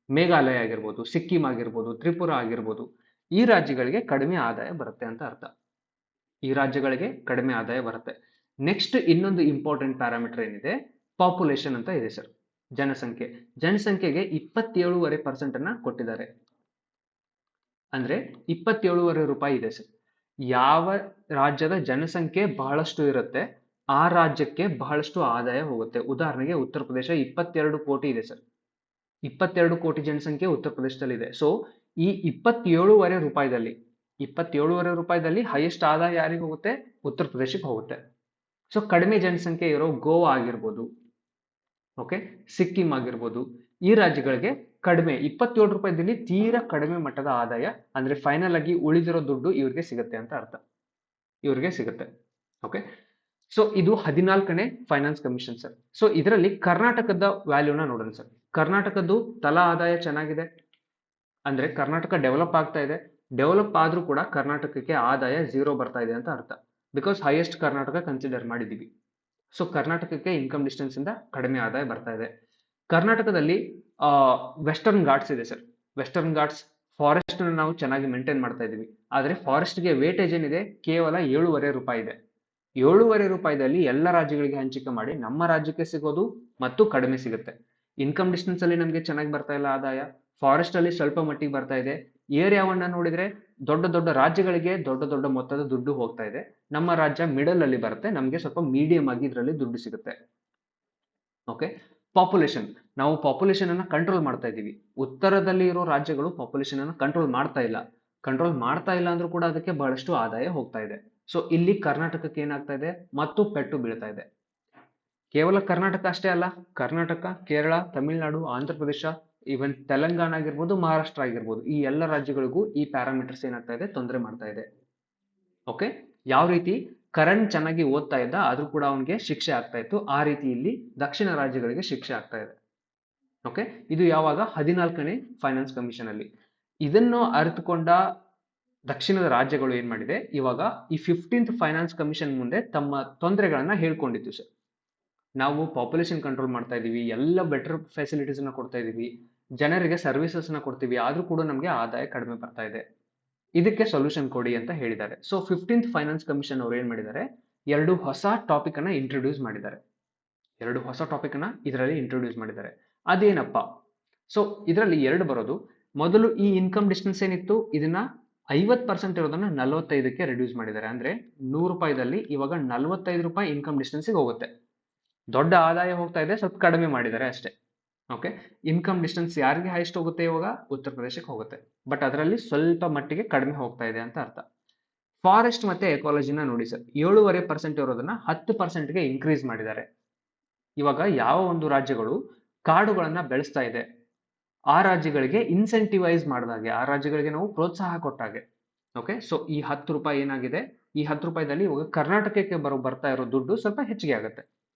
ಮೇಘಾಲಯ ಆಗಿರ್ಬೋದು, ಸಿಕ್ಕಿಂ ಆಗಿರ್ಬೋದು, ತ್ರಿಪುರ ಆಗಿರ್ಬೋದು, ಈ ರಾಜ್ಯಗಳಿಗೆ ಕಡಿಮೆ ಆದಾಯ ಬರುತ್ತೆ ಅಂತ ಅರ್ಥ. ಈ ರಾಜ್ಯಗಳಿಗೆ ಕಡಿಮೆ ಆದಾಯ ಬರುತ್ತೆ. ನೆಕ್ಸ್ಟ್ ಇನ್ನೊಂದು ಇಂಪಾರ್ಟೆಂಟ್ ಪ್ಯಾರಾಮೀಟರ್ ಏನಿದೆ, ಪಾಪ್ಯುಲೇಷನ್ ಅಂತ ಇದೆ ಸರ್. ಜನಸಂಖ್ಯೆ. ಜನಸಂಖ್ಯೆಗೆ 27.5% ಅನ್ನ ಕೊಟ್ಟಿದ್ದಾರೆ. ಅಂದ್ರೆ 27.5 ರೂಪಾಯಿ ಇದೆ ಸರ್. ಯಾವ ರಾಜ್ಯದ ಜನಸಂಖ್ಯೆ ಬಹಳಷ್ಟು ಇರುತ್ತೆ ಆ ರಾಜ್ಯಕ್ಕೆ ಬಹಳಷ್ಟು ಆದಾಯ ಹೋಗುತ್ತೆ. ಉದಾಹರಣೆಗೆ ಉತ್ತರ ಪ್ರದೇಶ 22 ಕೋಟಿ ಇದೆ ಸರ್. 22 ಕೋಟಿ ಜನಸಂಖ್ಯೆ ಉತ್ತರ ಪ್ರದೇಶದಲ್ಲಿ ಇದೆ. ಸೊ ಈ 27.5 ರೂಪಾಯಿದಲ್ಲಿ ಹೈಯೆಸ್ಟ್ ಆದಾಯ ಯಾರಿಗೆ ಹೋಗುತ್ತೆ? ಉತ್ತರ ಪ್ರದೇಶಕ್ಕೆ ಹೋಗುತ್ತೆ. ಸೊ ಕಡಿಮೆ ಜನಸಂಖ್ಯೆ ಇರೋ ಗೋವಾ ಆಗಿರ್ಬೋದು, ಓಕೆ, ಸಿಕ್ಕಿಂ ಆಗಿರ್ಬೋದು, ಈ ರಾಜ್ಯಗಳಿಗೆ ಕಡಿಮೆ 27 ರೂಪಾಯಿದಲ್ಲಿ ತೀರಾ ಕಡಿಮೆ ಮಟ್ಟದ ಆದಾಯ, ಅಂದ್ರೆ ಫೈನಲ್ ಆಗಿ ಉಳಿದಿರೋ ದುಡ್ಡು ಇವ್ರಿಗೆ ಸಿಗುತ್ತೆ ಅಂತ ಅರ್ಥ. ಇವ್ರಿಗೆ ಸಿಗುತ್ತೆ. ಓಕೆ, ಸೊ ಇದು 14ನೇ ಫೈನಾನ್ಸ್ ಕಮಿಷನ್ ಸರ್. ಸೊ ಇದರಲ್ಲಿ ಕರ್ನಾಟಕದ ವ್ಯಾಲ್ಯೂನ ನೋಡೋಣ ಸರ್. ಕರ್ನಾಟಕದ್ದು ತಲಾ ಆದಾಯ ಚೆನ್ನಾಗಿದೆ, ಅಂದ್ರೆ ಕರ್ನಾಟಕ ಡೆವಲಪ್ ಆಗ್ತಾ ಇದೆ. ಡೆವಲಪ್ ಆದ್ರೂ ಕೂಡ ಕರ್ನಾಟಕಕ್ಕೆ ಆದಾಯ 0 ಬರ್ತಾ ಇದೆ ಅಂತ ಅರ್ಥ. ಬಿಕಾಸ್ ಹೈಯೆಸ್ಟ್ ಕರ್ನಾಟಕ ಕನ್ಸಿಡರ್ ಮಾಡಿದೀವಿ. ಸೊ ಕರ್ನಾಟಕಕ್ಕೆ ಇನ್ಕಮ್ ಡಿಸ್ಟೆನ್ಸ್ ಇಂದ ಕಡಿಮೆ ಆದಾಯ ಬರ್ತಾ ಇದೆ. ಕರ್ನಾಟಕದಲ್ಲಿ ವೆಸ್ಟರ್ನ್ ಘಾಟ್ಸ್ ಇದೆ ಸರ್. ವೆಸ್ಟರ್ನ್ ಘಾಟ್ಸ್ ಫಾರೆಸ್ಟ್ ನಾವು ಚೆನ್ನಾಗಿ ಮೇಂಟೈನ್ ಮಾಡ್ತಾ ಇದೀವಿ. ಆದ್ರೆ ಫಾರೆಸ್ಟ್ಗೆ ವೇಟೇಜ್ ಏನಿದೆ ಕೇವಲ 7.5 ರೂಪಾಯಿ ಇದೆ. 7.5 ರೂಪಾಯಿದಲ್ಲಿ ಎಲ್ಲ ರಾಜ್ಯಗಳಿಗೆ ಹಂಚಿಕೆ ಮಾಡಿ ನಮ್ಮ ರಾಜ್ಯಕ್ಕೆ ಸಿಗೋದು ಮತ್ತು ಕಡಿಮೆ ಸಿಗುತ್ತೆ. ಇನ್ಕಮ್ ಡಿಸ್ಟೆನ್ಸ್ ಅಲ್ಲಿ ನಮಗೆ ಚೆನ್ನಾಗಿ ಬರ್ತಾ ಇಲ್ಲ ಆದಾಯ, ಫಾರೆಸ್ಟ್ ಅಲ್ಲಿ ಸ್ವಲ್ಪ ಮಟ್ಟಿಗೆ ಬರ್ತಾ ಇದೆ. ಏರಿಯಾವನ್ನ ನೋಡಿದ್ರೆ ದೊಡ್ಡ ದೊಡ್ಡ ರಾಜ್ಯಗಳಿಗೆ ದೊಡ್ಡ ದೊಡ್ಡ ಮೊತ್ತದ ದುಡ್ಡು ಹೋಗ್ತಾ ಇದೆ. ನಮ್ಮ ರಾಜ್ಯ ಮಿಡಲ್ ಅಲ್ಲಿ ಬರುತ್ತೆ, ನಮಗೆ ಸ್ವಲ್ಪ ಮೀಡಿಯಂ ಆಗಿ ಇದರಲ್ಲಿ ದುಡ್ಡು ಸಿಗುತ್ತೆ. Okay, population. ನಾವು ಪಾಪ್ಯುಲೇಷನ್ ಅನ್ನ ಕಂಟ್ರೋಲ್ ಮಾಡ್ತಾ ಇದೀವಿ. ಉತ್ತರದಲ್ಲಿ ಇರೋ ರಾಜ್ಯಗಳು ಪಾಪ್ಯುಲೇಷನ್ ಅನ್ನ ಕಂಟ್ರೋಲ್ ಮಾಡ್ತಾ ಇಲ್ಲ ಅಂದ್ರೂ ಕೂಡ ಅದಕ್ಕೆ ಬಹಳಷ್ಟು ಆದಾಯ ಹೋಗ್ತಾ ಇದೆ. ಸೊ ಇಲ್ಲಿ ಕರ್ನಾಟಕಕ್ಕೆ ಏನಾಗ್ತಾ ಇದೆ ಮತ್ತು ಪೆಟ್ಟು ಬೀಳ್ತಾ ಇದೆ. ಕೇವಲ ಕರ್ನಾಟಕ ಅಷ್ಟೇ ಅಲ್ಲ, ಕರ್ನಾಟಕ, ಕೇರಳ, ತಮಿಳುನಾಡು, ಆಂಧ್ರ ಪ್ರದೇಶ, ಈವನ್ ತೆಲಂಗಾಣ ಆಗಿರ್ಬೋದು, ಮಹಾರಾಷ್ಟ್ರ ಆಗಿರ್ಬೋದು, ಈ ಎಲ್ಲ ರಾಜ್ಯಗಳಿಗೂ ಈ ಪ್ಯಾರಾಮೀಟರ್ಸ್ ಏನಾಗ್ತಾ ಇದೆ, ತೊಂದರೆ ಮಾಡ್ತಾ ಇದೆ. ಓಕೆ, ಯಾವ ರೀತಿ ಕರಣ್ ಚೆನ್ನಾಗಿ ಓದ್ತಾ ಇದ್ದ ಆದ್ರೂ ಕೂಡ ಅವನಿಗೆ ಶಿಕ್ಷೆ ಆಗ್ತಾ ಇತ್ತು, ಆ ರೀತಿ ಇಲ್ಲಿ ದಕ್ಷಿಣ ರಾಜ್ಯಗಳಿಗೆ ಶಿಕ್ಷೆ ಆಗ್ತಾ ಇದೆ. ಓಕೆ, ಇದು ಯಾವಾಗ? 14ನೇ ಫೈನಾನ್ಸ್ ಕಮಿಷನ್ ಅಲ್ಲಿ. ಇದನ್ನು ಅರಿತುಕೊಂಡ ದಕ್ಷಿಣದ ರಾಜ್ಯಗಳು ಏನ್ ಮಾಡಿದೆ, ಇವಾಗ ಈ 15th ಫೈನಾನ್ಸ್ ಕಮಿಷನ್ ಮುಂದೆ ತಮ್ಮ ತೊಂದರೆಗಳನ್ನ ಹೇಳ್ಕೊಂಡಿತ್ತು ಸರ್. ನಾವು ಪಾಪ್ಯುಲೇಷನ್ ಕಂಟ್ರೋಲ್ ಮಾಡ್ತಾ ಇದೀವಿ, ಎಲ್ಲ ಬೆಟರ್ ಫೆಸಿಲಿಟೀಸ್ ನ ಕೊಡ್ತಾ ಇದೀವಿ, ಜನರಿಗೆ ಸರ್ವಿಸಸ್ ನ ಕೊಡ್ತೀವಿ, ಆದ್ರೂ ಕೂಡ ನಮಗೆ ಆದಾಯ ಕಡಿಮೆ ಬರ್ತಾ ಇದೆ, ಇದಕ್ಕೆ ಸೊಲ್ಯೂಷನ್ ಕೊಡಿ ಅಂತ ಹೇಳಿದ್ದಾರೆ. ಸೊ 15th ಫೈನಾನ್ಸ್ ಕಮಿಷನ್ ಅವ್ರು ಏನ್ ಮಾಡಿದ್ದಾರೆ, ಎರಡು ಹೊಸ ಟಾಪಿಕ್ ಅನ್ನ ಇಂಟ್ರೊಡ್ಯೂಸ್ ಮಾಡಿದ್ದಾರೆ. ಇದರಲ್ಲಿ ಇಂಟ್ರೊಡ್ಯೂಸ್ ಮಾಡಿದ್ದಾರೆ. ಅದೇನಪ್ಪ? ಸೊ ಇದರಲ್ಲಿ ಎರಡು ಬರೋದು. ಮೊದಲು ಈ ಇನ್ಕಮ್ ಡಿಸ್ಟೆನ್ಸ್ ಏನಿತ್ತು ಇದನ್ನ 50% ಇರೋದನ್ನ 45ಕ್ಕೆ ರಿಡ್ಯೂಸ್ ಮಾಡಿದ್ದಾರೆ. ಅಂದ್ರೆ 100 ರೂಪಾಯಿದಲ್ಲಿ ಇವಾಗ 45 ರೂಪಾಯಿ ಇನ್ಕಮ್ ಡಿಸ್ಟೆನ್ಸ್ಗೆ ಹೋಗುತ್ತೆ. ದೊಡ್ಡ ಆದಾಯ ಹೋಗ್ತಾ ಇದೆ, ಸ್ವಲ್ಪ ಕಡಿಮೆ ಮಾಡಿದ್ದಾರೆ ಅಷ್ಟೇ. ಓಕೆ, ಇನ್ಕಮ್ ಡಿಸ್ಟೆನ್ಸ್ ಯಾರಿಗೆ ಹೈಯೆಸ್ಟ್ ಹೋಗುತ್ತೆ ಇವಾಗ? ಉತ್ತರ ಪ್ರದೇಶಕ್ಕೆ ಹೋಗುತ್ತೆ. ಬಟ್ ಅದರಲ್ಲಿ ಸ್ವಲ್ಪ ಮಟ್ಟಿಗೆ ಕಡಿಮೆ ಹೋಗ್ತಾ ಇದೆ ಅಂತ ಅರ್ಥ. ಫಾರೆಸ್ಟ್ ಮತ್ತೆ ಎಕಾಲಜಿನ ನೋಡಿ ಸರ್, 7.5% ಇರೋದನ್ನ 10%ಗೆ ಇನ್ಕ್ರೀಸ್ ಮಾಡಿದ್ದಾರೆ. ಇವಾಗ ಯಾವ ಒಂದು ರಾಜ್ಯಗಳು ಕಾಡುಗಳನ್ನ ಬೆಳೆಸ್ತಾ ಇದೆ ಆ ರಾಜ್ಯಗಳಿಗೆ ಇನ್ಸೆಂಟಿವೈಸ್ ಮಾಡಿದಾಗೆ, ಆ ರಾಜ್ಯಗಳಿಗೆ ನಾವು ಪ್ರೋತ್ಸಾಹ ಕೊಟ್ಟಾಗೆ. ಓಕೆ, ಸೊ ಈ 10 ರೂಪಾಯಿ ಏನಾಗಿದೆ, ಈ 10 ರೂಪಾಯಿದಲ್ಲಿ ಇವಾಗ ಕರ್ನಾಟಕಕ್ಕೆ ಬರ್ತಾ ಇರೋ ದುಡ್ಡು ಸ್ವಲ್ಪ ಹೆಚ್ಚಿಗೆ ಆಗುತ್ತೆ,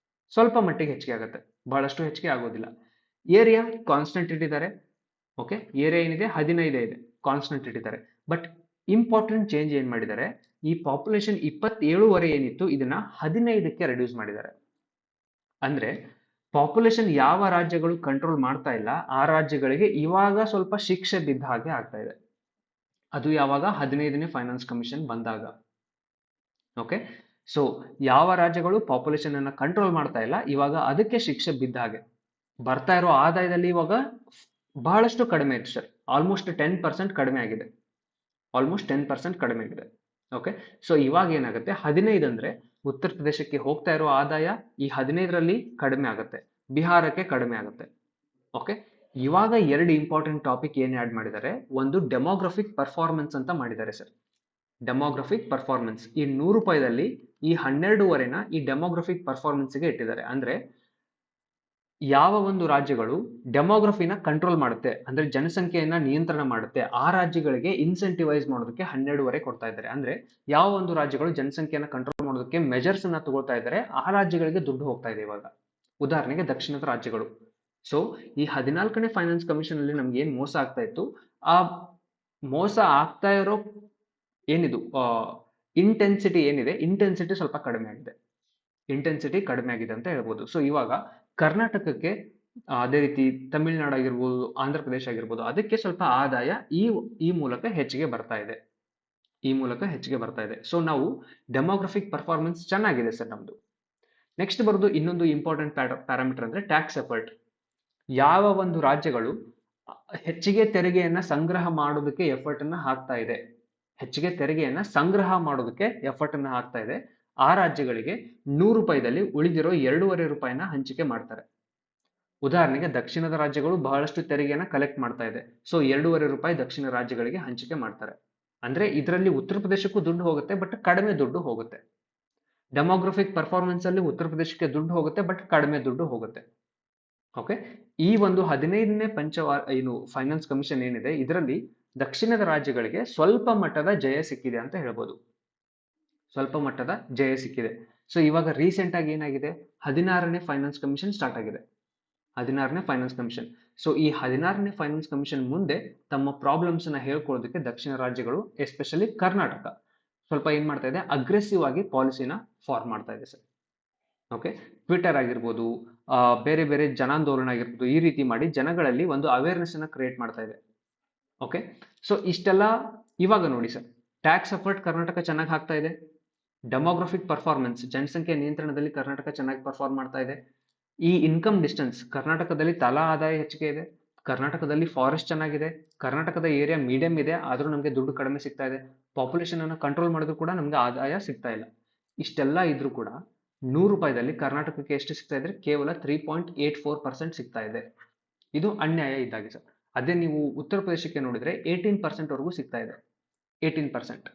ಸ್ವಲ್ಪ ಮಟ್ಟಿಗೆ ಹೆಚ್ಚಿಗೆ ಆಗುತ್ತೆ, ಬಹಳಷ್ಟು ಹೆಚ್ಚಿಗೆ ಆಗೋದಿಲ್ಲ. ಏರಿಯಾ ಕಾನ್ಸ್ಟೆಂಟ್ ಇಟ್ಟಿದ್ದಾರೆ. ಓಕೆ, ಏರಿಯಾ ಏನಿದೆ 15 ಇದೆ, ಕಾನ್ಸ್ಟೆಂಟ್ ಇಟ್ಟಿದ್ದಾರೆ. ಬಟ್ ಇಂಪಾರ್ಟೆಂಟ್ ಚೇಂಜ್ ಏನ್ ಮಾಡಿದ್ದಾರೆ, ಈ ಪಾಪ್ಯುಲೇಷನ್ 27.5 ಏನಿತ್ತು ಇದನ್ನ 15ಕ್ಕೆ ರಿಡ್ಯೂಸ್ ಮಾಡಿದ್ದಾರೆ. ಅಂದ್ರೆ ಪಾಪ್ಯುಲೇಷನ್ ಯಾವ ರಾಜ್ಯಗಳು ಕಂಟ್ರೋಲ್ ಮಾಡ್ತಾ ಇಲ್ಲ ಆ ರಾಜ್ಯಗಳಿಗೆ ಇವಾಗ ಸ್ವಲ್ಪ ಶಿಕ್ಷೆ ಬಿದ್ದ ಹಾಗೆ ಆಗ್ತಾ ಇದೆ. ಅದು ಯಾವಾಗ? 15ನೇ ಫೈನಾನ್ಸ್ ಕಮಿಷನ್ ಬಂದಾಗ. ಓಕೆ, ಸೊ ಯಾವ ರಾಜ್ಯಗಳು ಪಾಪ್ಯುಲೇಷನ್ ಅನ್ನ ಕಂಟ್ರೋಲ್ ಮಾಡ್ತಾ ಇಲ್ಲ ಇವಾಗ ಅದಕ್ಕೆ ಶಿಕ್ಷೆ ಬಿದ್ದ ಹಾಗೆ. ಬರ್ತಾ ಇರೋ ಆದಾಯದಲ್ಲಿ ಇವಾಗ ಬಹಳಷ್ಟು ಕಡಿಮೆ ಇತ್ತು ಸರ್, ಆಲ್ಮೋಸ್ಟ್ 10% ಕಡಿಮೆ ಆಗಿದೆ. ಓಕೆ, ಸೊ ಇವಾಗ ಏನಾಗುತ್ತೆ, 15 ಅಂದ್ರೆ ಉತ್ತರ ಪ್ರದೇಶಕ್ಕೆ ಹೋಗ್ತಾ ಇರೋ ಆದಾಯ ಈ 15ರಲ್ಲಿ ಕಡಿಮೆ ಆಗುತ್ತೆ, ಬಿಹಾರಕ್ಕೆ ಕಡಿಮೆ ಆಗುತ್ತೆ. ಓಕೆ, ಇವಾಗ ಎರಡು ಇಂಪಾರ್ಟೆಂಟ್ ಟಾಪಿಕ್ ಏನ್ ಆಡ್ ಮಾಡಿದ್ದಾರೆ, ಒಂದು ಡೆಮೋಗ್ರಫಿಕ್ ಪರ್ಫಾರ್ಮೆನ್ಸ್ ಅಂತ ಮಾಡಿದ್ದಾರೆ ಸರ್. Demographic performance. ಈ 100 ರೂಪಾಯಿದಲ್ಲಿ ಈ 12.5ನ ಈ ಡೆಮೋಗ್ರಫಿಕ್ ಪರ್ಫಾರ್ಮೆನ್ಸ್ಗೆ ಇಟ್ಟಿದ್ದಾರೆ. ಅಂದ್ರೆ ಯಾವ ಒಂದು ರಾಜ್ಯಗಳು ಡೆಮೋಗ್ರಫಿನ ಕಂಟ್ರೋಲ್ ಮಾಡುತ್ತೆ, ಅಂದ್ರೆ ಜನಸಂಖ್ಯೆಯನ್ನ ನಿಯಂತ್ರಣ ಮಾಡುತ್ತೆ, ಆ ರಾಜ್ಯಗಳಿಗೆ ಇನ್ಸೆಂಟಿವೈಸ್ ಮಾಡೋದಕ್ಕೆ 12.5 ಕೊಡ್ತಾ ಇದ್ದಾರೆ. ಅಂದ್ರೆ ಯಾವ ಒಂದು ರಾಜ್ಯಗಳು ಜನಸಂಖ್ಯೆಯನ್ನ ಕಂಟ್ರೋಲ್ ಮಾಡೋದಕ್ಕೆ ಮೆಜರ್ಸ್ ಅನ್ನ ತಗೊಳ್ತಾ ಇದ್ದಾರೆ, ಆ ರಾಜ್ಯಗಳಿಗೆ ದುಡ್ಡು ಹೋಗ್ತಾ ಇದೆ ಇವಾಗ. ಉದಾಹರಣೆಗೆ ದಕ್ಷಿಣದ ರಾಜ್ಯಗಳು. ಸೊ ಈ 14ನೇ ಫೈನಾನ್ಸ್ ಕಮಿಷನ್ ಅಲ್ಲಿ ನಮ್ಗೆ ಏನ್ ಮೋಸ ಆಗ್ತಾ ಇತ್ತು, ಆ ಮೋಸ ಆಗ್ತಾ ಇರೋ ಏನಿದು ಇಂಟೆನ್ಸಿಟಿ ಏನಿದೆ, ಇಂಟೆನ್ಸಿಟಿ ಸ್ವಲ್ಪ ಕಡಿಮೆ ಆಗಿದೆ. ಇಂಟೆನ್ಸಿಟಿ ಕಡಿಮೆ ಆಗಿದೆ ಅಂತ ಹೇಳ್ಬೋದು. ಸೊ ಇವಾಗ ಕರ್ನಾಟಕಕ್ಕೆ ಅದೇ ರೀತಿ ತಮಿಳುನಾಡು ಆಗಿರ್ಬೋದು, ಆಂಧ್ರ ಪ್ರದೇಶ ಆಗಿರ್ಬೋದು, ಅದಕ್ಕೆ ಸ್ವಲ್ಪ ಆದಾಯ ಈ ಮೂಲಕ ಹೆಚ್ಚಿಗೆ ಬರ್ತಾ ಇದೆ. ಸೊ ನಾವು ಡೆಮೋಗ್ರಫಿಕ್ ಪರ್ಫಾರ್ಮೆನ್ಸ್ ಚೆನ್ನಾಗಿದೆ ಸರ್ ನಮ್ದು. ನೆಕ್ಸ್ಟ್ ಬರೋದು ಇನ್ನೊಂದು ಇಂಪಾರ್ಟೆಂಟ್ ಪ್ಯಾರಾಮೀಟರ್ ಅಂದ್ರೆ ಟ್ಯಾಕ್ಸ್ ಎಫರ್ಟ್. ಯಾವ ಒಂದು ರಾಜ್ಯಗಳು ಹೆಚ್ಚಿಗೆ ತೆರಿಗೆಯನ್ನ ಸಂಗ್ರಹ ಮಾಡೋದಕ್ಕೆ ಎಫರ್ಟ್ ಅನ್ನ ಹಾಕ್ತಾ ಇದೆ, ಆ ರಾಜ್ಯಗಳಿಗೆ 100 ರೂಪಾಯಿದಲ್ಲಿ ಉಳಿದಿರೋ 2.5 ರೂಪಾಯಿನ ಹಂಚಿಕೆ ಮಾಡ್ತಾರೆ. ಉದಾಹರಣೆಗೆ ದಕ್ಷಿಣದ ರಾಜ್ಯಗಳು ಬಹಳಷ್ಟು ತೆರಿಗೆಯನ್ನ ಕಲೆಕ್ಟ್ ಮಾಡ್ತಾ ಇದೆ. ಸೊ 2.5 ರೂಪಾಯಿ ದಕ್ಷಿಣ ರಾಜ್ಯಗಳಿಗೆ ಹಂಚಿಕೆ ಮಾಡ್ತಾರೆ. ಅಂದ್ರೆ ಇದರಲ್ಲಿ ಉತ್ತರ ಪ್ರದೇಶಕ್ಕೂ ದುಡ್ಡು ಹೋಗುತ್ತೆ, ಬಟ್ ಕಡಿಮೆ ದುಡ್ಡು ಹೋಗುತ್ತೆ. ಡೆಮೋಗ್ರಫಿಕ್ ಪರ್ಫಾರ್ಮೆನ್ಸ್ ಅಲ್ಲಿ ಉತ್ತರ ಪ್ರದೇಶಕ್ಕೆ ದುಡ್ಡು ಹೋಗುತ್ತೆ, ಬಟ್ ಕಡಿಮೆ ದುಡ್ಡು ಹೋಗುತ್ತೆ. ಓಕೆ, ಈ ಒಂದು 15ನೇ ಫೈನಾನ್ಸ್ ಕಮಿಷನ್ ಏನಿದೆ, ಇದರಲ್ಲಿ ದಕ್ಷಿಣದ ರಾಜ್ಯಗಳಿಗೆ ಸ್ವಲ್ಪ ಮಟ್ಟದ ಜಯ ಸಿಕ್ಕಿದೆ ಅಂತ ಹೇಳ್ಬೋದು. ಸೊ ಇವಾಗ ರೀಸೆಂಟ್ ಆಗಿ ಏನಾಗಿದೆ, 16ನೇ ಫೈನಾನ್ಸ್ ಕಮಿಷನ್ ಸ್ಟಾರ್ಟ್ ಆಗಿದೆ. 16ನೇ ಫೈನಾನ್ಸ್ ಕಮಿಷನ್. ಸೊ ಈ 16ನೇ ಫೈನಾನ್ಸ್ ಕಮಿಷನ್ ಮುಂದೆ ತಮ್ಮ ಪ್ರಾಬ್ಲಮ್ಸ್ ನ ಹೇಳ್ಕೊಳ್ಳೋದಕ್ಕೆ ದಕ್ಷಿಣ ರಾಜ್ಯಗಳು, ಎಸ್ಪೆಷಲಿ ಕರ್ನಾಟಕ, ಸ್ವಲ್ಪ ಏನ್ ಮಾಡ್ತಾ ಇದೆ, ಅಗ್ರೆಸಿವ್ ಆಗಿ ಪಾಲಿಸಿನ ಫಾರ್ಮ್ ಮಾಡ್ತಾ ಇದೆ ಸರ್. ಓಕೆ, ಟ್ವಿಟರ್ ಆಗಿರ್ಬೋದು, ಬೇರೆ ಬೇರೆ ಜನಾಂದೋಲನ ಆಗಿರ್ಬೋದು, ಈ ರೀತಿ ಮಾಡಿ ಜನಗಳಲ್ಲಿ ಒಂದು ಅವೇರ್ನೆಸ್ ಅನ್ನ ಕ್ರಿಯೇಟ್ ಮಾಡ್ತಾ ಇದೆ. ಓಕೆ, ಸೊ ಇಷ್ಟೆಲ್ಲ ಇವಾಗ ನೋಡಿ ಸರ್, ಟ್ಯಾಕ್ಸ್ ಎಫರ್ಟ್ ಕರ್ನಾಟಕ ಚೆನ್ನಾಗಿ ಹಾಕ್ತಾ ಇದೆ. ಡೆಮೋಗ್ರಫಿಕ್ ಪರ್ಫಾರ್ಮೆನ್ಸ್, ಜನಸಂಖ್ಯೆ ನಿಯಂತ್ರಣದಲ್ಲಿ ಕರ್ನಾಟಕ ಚೆನ್ನಾಗಿ ಪರ್ಫಾರ್ಮ್ ಮಾಡ್ತಾ ಇದೆ. ಈ ಇನ್ಕಮ್ ಡಿಸ್ಟೆನ್ಸ್, ಕರ್ನಾಟಕದಲ್ಲಿ ತಲಾ ಆದಾಯ ಹೆಚ್ಚಿಗೆ ಇದೆ, ಕರ್ನಾಟಕದಲ್ಲಿ ಫಾರೆಸ್ಟ್ ಚೆನ್ನಾಗಿದೆ, ಕರ್ನಾಟಕದ ಏರಿಯಾ ಮೀಡಿಯಂ ಇದೆ, ಆದ್ರೂ ನಮಗೆ ದುಡ್ಡು ಕಡಿಮೆ ಸಿಗ್ತಾ ಇದೆ, ಪಾಪ್ಯುಲೇಷನ್ ಅನ್ನು ಕಂಟ್ರೋಲ್ ಮಾಡಿದ್ರು ಕೂಡ ನಮ್ಗೆ ಆದಾಯ ಸಿಗ್ತಾ ಇಲ್ಲ. ಇಷ್ಟೆಲ್ಲ ಇದ್ರೂ ಕೂಡ 100 ರೂಪಾಯಿದಲ್ಲಿ ಕರ್ನಾಟಕಕ್ಕೆ ಎಷ್ಟು ಸಿಗ್ತಾ ಇದ್ರೆ ಕೇವಲ 3.84% ಸಿಗ್ತಾ ಇದೆ. ಇದು ಅನ್ಯಾಯ ಇದ್ದಾಗೆ ಸರ್. ಅದೇ ನೀವು ಉತ್ತರ ಪ್ರದೇಶಕ್ಕೆ ನೋಡಿದ್ರೆ 18% ವರೆಗೂ ಸಿಗ್ತಾ ಇದೆ. 18%.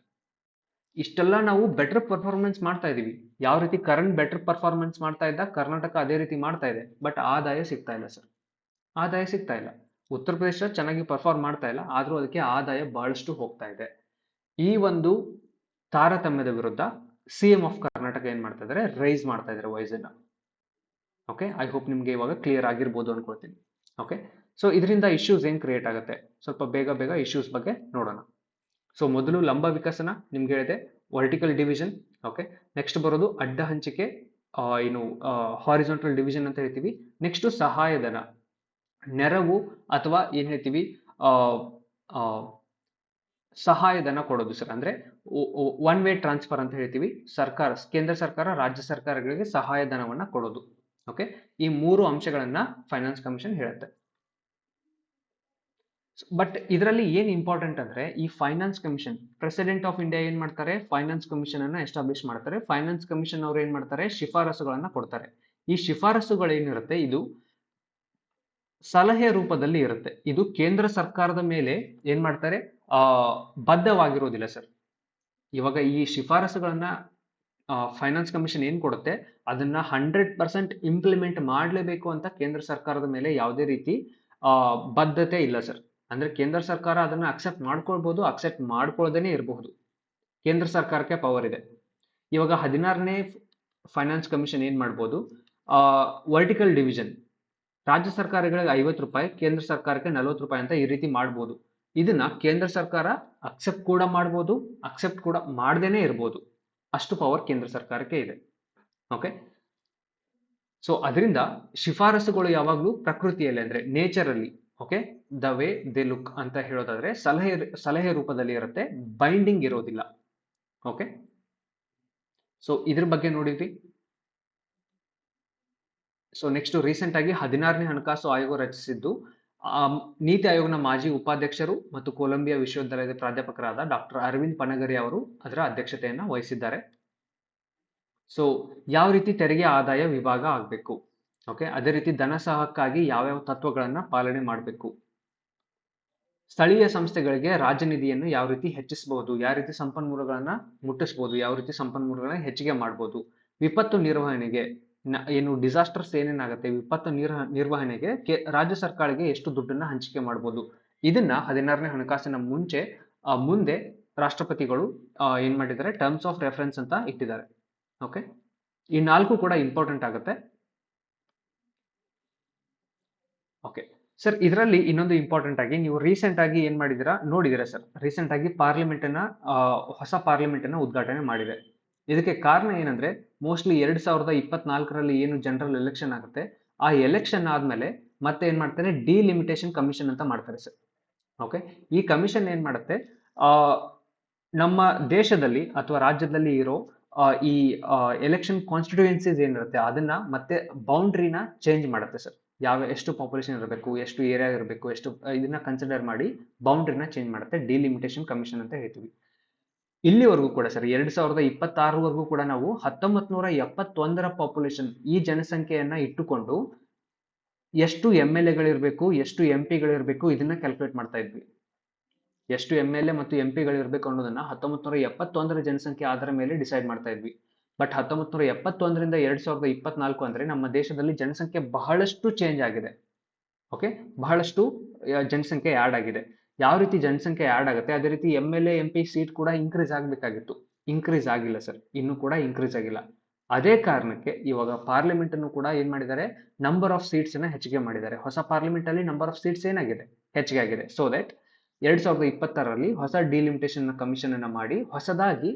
ಇಷ್ಟೆಲ್ಲ ನಾವು ಬೆಟರ್ ಪರ್ಫಾರ್ಮೆನ್ಸ್ ಮಾಡ್ತಾ ಇದೀವಿ. ಯಾವ ರೀತಿ ಕರೆಂಟ್ ಬೆಟರ್ ಪರ್ಫಾರ್ಮೆನ್ಸ್ ಮಾಡ್ತಾ ಇದ್ದ ಕರ್ನಾಟಕ ಅದೇ ರೀತಿ ಮಾಡ್ತಾ ಇದೆ, ಬಟ್ ಆದಾಯ ಸಿಗ್ತಾ ಇಲ್ಲ ಸರ್. ಉತ್ತರ ಪ್ರದೇಶ ಚೆನ್ನಾಗಿ ಪರ್ಫಾರ್ಮ್ ಮಾಡ್ತಾ ಇಲ್ಲ, ಆದ್ರೂ ಅದಕ್ಕೆ ಆದಾಯ ಬಹಳಷ್ಟು ಹೋಗ್ತಾ ಇದೆ. ಈ ಒಂದು ತಾರತಮ್ಯದ ವಿರುದ್ಧ ಸಿಎಂ ಆಫ್ ಕರ್ನಾಟಕ ಏನ್ ಮಾಡ್ತಾ ಇದ್ದಾರೆ, ರೈಸ್ ಮಾಡ್ತಾ ಇದ್ದಾರೆ ವಾಯ್ಸ್ ಅನ್ನ. ಓಕೆ, ಐ ಹೋಪ್ ನಿಮ್ಗೆ ಇವಾಗ ಕ್ಲಿಯರ್ ಆಗಿರ್ಬೋದು ಅನ್ಕೊಳ್ತೀನಿ. ಓಕೆ, ಸೊ ಇದರಿಂದ ಇಶ್ಯೂಸ್ ಏನ್ ಕ್ರಿಯೇಟ್ ಆಗುತ್ತೆ, ಸ್ವಲ್ಪ ಬೇಗ ಇಶ್ಯೂಸ್ ಬಗ್ಗೆ ನೋಡೋಣ. ಸೊ ಮೊದಲು ಲಂಬ ವಿಕಸನ ನಿಮ್ಗೆ ಹೇಳಿದೆ, ವರ್ಟಿಕಲ್ ಡಿವಿಷನ್. ಓಕೆ, ನೆಕ್ಸ್ಟ್ ಬರೋದು ಅಡ್ಡ ಹಂಚಿಕೆ, ಹಾರಿಜಾಂಟಲ್ ಡಿವಿಷನ್ ಅಂತ ಹೇಳ್ತೀವಿ. ನೆಕ್ಸ್ಟ್ ಸಹಾಯಧನ, ನೆರವು ಅಥವಾ ಏನ್ ಹೇಳ್ತೀವಿ, ಸಹಾಯಧನ ಕೊಡೋದು ಸರ್. ಅಂದ್ರೆ ಒನ್ ವೇ ಟ್ರಾನ್ಸ್ಫರ್ ಅಂತ ಹೇಳ್ತೀವಿ. ಕೇಂದ್ರ ಸರ್ಕಾರ ರಾಜ್ಯ ಸರ್ಕಾರಗಳಿಗೆ ಸಹಾಯಧನವನ್ನ ಕೊಡೋದು. ಓಕೆ, ಈ 3 ಅಂಶಗಳನ್ನ ಫೈನಾನ್ಸ್ ಕಮಿಷನ್ ಹೇಳುತ್ತೆ. ಬಟ್ ಇದರಲ್ಲಿ ಏನ್ ಇಂಪಾರ್ಟೆಂಟ್ ಅಂದ್ರೆ, ಈ finance commission, president of India ಏನ್ ಮಾಡ್ತಾರೆ, ಫೈನಾನ್ಸ್ ಕಮಿಷನ್ ಅನ್ನ ಎಸ್ಟಾಬ್ಲಿಷ್ ಮಾಡ್ತಾರೆ. ಫೈನಾನ್ಸ್ ಕಮಿಷನ್ ಅವರು ಏನ್ ಮಾಡ್ತಾರೆ, ಶಿಫಾರಸುಗಳನ್ನ ಕೊಡ್ತಾರೆ. ಈ ಶಿಫಾರಸುಗಳು ಏನಿರುತ್ತೆ, ಇದು ಸಲಹೆ ರೂಪದಲ್ಲಿ ಇರುತ್ತೆ. ಇದು ಕೇಂದ್ರ ಸರ್ಕಾರದ ಮೇಲೆ ಏನ್ ಮಾಡ್ತಾರೆ, ಬದ್ಧವಾಗಿರೋದಿಲ್ಲ ಸರ್. ಇವಾಗ ಈ ಶಿಫಾರಸುಗಳನ್ನ ಫೈನಾನ್ಸ್ ಕಮಿಷನ್ ಏನ್ ಕೊಡುತ್ತೆ, ಅದನ್ನ 100% ಇಂಪ್ಲಿಮೆಂಟ್ ಮಾಡಲೇಬೇಕು ಅಂತ ಕೇಂದ್ರ ಸರ್ಕಾರದ ಮೇಲೆ ಯಾವುದೇ ರೀತಿ ಬದ್ಧತೆ ಇಲ್ಲ ಸರ್. ಅಂದ್ರೆ ಕೇಂದ್ರ ಸರ್ಕಾರ ಅದನ್ನ ಅಕ್ಸೆಪ್ಟ್ ಮಾಡ್ಕೊಳ್ಬಹುದು, ಅಕ್ಸೆಪ್ಟ್ ಮಾಡ್ಕೊಳ್ಳದೇನೆ ಇರಬಹುದು. ಕೇಂದ್ರ ಸರ್ಕಾರಕ್ಕೆ ಪವರ್ ಇದೆ. ಇವಾಗ 16ನೇ ಫೈನಾನ್ಸ್ ಕಮಿಷನ್ ಏನ್ ಮಾಡ್ಬೋದು, ವರ್ಟಿಕಲ್ ಡಿವಿಷನ್, ರಾಜ್ಯ ಸರ್ಕಾರಗಳಿಗೆ 50 ರೂಪಾಯಿ, ಕೇಂದ್ರ ಸರ್ಕಾರಕ್ಕೆ 40 ರೂಪಾಯಿ ಅಂತ ಈ ರೀತಿ ಮಾಡ್ಬೋದು. ಇದನ್ನ ಕೇಂದ್ರ ಸರ್ಕಾರ ಅಕ್ಸೆಪ್ಟ್ ಕೂಡ ಮಾಡ್ಬೋದು, ಅಕ್ಸೆಪ್ಟ್ ಕೂಡ ಮಾಡದೇನೆ ಇರ್ಬೋದು. ಅಷ್ಟು ಪವರ್ ಕೇಂದ್ರ ಸರ್ಕಾರಕ್ಕೆ ಇದೆ. ಓಕೆ, ಸೊ ಅದರಿಂದ ಶಿಫಾರಸುಗಳು ಯಾವಾಗ್ಲೂ ಪ್ರಕೃತಿಯಲ್ಲಿ, ಅಂದ್ರೆ ನೇಚರ್ ಅಲ್ಲಿ, okay, the way they look ಅಂತ ಹೇಳೋದಾದ್ರೆ ಸಲಹೆ ರೂಪದಲ್ಲಿ ಇರುತ್ತೆ, ಬೈಂಡಿಂಗ್ ಇರೋದಿಲ್ಲ. ಓಕೆ, ಸೊ ಇದ್ರ ಬಗ್ಗೆ ನೋಡಿದ್ವಿ. ಸೊ ನೆಕ್ಸ್ಟ್ ರೀಸೆಂಟ್ ಆಗಿ 16ನೇ ಹಣಕಾಸು ಆಯೋಗ ರಚಿಸಿದ್ದು, ನೀತಿ ಆಯೋಗನ ಮಾಜಿ ಉಪಾಧ್ಯಕ್ಷರು ಮತ್ತು ಕೊಲಂಬಿಯಾ ವಿಶ್ವವಿದ್ಯಾಲಯದ ಪ್ರಾಧ್ಯಾಪಕರಾದ ಡಾಕ್ಟರ್ ಅರವಿಂದ್ ಪನಗರಿ ಅವರು ಅದರ ಅಧ್ಯಕ್ಷತೆಯನ್ನ ವಹಿಸಿದ್ದಾರೆ. ಸೊ ಯಾವ ರೀತಿ ತೆರಿಗೆ ಆದಾಯ ವಿಭಾಗ ಆಗಬೇಕು, ಓಕೆ, ಅದೇ ರೀತಿ ಧನ ಸಹಕ್ಕಾಗಿ ಯಾವ್ಯಾವ ತತ್ವಗಳನ್ನ ಪಾಲನೆ ಮಾಡಬೇಕು, ಸ್ಥಳೀಯ ಸಂಸ್ಥೆಗಳಿಗೆ ರಾಜ್ಯ ನಿಧಿಯನ್ನು ಯಾವ ರೀತಿ ಹೆಚ್ಚಿಸಬಹುದು, ಯಾವ ರೀತಿ ಸಂಪನ್ಮೂಲಗಳನ್ನ ಮುಟ್ಟಿಸಬಹುದು, ಯಾವ ರೀತಿ ಸಂಪನ್ಮೂಲಗಳನ್ನ ಹೆಚ್ಚಿಗೆ ಮಾಡಬಹುದು. ವಿಪತ್ತು ನಿರ್ವಹಣೆಗೆ ಏನು ಡಿಸಾಸ್ಟರ್ಸ್ ಏನೇನಾಗುತ್ತೆ, ವಿಪತ್ತು ನಿರ್ವಹಣೆಗೆ ರಾಜ್ಯ ಸರ್ಕಾರಕ್ಕೆ ಎಷ್ಟು ದುಡ್ಡನ್ನ ಹಂಚಿಕೆ ಮಾಡಬಹುದು. ಇದನ್ನ 16ನೇ ಹಣಕಾಸಿನ ಮುಂದೆ ರಾಷ್ಟ್ರಪತಿಗಳು ಏನ್ ಮಾಡಿದ್ದಾರೆ, ಟರ್ಮ್ಸ್ ಆಫ್ ರೆಫರೆನ್ಸ್ ಅಂತ ಇಟ್ಟಿದ್ದಾರೆ. ಓಕೆ, ಈ 4 ಕೂಡ ಇಂಪಾರ್ಟೆಂಟ್ ಆಗುತ್ತೆ. ಓಕೆ ಸರ್, ಇದರಲ್ಲಿ ಇನ್ನೊಂದು ಇಂಪಾರ್ಟೆಂಟ್ ಆಗಿ ನೀವು ರೀಸೆಂಟ್ ಆಗಿ ಏನ್ ಮಾಡಿದಿರಾ ನೋಡಿದಿರಾ ಸರ್, ರೀಸೆಂಟ್ ಆಗಿ ಹೊಸ ಪಾರ್ಲಿಮೆಂಟ್ ಅನ್ನ ಉದ್ಘಾಟನೆ ಮಾಡಿದೆ. ಇದಕ್ಕೆ ಕಾರಣ ಏನಂದ್ರೆ, ಮೋಸ್ಟ್ಲಿ 2024ರಲ್ಲಿ ಏನು ಜನರಲ್ ಎಲೆಕ್ಷನ್ ಆಗುತ್ತೆ, ಆ ಎಲೆಕ್ಷನ್ ಆದ್ಮೇಲೆ ಮತ್ತೆ ಏನ್ ಮಾಡ್ತಾರೆ, ಡಿಲಿಮಿಟೇಷನ್ ಕಮಿಷನ್ ಅಂತ ಮಾಡ್ತಾರೆ ಸರ್. ಓಕೆ, ಈ ಕಮಿಷನ್ ಏನ್ ಮಾಡುತ್ತೆ, ನಮ್ಮ ದೇಶದಲ್ಲಿ ಅಥವಾ ರಾಜ್ಯದಲ್ಲಿ ಇರೋ ಈ ಎಲೆಕ್ಷನ್ ಕಾನ್ಸ್ಟಿಟ್ಯೂಯೆನ್ಸೀಸ್ ಏನಿರುತ್ತೆ ಅದನ್ನ ಮತ್ತೆ ಬೌಂಡ್ರಿನ ಚೇಂಜ್ ಮಾಡುತ್ತೆ ಸರ್. ಎಷ್ಟು ಪಾಪ್ಯುಲೇಷನ್ ಇರಬೇಕು, ಎಷ್ಟು ಏರಿಯಾ ಇರಬೇಕು, ಎಷ್ಟು ಇದನ್ನ ಕನ್ಸಿಡರ್ ಮಾಡಿ ಬೌಂಡ್ರಿನ ಚೇಂಜ್ ಮಾಡುತ್ತೆ. ಡಿಲಿಮಿಟೇಷನ್ ಕಮಿಷನ್ ಅಂತ ಹೇಳ್ತೀವಿ. ಇಲ್ಲಿವರೆಗೂ ಕೂಡ ಸರ್ 2026ವರೆಗೂ ಕೂಡ ನಾವು 1971ರ ಪಾಪ್ಯುಲೇಷನ್, ಈ ಜನಸಂಖ್ಯೆಯನ್ನ ಇಟ್ಟುಕೊಂಡು ಎಷ್ಟು MLAಗಳಿರ್ಬೇಕು, ಎಷ್ಟು MP ಗಳಿರ್ಬೇಕು ಇದನ್ನ ಕ್ಯಾಲ್ಕುಲೇಟ್ ಮಾಡ್ತಾ ಇದ್ವಿ. ಎಷ್ಟು MLA ಮತ್ತು MP ಗಳಿರ್ಬೇಕು ಅನ್ನೋದನ್ನ 1971ರ ಜನಸಂಖ್ಯೆ ಆಧಾರ ಮೇಲೆ ಡಿಸೈಡ್ ಮಾಡ್ತಾ ಇದ್ವಿ. ಬಟ್ 1971ರಿಂದ 2024 ಅಂದ್ರೆ ನಮ್ಮ ದೇಶದಲ್ಲಿ ಜನಸಂಖ್ಯೆ ಬಹಳಷ್ಟು ಚೇಂಜ್ ಆಗಿದೆ. ಓಕೆ, ಬಹಳಷ್ಟು ಜನಸಂಖ್ಯೆ ಆಡ್ ಆಗಿದೆ. ಯಾವ ರೀತಿ ಜನಸಂಖ್ಯೆ ಆಡ್ ಆಗುತ್ತೆ, ಅದೇ ರೀತಿ MLA MP ಸೀಟ್ ಕೂಡ ಇನ್ಕ್ರೀಸ್ ಆಗಬೇಕಾಗಿತ್ತು. ಇನ್ಕ್ರೀಸ್ ಆಗಿಲ್ಲ ಸರ್, ಇನ್ನೂ ಕೂಡ ಇನ್ಕ್ರೀಸ್ ಆಗಿಲ್ಲ. ಅದೇ ಕಾರಣಕ್ಕೆ ಇವಾಗ ಪಾರ್ಲಿಮೆಂಟ್ ಅನ್ನು ಕೂಡ ಏನ್ ಮಾಡಿದ್ದಾರೆ, ನಂಬರ್ ಆಫ್ ಸೀಟ್ಸ್ ಅನ್ನ ಹೆಚ್ಚಿಗೆ ಮಾಡಿದ್ದಾರೆ. ಹೊಸ ಪಾರ್ಲಿಮೆಂಟ್ ಅಲ್ಲಿ ನಂಬರ್ ಆಫ್ ಸೀಟ್ಸ್ ಏನಾಗಿದೆ, ಹೆಚ್ಚಿಗೆ ಆಗಿದೆ. ಸೊ ದಟ್ 2026ರಲ್ಲಿ ಹೊಸ ಡಿಲಿಮಿಟೇಷನ್ ಕಮಿಷನ್ ಅನ್ನ ಮಾಡಿ ಹೊಸದಾಗಿ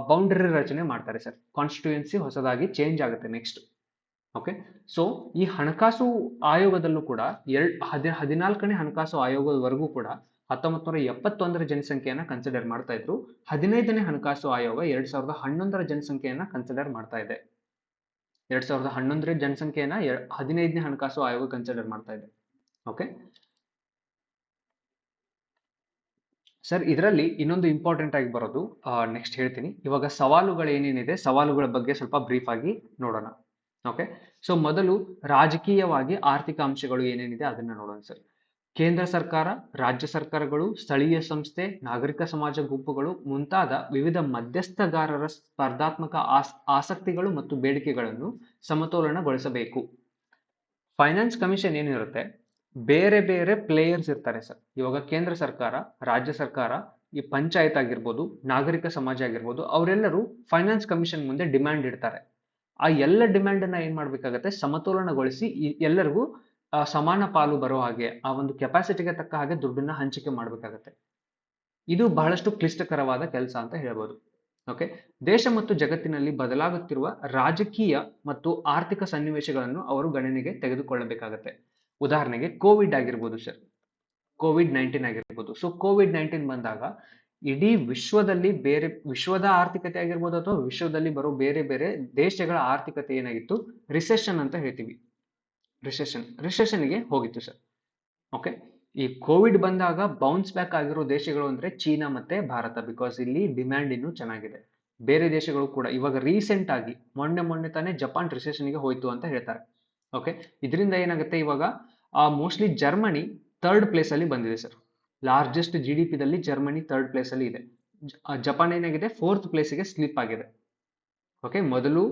ಬೌಂಡರಿ ರಚನೆ ಮಾಡ್ತಾರೆ ಸರ್. ಕಾನ್ಸ್ಟಿಟ್ಯೂಯೆನ್ಸಿ ಹೊಸದಾಗಿ ಚೇಂಜ್ ಆಗುತ್ತೆ ನೆಕ್ಸ್ಟ್. ಓಕೆ, ಸೊ ಈ ಹಣಕಾಸು ಆಯೋಗದಲ್ಲೂ ಕೂಡ 14ನೇ ಹಣಕಾಸು ಆಯೋಗದವರೆಗೂ ಕೂಡ 1971ರ ಜನಸಂಖ್ಯೆಯನ್ನ ಕನ್ಸಿಡರ್ ಮಾಡ್ತಾ ಇದ್ರು. 15ನೇ ಹಣಕಾಸು ಆಯೋಗ 2011ರ ಜನಸಂಖ್ಯೆಯನ್ನ ಕನ್ಸಿಡರ್ ಮಾಡ್ತಾ ಇದೆ. 2011ರ ಜನಸಂಖ್ಯೆಯನ್ನ 15ನೇ ಹಣಕಾಸು ಆಯೋಗ ಕನ್ಸಿಡರ್ ಮಾಡ್ತಾ ಇದೆ. ಓಕೆ ಸರ್, ಇದರಲ್ಲಿ ಇನ್ನೊಂದು ಇಂಪಾರ್ಟೆಂಟ್ ಆಗಿ ಬರೋದು ನೆಕ್ಸ್ಟ್ ಹೇಳ್ತೀನಿ. ಇವಾಗ ಸವಾಲುಗಳು ಏನೇನಿದೆ, ಸವಾಲುಗಳ ಬಗ್ಗೆ ಸ್ವಲ್ಪ ಬ್ರೀಫ್ ಆಗಿ ನೋಡೋಣ. ಓಕೆ, ಸೊ ಮೊದಲು ರಾಜಕೀಯವಾಗಿ ಆರ್ಥಿಕ ಅಂಶಗಳು ಏನೇನಿದೆ ಅದನ್ನ ನೋಡೋಣ ಸರ್. ಕೇಂದ್ರ ಸರ್ಕಾರ, ರಾಜ್ಯ ಸರ್ಕಾರಗಳು, ಸ್ಥಳೀಯ ಸಂಸ್ಥೆ, ನಾಗರಿಕ ಸಮಾಜ ಗುಂಪುಗಳು ಮುಂತಾದ ವಿವಿಧ ಮಧ್ಯಸ್ಥಗಾರರ ಸ್ಪರ್ಧಾತ್ಮಕ ಆಸಕ್ತಿಗಳು ಮತ್ತು ಬೇಡಿಕೆಗಳನ್ನು ಸಮತೋಲನಗೊಳಿಸಬೇಕು. ಫೈನಾನ್ಸ್ ಕಮಿಷನ್ ಏನಿರುತ್ತೆ, ಬೇರೆ ಬೇರೆ ಪ್ಲೇಯರ್ಸ್ ಇರ್ತಾರೆ ಸರ್. ಇವಾಗ ಕೇಂದ್ರ ಸರ್ಕಾರ, ರಾಜ್ಯ ಸರ್ಕಾರ, ಈ ಪಂಚಾಯತ್ ಆಗಿರ್ಬೋದು, ನಾಗರಿಕ ಸಮಾಜ ಆಗಿರ್ಬೋದು, ಅವರೆಲ್ಲರೂ ಫೈನಾನ್ಸ್ ಕಮಿಷನ್ ಮುಂದೆ ಡಿಮ್ಯಾಂಡ್ ಇಡ್ತಾರೆ. ಆ ಎಲ್ಲ ಡಿಮ್ಯಾಂಡ್ ಅನ್ನ ಏನ್ ಮಾಡ್ಬೇಕಾಗತ್ತೆ, ಸಮತೋಲನಗೊಳಿಸಿ ಎಲ್ಲರಿಗೂ ಸಮಾನ ಪಾಲು ಬರೋ ಹಾಗೆ, ಆ ಒಂದು ಕೆಪಾಸಿಟಿಗೆ ತಕ್ಕ ಹಾಗೆ ದುಡ್ಡನ್ನ ಹಂಚಿಕೆ ಮಾಡ್ಬೇಕಾಗತ್ತೆ. ಇದು ಬಹಳಷ್ಟು ಕ್ಲಿಷ್ಟಕರವಾದ ಕೆಲಸ ಅಂತ ಹೇಳ್ಬೋದು. ಓಕೆ, ದೇಶ ಮತ್ತು ಜಗತ್ತಿನಲ್ಲಿ ಬದಲಾಗುತ್ತಿರುವ ರಾಜಕೀಯ ಮತ್ತು ಆರ್ಥಿಕ ಸನ್ನಿವೇಶಗಳನ್ನು ಅವರು ಗಣನೆಗೆ ತೆಗೆದುಕೊಳ್ಳಬೇಕಾಗತ್ತೆ. ಉದಾಹರಣೆಗೆ ಕೋವಿಡ್ ಆಗಿರ್ಬೋದು ಸರ್, COVID-19 ಆಗಿರ್ಬೋದು. ಸೊ COVID-19 ಬಂದಾಗ ಇಡೀ ವಿಶ್ವದಲ್ಲಿ ವಿಶ್ವದ ಆರ್ಥಿಕತೆ ಆಗಿರ್ಬೋದು ಅಥವಾ ವಿಶ್ವದಲ್ಲಿ ಬರೋ ಬೇರೆ ಬೇರೆ ದೇಶಗಳ ಆರ್ಥಿಕತೆ ಏನಾಗಿತ್ತು, ರಿಸೆಷನ್ ಅಂತ ಹೇಳ್ತೀವಿ. ರಿಸೆಷನ್ಗೆ ಹೋಗಿತ್ತು ಸರ್. ಓಕೆ, ಈ ಕೋವಿಡ್ ಬಂದಾಗ ಬೌನ್ಸ್ ಬ್ಯಾಕ್ ಆಗಿರೋ ದೇಶಗಳು ಅಂದ್ರೆ ಚೀನಾ ಮತ್ತೆ ಭಾರತ. ಬಿಕಾಸ್ ಇಲ್ಲಿ ಡಿಮ್ಯಾಂಡ್ ಇನ್ನೂ ಚೆನ್ನಾಗಿದೆ. ಬೇರೆ ದೇಶಗಳು ಕೂಡ ಇವಾಗ ರೀಸೆಂಟ್ ಆಗಿ ಮೊನ್ನೆ ತಾನೇ ಜಪಾನ್ ರಿಸೆಷನ್ಗೆ ಹೋಯ್ತು ಅಂತ ಹೇಳ್ತಾರೆ. ಓಕೆ, ಇದರಿಂದ ಏನಾಗುತ್ತೆ, ಇವಾಗ ಮೋಸ್ಟ್ಲಿ ಜರ್ಮನಿ 3rd ಪ್ಲೇಸ್ ಅಲ್ಲಿ ಬಂದಿದೆ ಸರ್. ಲಾರ್ಜೆಸ್ಟ್ GDP ದಲ್ಲಿ ಜರ್ಮನಿ 3rd ಪ್ಲೇಸ್ ಅಲ್ಲಿ ಇದೆ. ಜಪಾನ್ ಏನಾಗಿದೆ, 4th ಪ್ಲೇಸ್ಗೆ ಸ್ಲಿಪ್ ಆಗಿದೆ. ಓಕೆ, ಮೊದಲು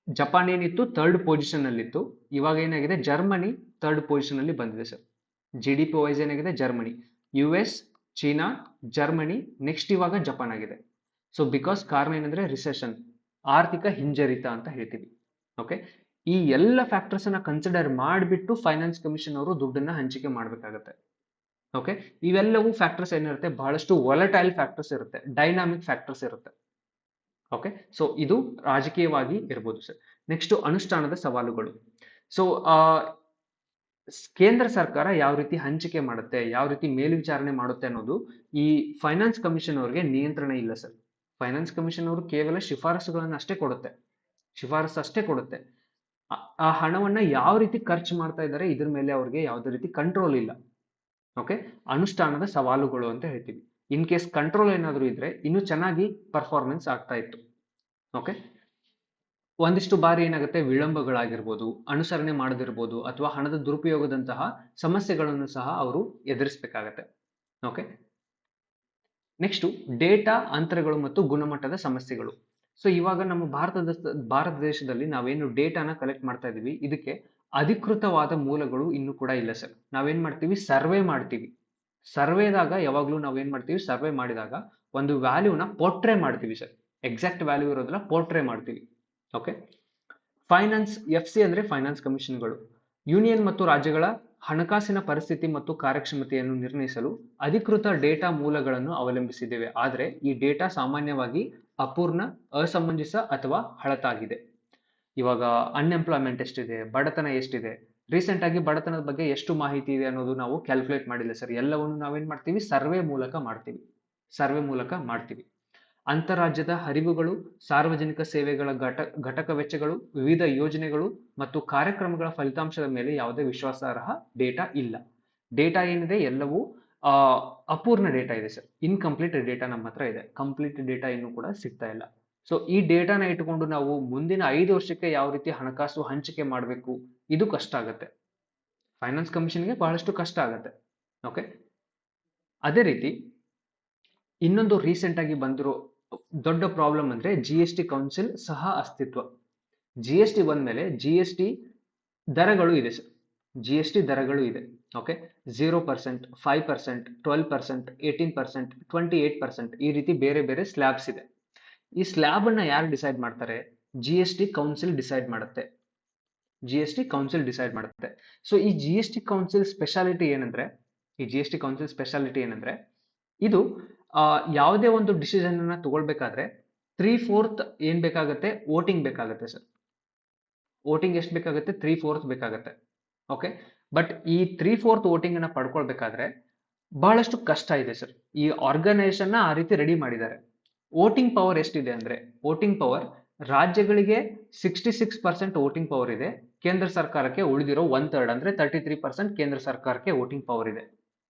ಜಪಾನ್ ಏನಿತ್ತು 3rd ಪೊಸಿಷನ್ ಅಲ್ಲಿ ಇತ್ತು. ಇವಾಗ ಏನಾಗಿದೆ, ಜರ್ಮನಿ 3rd ಪೊಸಿಷನ್ ಅಲ್ಲಿ ಬಂದಿದೆ ಸರ್. GDP ವೈಸ್ ಏನಾಗಿದೆ, Germany, US, China, Germany, next ಇವಾಗ ಜಪಾನ್ ಆಗಿದೆ. ಸೊ ಬಿಕಾಸ್ ಕಾರಣ ಏನಂದ್ರೆ ರಿಸೆಷನ್, ಆರ್ಥಿಕ ಹಿಂಜರಿತ ಅಂತ ಹೇಳ್ತೀವಿ. ಓಕೆ, ಈ ಎಲ್ಲ ಫ್ಯಾಕ್ಟರ್ಸ್ ಅನ್ನ ಕನ್ಸಿಡರ್ ಮಾಡಿಬಿಟ್ಟು ಫೈನಾನ್ಸ್ ಕಮಿಷನ್ ಅವರು ದುಡ್ಡನ್ನ ಹಂಚಿಕೆ ಮಾಡಬೇಕಾಗತ್ತೆ. ಓಕೆ, ಇವೆಲ್ಲವೂ ಫ್ಯಾಕ್ಟರ್ಸ್ ಏನಿರುತ್ತೆ, ಬಹಳಷ್ಟು ವಾಲಟೈಲ್ ಫ್ಯಾಕ್ಟರ್ಸ್ ಇರುತ್ತೆ, ಡೈನಾಮಿಕ್ ಫ್ಯಾಕ್ಟರ್ಸ್ ಇರುತ್ತೆ. ಓಕೆ, ಸೊ ಇದು ರಾಜಕೀಯವಾಗಿ ಇರ್ಬೋದು ಸರ್. ನೆಕ್ಸ್ಟ್ ಅನುಷ್ಠಾನದ ಸವಾಲುಗಳು. ಸೊ ಕೇಂದ್ರ ಸರ್ಕಾರ ಯಾವ ರೀತಿ ಹಂಚಿಕೆ ಮಾಡುತ್ತೆ, ಯಾವ ರೀತಿ ಮೇಲ್ವಿಚಾರಣೆ ಮಾಡುತ್ತೆ ಅನ್ನೋದು ಈ ಫೈನಾನ್ಸ್ ಕಮಿಷನ್ ಅವರಿಗೆ ನಿಯಂತ್ರಣ ಇಲ್ಲ ಸರ್. ಫೈನಾನ್ಸ್ ಕಮಿಷನ್ ಅವರು ಕೇವಲ ಶಿಫಾರಸುಗಳನ್ನ ಅಷ್ಟೇ ಕೊಡುತ್ತೆ, ಶಿಫಾರಸು ಅಷ್ಟೇ ಕೊಡುತ್ತೆ. ಆ ಹಣವನ್ನ ಯಾವ ರೀತಿ ಖರ್ಚು ಮಾಡ್ತಾ ಇದ್ದಾರೆ ಇದ್ರ ಮೇಲೆ ಅವ್ರಿಗೆ ಯಾವುದೇ ರೀತಿ ಕಂಟ್ರೋಲ್ ಇಲ್ಲ. ಓಕೆ, ಅನುಷ್ಠಾನದ ಸವಾಲುಗಳು ಅಂತ ಹೇಳ್ತೀವಿ. ಇನ್ ಕೇಸ್ ಕಂಟ್ರೋಲ್ ಏನಾದ್ರು ಇದ್ರೆ ಇನ್ನೂ ಚೆನ್ನಾಗಿ ಪರ್ಫಾರ್ಮೆನ್ಸ್ ಆಗ್ತಾ ಇತ್ತು. ಓಕೆ, ಒಂದಿಷ್ಟು ಬಾರಿ ಏನಾಗುತ್ತೆ, ವಿಳಂಬಗಳಾಗಿರ್ಬೋದು, ಅನುಸರಣೆ ಮಾಡದಿರ್ಬೋದು, ಅಥವಾ ಹಣದ ದುರುಪಯೋಗದಂತಹ ಸಮಸ್ಯೆಗಳನ್ನು ಸಹ ಅವರು ಎದುರಿಸಬೇಕಾಗತ್ತೆ. ಓಕೆ. ನೆಕ್ಸ್ಟು ಡೇಟಾ ಅಂತರಗಳು ಮತ್ತು ಗುಣಮಟ್ಟದ ಸಮಸ್ಯೆಗಳು. ಸೊ ಇವಾಗ ನಮ್ಮ ಭಾರತ ದೇಶದಲ್ಲಿ ನಾವೇನು ಡೇಟಾನ ಕಲೆಕ್ಟ್ ಮಾಡ್ತಾ ಇದೀವಿ, ಇದಕ್ಕೆ ಅಧಿಕೃತವಾದ ಮೂಲಗಳು ಇನ್ನೂ ಕೂಡ ಇಲ್ಲ ಸರ್. ನಾವೇನ್ ಮಾಡ್ತೀವಿ, ಸರ್ವೆ ಮಾಡ್ತೀವಿ. ಸರ್ವೆದಾಗ ಯಾವಾಗ್ಲೂ ನಾವೇನ್ ಮಾಡ್ತೀವಿ, ಸರ್ವೆ ಮಾಡಿದಾಗ ಒಂದು ವ್ಯಾಲ್ಯೂನ ಪೋರ್ಟ್ರೇ ಮಾಡ್ತೀವಿ ಸರ್. ಎಕ್ಸಾಕ್ಟ್ ವ್ಯಾಲ್ಯೂ ಇರೋದಿಲ್ಲ, ಪೋರ್ಟ್ರೇ ಮಾಡ್ತೀವಿ. ಓಕೆ. ಫೈನಾನ್ಸ್, FC ಅಂದ್ರೆ ಫೈನಾನ್ಸ್ ಕಮಿಷನ್ಗಳು ಯೂನಿಯನ್ ಮತ್ತು ರಾಜ್ಯಗಳ ಹಣಕಾಸಿನ ಪರಿಸ್ಥಿತಿ ಮತ್ತು ಕಾರ್ಯಕ್ಷಮತೆಯನ್ನು ನಿರ್ಣಯಿಸಲು ಅಧಿಕೃತ ಡೇಟಾ ಮೂಲಗಳನ್ನು ಅವಲಂಬಿಸಿದ್ದೇವೆ. ಆದರೆ ಈ ಡೇಟಾ ಸಾಮಾನ್ಯವಾಗಿ ಅಪೂರ್ಣ, ಅಸಮಂಜಸ ಅಥವಾ ಹಳತಾಗಿದೆ. ಇವಾಗ ಅನ್ಎಂಪ್ಲಾಯ್ಮೆಂಟ್ ಎಷ್ಟಿದೆ, ಬಡತನ ಎಷ್ಟಿದೆ, ರೀಸೆಂಟ್ ಆಗಿ ಬಡತನದ ಬಗ್ಗೆ ಎಷ್ಟು ಮಾಹಿತಿ ಇದೆ ಅನ್ನೋದು ನಾವು ಕ್ಯಾಲ್ಕುಲೇಟ್ ಮಾಡಿಲ್ಲ ಸರ್. ಎಲ್ಲವನ್ನು ನಾವೇನ್ ಮಾಡ್ತೀವಿ, ಸರ್ವೆ ಮೂಲಕ ಮಾಡ್ತೀವಿ. ಅಂತರರಾಜ್ಯದ ಹರಿವುಗಳು, ಸಾರ್ವಜನಿಕ ಸೇವೆಗಳ ಘಟಕ ವೆಚ್ಚಗಳು, ವಿವಿಧ ಯೋಜನೆಗಳು ಮತ್ತು ಕಾರ್ಯಕ್ರಮಗಳ ಫಲಿತಾಂಶದ ಮೇಲೆ ಯಾವುದೇ ವಿಶ್ವಾಸಾರ್ಹ ಡೇಟಾ ಇಲ್ಲ. ಡೇಟಾ ಏನಿದೆ ಎಲ್ಲವೂ ಅಪೂರ್ಣ ಡೇಟಾ ಇದೆ ಸರ್. ಇನ್ಕಂಪ್ಲೀಟ್ ಡೇಟಾ ನಮ್ಮ ಹತ್ರ ಇದೆ. ಕಂಪ್ಲೀಟ್ ಡೇಟಾ ಇನ್ನೂ ಕೂಡ ಸಿಗ್ತಾ ಇಲ್ಲ. ಸೊ ಈ ಡೇಟಾನ ಇಟ್ಟುಕೊಂಡು ನಾವು ಮುಂದಿನ 5 ವರ್ಷಕ್ಕೆ ಯಾವ ರೀತಿ ಹಣಕಾಸು ಹಂಚಿಕೆ ಮಾಡಬೇಕು, ಇದು ಕಷ್ಟ ಆಗುತ್ತೆ. ಫೈನಾನ್ಸ್ ಕಮಿಷನ್ಗೆ ಬಹಳಷ್ಟು ಕಷ್ಟ ಆಗುತ್ತೆ. ಓಕೆ. ಅದೇ ರೀತಿ ಇನ್ನೊಂದು ರೀಸೆಂಟ್ ಆಗಿ ಬಂದಿರೋ ದೊಡ್ಡ ಪ್ರಾಬ್ಲಮ್ ಅಂದ್ರೆ GST ಕೌನ್ಸಿಲ್ ಸಹ ಅಸ್ತಿತ್ವ. GST ಬಂದ್ಮೇಲೆ GST ದರಗಳು ಇದೆ ಸರ್. GST ದರಗಳು ಇದೆ. ಓಕೆ. 0%, 5%, 12%, 18%, 28%, ಈ ರೀತಿ ಬೇರೆ ಬೇರೆ ಸ್ಲ್ಯಾಬ್ಸ್ ಇದೆ. ಈ ಸ್ಲ್ಯಾಬ್ ಅನ್ನ ಯಾರು ಡಿಸೈಡ್ ಮಾಡ್ತಾರೆ, GST ಕೌನ್ಸಿಲ್ ಡಿಸೈಡ್ ಮಾಡುತ್ತೆ. ಸೊ ಈ GST ಕೌನ್ಸಿಲ್ ಸ್ಪೆಷಾಲಿಟಿ ಏನಂದ್ರೆ ಇದು ಯಾವುದೇ ಒಂದು ಡಿಸಿಷನ್ ಅನ್ನ ತಗೊಳ್ಬೇಕಾದ್ರೆ 3/4 ಏನ್ ಬೇಕಾಗುತ್ತೆ, ವೋಟಿಂಗ್ ಬೇಕಾಗುತ್ತೆ ಸರ್. ವೋಟಿಂಗ್ ಎಷ್ಟು ಬೇಕಾಗುತ್ತೆ, 3/4 ಬೇಕಾಗುತ್ತೆ. ಓಕೆ. ಬಟ್ ಈ 3/4 ವೋಟಿಂಗ್ ಅನ್ನ ಪಡ್ಕೊಳ್ಬೇಕಾದ್ರೆ ಬಹಳಷ್ಟು ಕಷ್ಟ ಇದೆ ಸರ್. ಈ ಆರ್ಗನೈಸೇಷನ್ ಆ ರೀತಿ ರೆಡಿ ಮಾಡಿದ್ದಾರೆ. ವೋಟಿಂಗ್ ಪವರ್ ಎಷ್ಟಿದೆ ಅಂದ್ರೆ, ವೋಟಿಂಗ್ ಪವರ್ ರಾಜ್ಯಗಳಿಗೆ 66% ವೋಟಿಂಗ್ ಪವರ್ ಇದೆ. ಕೇಂದ್ರ ಸರ್ಕಾರಕ್ಕೆ ಉಳಿದಿರೋ 1/3 ಅಂದ್ರೆ 33% ಕೇಂದ್ರ ಸರ್ಕಾರಕ್ಕೆ ವೋಟಿಂಗ್ ಪವರ್ ಇದೆ.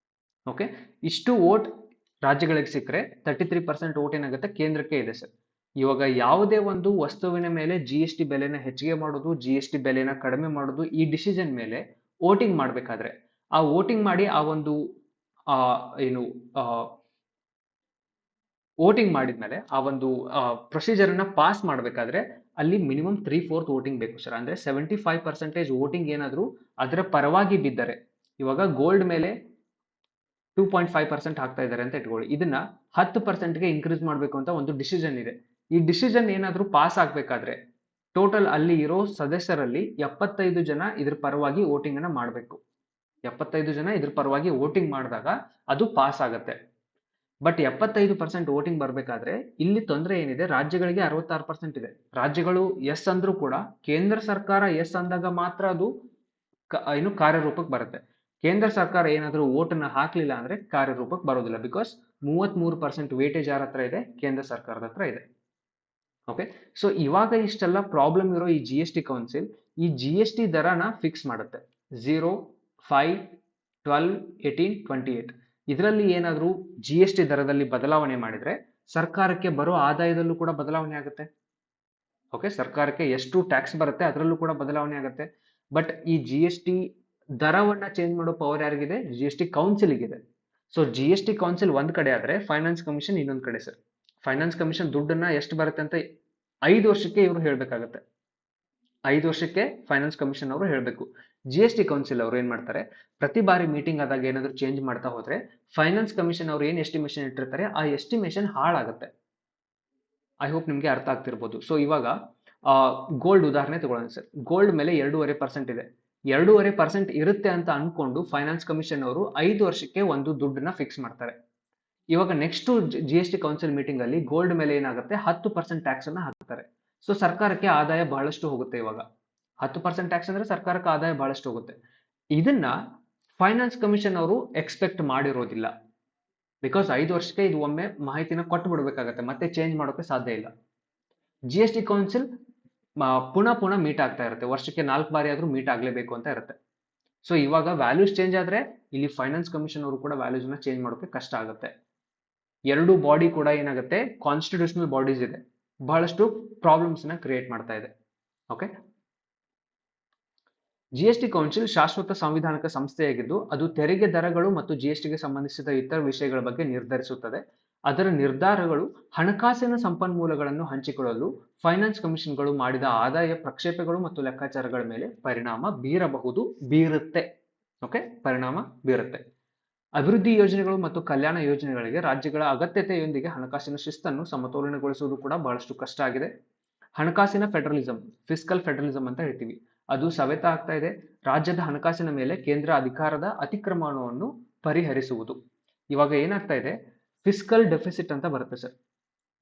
ಓಕೆ. ಇಷ್ಟು ವೋಟ್ ರಾಜ್ಯಗಳಿಗೆ ಸಿಕ್ಕರೆ 33% ವೋಟ್ ಏನಾಗುತ್ತೆ, ಕೇಂದ್ರಕ್ಕೆ ಇದೆ ಸರ್. ಇವಾಗ ಯಾವುದೇ ಒಂದು ವಸ್ತುವಿನ ಮೇಲೆ GST ಬೆಲೆನ ಹೆಚ್ಚಿಗೆ ಮಾಡೋದು, GST ಬೆಲೆನ ಕಡಿಮೆ ಮಾಡೋದು, ಈ ಡಿಸಿಷನ್ ಮೇಲೆ ವೋಟಿಂಗ್ ಮಾಡ್ಬೇಕಾದ್ರೆ, ಆ ವೋಟಿಂಗ್ ಮಾಡಿ ಆ ಒಂದು ಏನು ವೋಟಿಂಗ್ ಮಾಡಿದ್ಮೇಲೆ ಆ ಒಂದು ಪ್ರೊಸೀಜರ್ ಅನ್ನ ಪಾಸ್ ಮಾಡಬೇಕಾದ್ರೆ ಅಲ್ಲಿ ಮಿನಿಮಮ್ 3/4 ವೋಟಿಂಗ್ ಬೇಕು ಸರ್. ಅಂದ್ರೆ 75% ವೋಟಿಂಗ್ ಏನಾದ್ರು ಅದರ ಪರವಾಗಿ ಬಿದ್ದರೆ, ಇವಾಗ ಗೋಲ್ಡ್ ಮೇಲೆ 2.5% ಹಾಕ್ತಾ ಇದ್ದಾರೆ ಅಂತ ಇಟ್ಕೊಳ್ಳಿ, ಇದನ್ನ 10%ಗೆ ಇನ್ಕ್ರೀಸ್ ಮಾಡಬೇಕು ಅಂತ ಒಂದು ಡಿಸಿಷನ್ ಇದೆ. ಈ ಡಿಸಿಷನ್ ಏನಾದ್ರೂ ಪಾಸ್ ಆಗ್ಬೇಕಾದ್ರೆ ಟೋಟಲ್ ಅಲ್ಲಿ ಇರೋ ಸದಸ್ಯರಲ್ಲಿ 75 ಜನ ಇದ್ರ ಪರವಾಗಿ ವೋಟಿಂಗ್ ಅನ್ನ ಮಾಡಬೇಕು. 75 ಜನ ಇದ್ರ ಪರವಾಗಿ ವೋಟಿಂಗ್ ಮಾಡಿದಾಗ ಅದು ಪಾಸ್ ಆಗತ್ತೆ. ಬಟ್ 75% ವೋಟಿಂಗ್ ಬರ್ಬೇಕಾದ್ರೆ ಇಲ್ಲಿ ತೊಂದರೆ ಏನಿದೆ, ರಾಜ್ಯಗಳಿಗೆ 66% ಇದೆ. ರಾಜ್ಯಗಳು ಎಸ್ ಅಂದ್ರೂ ಕೂಡ ಕೇಂದ್ರ ಸರ್ಕಾರ ಎಸ್ ಅಂದಾಗ ಮಾತ್ರ ಅದು ಕಾರ್ಯರೂಪಕ್ಕೆ ಬರುತ್ತೆ. ಕೇಂದ್ರ ಸರ್ಕಾರ ಏನಾದ್ರೂ ವೋಟನ್ನ ಹಾಕ್ಲಿಲ್ಲ ಅಂದ್ರೆ ಕಾರ್ಯರೂಪಕ್ಕೆ ಬರೋದಿಲ್ಲ. ಬಿಕಾಸ್ 33% ವೇಟೇಜ್ ಯಾರ ಹತ್ರ ಇದೆ, ಕೇಂದ್ರ ಸರ್ಕಾರದ ಹತ್ರ ಇದೆ. ಓಕೆ. ಸೊ ಇವಾಗ ಇಷ್ಟೆಲ್ಲ ಪ್ರಾಬ್ಲಮ್ ಇರೋ ಈ GST ಕೌನ್ಸಿಲ್ ಈ GST ದರನ ಫಿಕ್ಸ್ ಮಾಡುತ್ತೆ. 0, 5, 12, 18, 28 ಇದರಲ್ಲಿ ಏನಾದ್ರೂ GST ದರದಲ್ಲಿ ಬದಲಾವಣೆ ಮಾಡಿದ್ರೆ ಸರ್ಕಾರಕ್ಕೆ ಬರೋ ಆದಾಯದಲ್ಲೂ ಕೂಡ ಬದಲಾವಣೆ ಆಗುತ್ತೆ. ಓಕೆ. ಸರ್ಕಾರಕ್ಕೆ ಎಷ್ಟು ಟ್ಯಾಕ್ಸ್ ಬರುತ್ತೆ ಅದರಲ್ಲೂ ಕೂಡ ಬದಲಾವಣೆ ಆಗುತ್ತೆ. ಬಟ್ ಈ GST ದರವನ್ನ ಚೇಂಜ್ ಮಾಡೋ ಪವರ್ ಯಾರಿಗಿದೆ, GST ಕೌನ್ಸಿಲ್ಗಿದೆ. ಸೊ GST ಕೌನ್ಸಿಲ್ ಒಂದ್ ಕಡೆ ಆದ್ರೆ ಫೈನಾನ್ಸ್ ಕಮಿಷನ್ ಇನ್ನೊಂದ್ ಕಡೆ ಸರ್. ಫೈನಾನ್ಸ್ ಕಮಿಷನ್ ದುಡ್ಡನ್ನ ಎಷ್ಟು ಬರುತ್ತೆ ಅಂತ 5 ವರ್ಷಕ್ಕೆ ಇವರು ಹೇಳ್ಬೇಕಾಗತ್ತೆ. 5 ವರ್ಷಕ್ಕೆ ಫೈನಾನ್ಸ್ ಕಮಿಷನ್ ಅವರು ಹೇಳ್ಬೇಕು. GST ಕೌನ್ಸಿಲ್ ಅವರು ಏನ್ ಮಾಡ್ತಾರೆ, ಪ್ರತಿ ಬಾರಿ ಮೀಟಿಂಗ್ ಆದಾಗ ಏನಾದ್ರು ಚೇಂಜ್ ಮಾಡ್ತಾ ಹೋದ್ರೆ ಫೈನಾನ್ಸ್ ಕಮಿಷನ್ ಅವರು ಏನ್ ಎಸ್ಟಿಮೇಷನ್ ಇಟ್ಟಿರ್ತಾರೆ ಆ ಎಸ್ಟಿಮೇಷನ್ ಹಾಳಾಗುತ್ತೆ. ಐ ಹೋಪ್ ನಿಮ್ಗೆ ಅರ್ಥ ಆಗ್ತಿರ್ಬೋದು. ಸೊ ಇವಾಗ ಗೋಲ್ಡ್ ಉದಾಹರಣೆ ತಗೊಳ್ಳೋಣ ಸರ್. ಗೋಲ್ಡ್ ಮೇಲೆ 2.5% ಇದೆ. 2.5% ಇರುತ್ತೆ ಅಂತ ಅನ್ಕೊಂಡು ಫೈನಾನ್ಸ್ ಕಮಿಷನ್ ಅವರು 5 ವರ್ಷಕ್ಕೆ ಒಂದು ದುಡ್ಡನ್ನ ಫಿಕ್ಸ್ ಮಾಡ್ತಾರೆ. ಇವಾಗ ನೆಕ್ಸ್ಟ್ GST ಕೌನ್ಸಿಲ್ ಮೀಟಿಂಗ್ ಅಲ್ಲಿ ಗೋಲ್ಡ್ ಮೇಲೆ ಏನಾಗುತ್ತೆ, 10% ಟ್ಯಾಕ್ಸ್ ಅನ್ನ ಹಾಕ್ತಾರೆ. ಸೊ ಸರ್ಕಾರಕ್ಕೆ ಆದಾಯ ಬಹಳಷ್ಟು ಹೋಗುತ್ತೆ. ಇವಾಗ 10% ಟ್ಯಾಕ್ಸ್ ಅಂದ್ರೆ ಸರ್ಕಾರಕ್ಕೆ ಆದಾಯ ಬಹಳಷ್ಟು ಹೋಗುತ್ತೆ. ಇದನ್ನ ಫೈನಾನ್ಸ್ ಕಮಿಷನ್ ಅವರು ಎಕ್ಸ್ಪೆಕ್ಟ್ ಮಾಡಿರೋದಿಲ್ಲ. ಬಿಕಾಸ್ 5 ವರ್ಷಕ್ಕೆ ಇದು ಒಮ್ಮೆ ಮಾಹಿತಿನ ಕೊಟ್ಟು ಬಿಡ್ಬೇಕಾಗತ್ತೆ, ಮತ್ತೆ ಚೇಂಜ್ ಮಾಡೋಕೆ ಸಾಧ್ಯ ಇಲ್ಲ. GST ಕೌನ್ಸಿಲ್ ಪುನಃ ಮೀಟ್ ಆಗ್ತಾ ಇರುತ್ತೆ. ವರ್ಷಕ್ಕೆ 4 ಬಾರಿ ಆದ್ರೂ ಮೀಟ್ ಆಗ್ಲೇಬೇಕು ಅಂತ ಇರುತ್ತೆ. ಸೊ ಇವಾಗ ವ್ಯಾಲ್ಯೂಸ್ ಚೇಂಜ್ ಆದ್ರೆ ಇಲ್ಲಿ ಫೈನಾನ್ಸ್ ಕಮಿಷನ್ ಅವರು ಕೂಡ ವ್ಯಾಲ್ಯೂಸ್ ನ ಚೇಂಜ್ ಮಾಡೋಕೆ ಕಷ್ಟ ಆಗುತ್ತೆ. ಎರಡು ಬಾಡಿ ಕೂಡ ಏನಾಗುತ್ತೆ, ಕಾನ್ಸ್ಟಿಟ್ಯೂಷನಲ್ ಬಾಡೀಸ್ ಇದೆ, ಬಹಳಷ್ಟು ಪ್ರಾಬ್ಲಮ್ಸ್ ನ ಕ್ರಿಯೇಟ್ ಮಾಡ್ತಾ ಇದೆ. ಓಕೆ. ಜಿಎಸ್ಟಿ ಕೌನ್ಸಿಲ್ ಶಾಶ್ವತ ಸಾಂವಿಧಾನಿಕ ಸಂಸ್ಥೆಯಾಗಿದ್ದು ಅದು ತೆರಿಗೆ ದರಗಳು ಮತ್ತು ಜಿಎಸ್ಟಿಗೆ ಸಂಬಂಧಿಸಿದ ಇತರ ವಿಷಯಗಳ ಬಗ್ಗೆ ನಿರ್ಧರಿಸುತ್ತದೆ. ಅದರ ನಿರ್ಧಾರಗಳು ಹಣಕಾಸಿನ ಸಂಪನ್ಮೂಲಗಳನ್ನು ಹಂಚಿಕೊಳ್ಳಲು ಫೈನಾನ್ಸ್ ಕಮಿಷನ್ಗಳು ಮಾಡಿದ ಆದಾಯ ಪ್ರಕ್ಷೇಪಗಳು ಮತ್ತು ಲೆಕ್ಕಾಚಾರಗಳ ಮೇಲೆ ಪರಿಣಾಮ ಬೀರುತ್ತೆ. ಓಕೆ, ಪರಿಣಾಮ ಬೀರುತ್ತೆ. ಅಭಿವೃದ್ಧಿ ಯೋಜನೆಗಳು ಮತ್ತು ಕಲ್ಯಾಣ ಯೋಜನೆಗಳಿಗೆ ರಾಜ್ಯಗಳ ಅಗತ್ಯತೆಯೊಂದಿಗೆ ಹಣಕಾಸಿನ ಶಿಸ್ತನ್ನು ಸಮತೋಲನಗೊಳಿಸುವುದು ಕೂಡ ಬಹಳಷ್ಟು ಕಷ್ಟ ಆಗಿದೆ. ಹಣಕಾಸಿನ ಫೆಡರಲಿಸಂ, ಫಿಸ್ಕಲ್ ಫೆಡರಲಿಸಂ ಅಂತ ಹೇಳ್ತೀವಿ, ಅದು ಸವೆತ ಆಗ್ತಾ ಇದೆ. ರಾಜ್ಯದ ಹಣಕಾಸಿನ ಮೇಲೆ ಕೇಂದ್ರ ಅಧಿಕಾರದ ಅತಿಕ್ರಮಣವನ್ನು ಪರಿಹರಿಸುವುದು. ಇವಾಗ ಏನಾಗ್ತಾ ಇದೆ, ಫಿಸ್ಕಲ್ ಡೆಫಿಸಿಟ್ ಅಂತ ಬರುತ್ತೆ ಸರ್.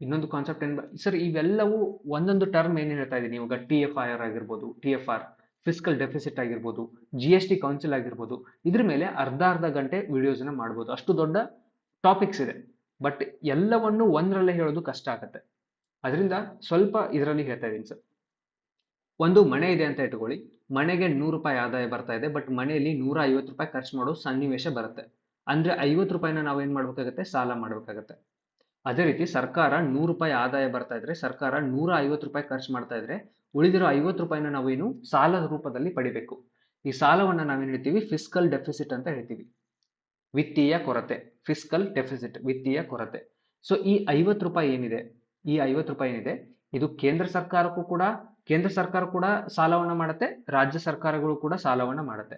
ಇನ್ನೊಂದು ಕಾನ್ಸೆಪ್ಟ್ ಏನ್ ಸರ್, ಇವೆಲ್ಲವೂ ಒಂದೊಂದು ಟರ್ಮ್ ಏನ್ ಹೇಳ್ತಾ ಇದ್ದೀನಿ ಇವಾಗ, TFIR ಆಗಿರ್ಬೋದು, TFR, ಫಿಸ್ಕಲ್ ಡೆಫಿಸಿಟ್ ಆಗಿರ್ಬೋದು, GST ಕೌನ್ಸಿಲ್ ಆಗಿರ್ಬೋದು, ಇದ್ರ ಮೇಲೆ ಅರ್ಧ ಗಂಟೆ ವಿಡಿಯೋಸ್ ಮಾಡ್ಬೋದು. ಅಷ್ಟು ದೊಡ್ಡ ಟಾಪಿಕ್ಸ್ ಇದೆ. ಬಟ್ ಎಲ್ಲವನ್ನು ಒಂದರಲ್ಲೇ ಹೇಳೋದು ಕಷ್ಟ ಆಗುತ್ತೆ. ಅದರಿಂದ ಸ್ವಲ್ಪ ಇದರಲ್ಲಿ ಹೇಳ್ತಾ ಇದ್ದೀನಿ ಸರ್. ಒಂದು ಮನೆ ಇದೆ ಅಂತ ಇಟ್ಕೊಳ್ಳಿ, ಮನೆಗೆ 100 ರೂಪಾಯಿ ಆದಾಯ ಬರ್ತಾ ಇದೆ, ಬಟ್ ಮನೆಯಲ್ಲಿ 150 ರೂಪಾಯಿ ಖರ್ಚು ಮಾಡೋ ಸನ್ನಿವೇಶ ಬರುತ್ತೆ. ಅಂದ್ರೆ 50 ರೂಪಾಯಿನ ನಾವೇನ್ ಮಾಡ್ಬೇಕಾಗತ್ತೆ, ಸಾಲ ಮಾಡ್ಬೇಕಾಗತ್ತೆ. ಅದೇ ರೀತಿ ಸರ್ಕಾರ 100 ರೂಪಾಯಿ ಆದಾಯ ಬರ್ತಾ ಇದ್ರೆ, ಸರ್ಕಾರ 150 ರೂಪಾಯಿ ಖರ್ಚು ಮಾಡ್ತಾ ಇದ್ರೆ, ಉಳಿದಿರೋ 50 ರೂಪಾಯಿನ ನಾವೇನು ಸಾಲದ ರೂಪದಲ್ಲಿ ಪಡಿಬೇಕು. ಈ ಸಾಲವನ್ನ ನಾವೇನ್ ಹೇಳ್ತೀವಿ, ಫಿಸ್ಕಲ್ ಡೆಫಿಸಿಟ್ ಅಂತ ಹೇಳ್ತೀವಿ. ವಿತ್ತೀಯ ಕೊರತೆ, ಫಿಸ್ಕಲ್ ಡೆಫಿಸಿಟ್, ವಿತ್ತೀಯ ಕೊರತೆ. ಸೊ ಈ 50 ರೂಪಾಯಿ ಏನಿದೆ, ಇದು ಕೇಂದ್ರ ಸರ್ಕಾರ ಕೂಡ ಸಾಲವನ್ನ ಮಾಡುತ್ತೆ, ರಾಜ್ಯ ಸರ್ಕಾರಗಳು ಕೂಡ ಸಾಲವನ್ನ ಮಾಡುತ್ತೆ.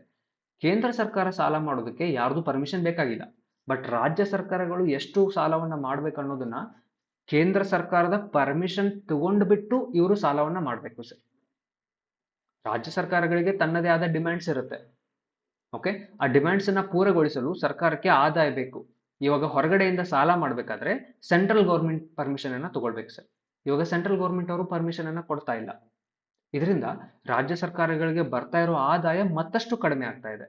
ಕೇಂದ್ರ ಸರ್ಕಾರ ಸಾಲ ಮಾಡೋದಕ್ಕೆ ಯಾರ್ದು ಪರ್ಮಿಷನ್ ಬೇಕಾಗಿಲ್ಲ. ಬಟ್ ರಾಜ್ಯ ಸರ್ಕಾರಗಳು ಎಷ್ಟು ಸಾಲವನ್ನ ಮಾಡ್ಬೇಕು ಅನ್ನೋದನ್ನ ಕೇಂದ್ರ ಸರ್ಕಾರದ ಪರ್ಮಿಷನ್ ತಗೊಂಡ್ಬಿಟ್ಟು ಇವರು ಸಾಲವನ್ನ ಮಾಡ್ಬೇಕು ಸರ್. ರಾಜ್ಯ ಸರ್ಕಾರಗಳಿಗೆ ತನ್ನದೇ ಆದ ಡಿಮ್ಯಾಂಡ್ಸ್ ಇರುತ್ತೆ. ಓಕೆ, ಆ ಡಿಮ್ಯಾಂಡ್ಸ್ ಅನ್ನ ಪೂರೈಗೊಳಿಸಲು ಸರ್ಕಾರಕ್ಕೆ ಆದಾಯ ಬೇಕು. ಇವಾಗ ಹೊರಗಡೆಯಿಂದ ಸಾಲ ಮಾಡ್ಬೇಕಾದ್ರೆ ಸೆಂಟ್ರಲ್ ಗೌರ್ಮೆಂಟ್ ಪರ್ಮಿಷನ್ ಅನ್ನ ತಗೊಳ್ಬೇಕು ಸರ್. ಇವಾಗ ಸೆಂಟ್ರಲ್ ಗೌರ್ಮೆಂಟ್ ಅವರು ಪರ್ಮಿಷನ್ ಅನ್ನ ಕೊಡ್ತಾ ಇಲ್ಲ. ಇದರಿಂದ ರಾಜ್ಯ ಸರ್ಕಾರಗಳಿಗೆ ಬರ್ತಾ ಇರೋ ಆದಾಯ ಮತ್ತಷ್ಟು ಕಡಿಮೆ ಆಗ್ತಾ ಇದೆ.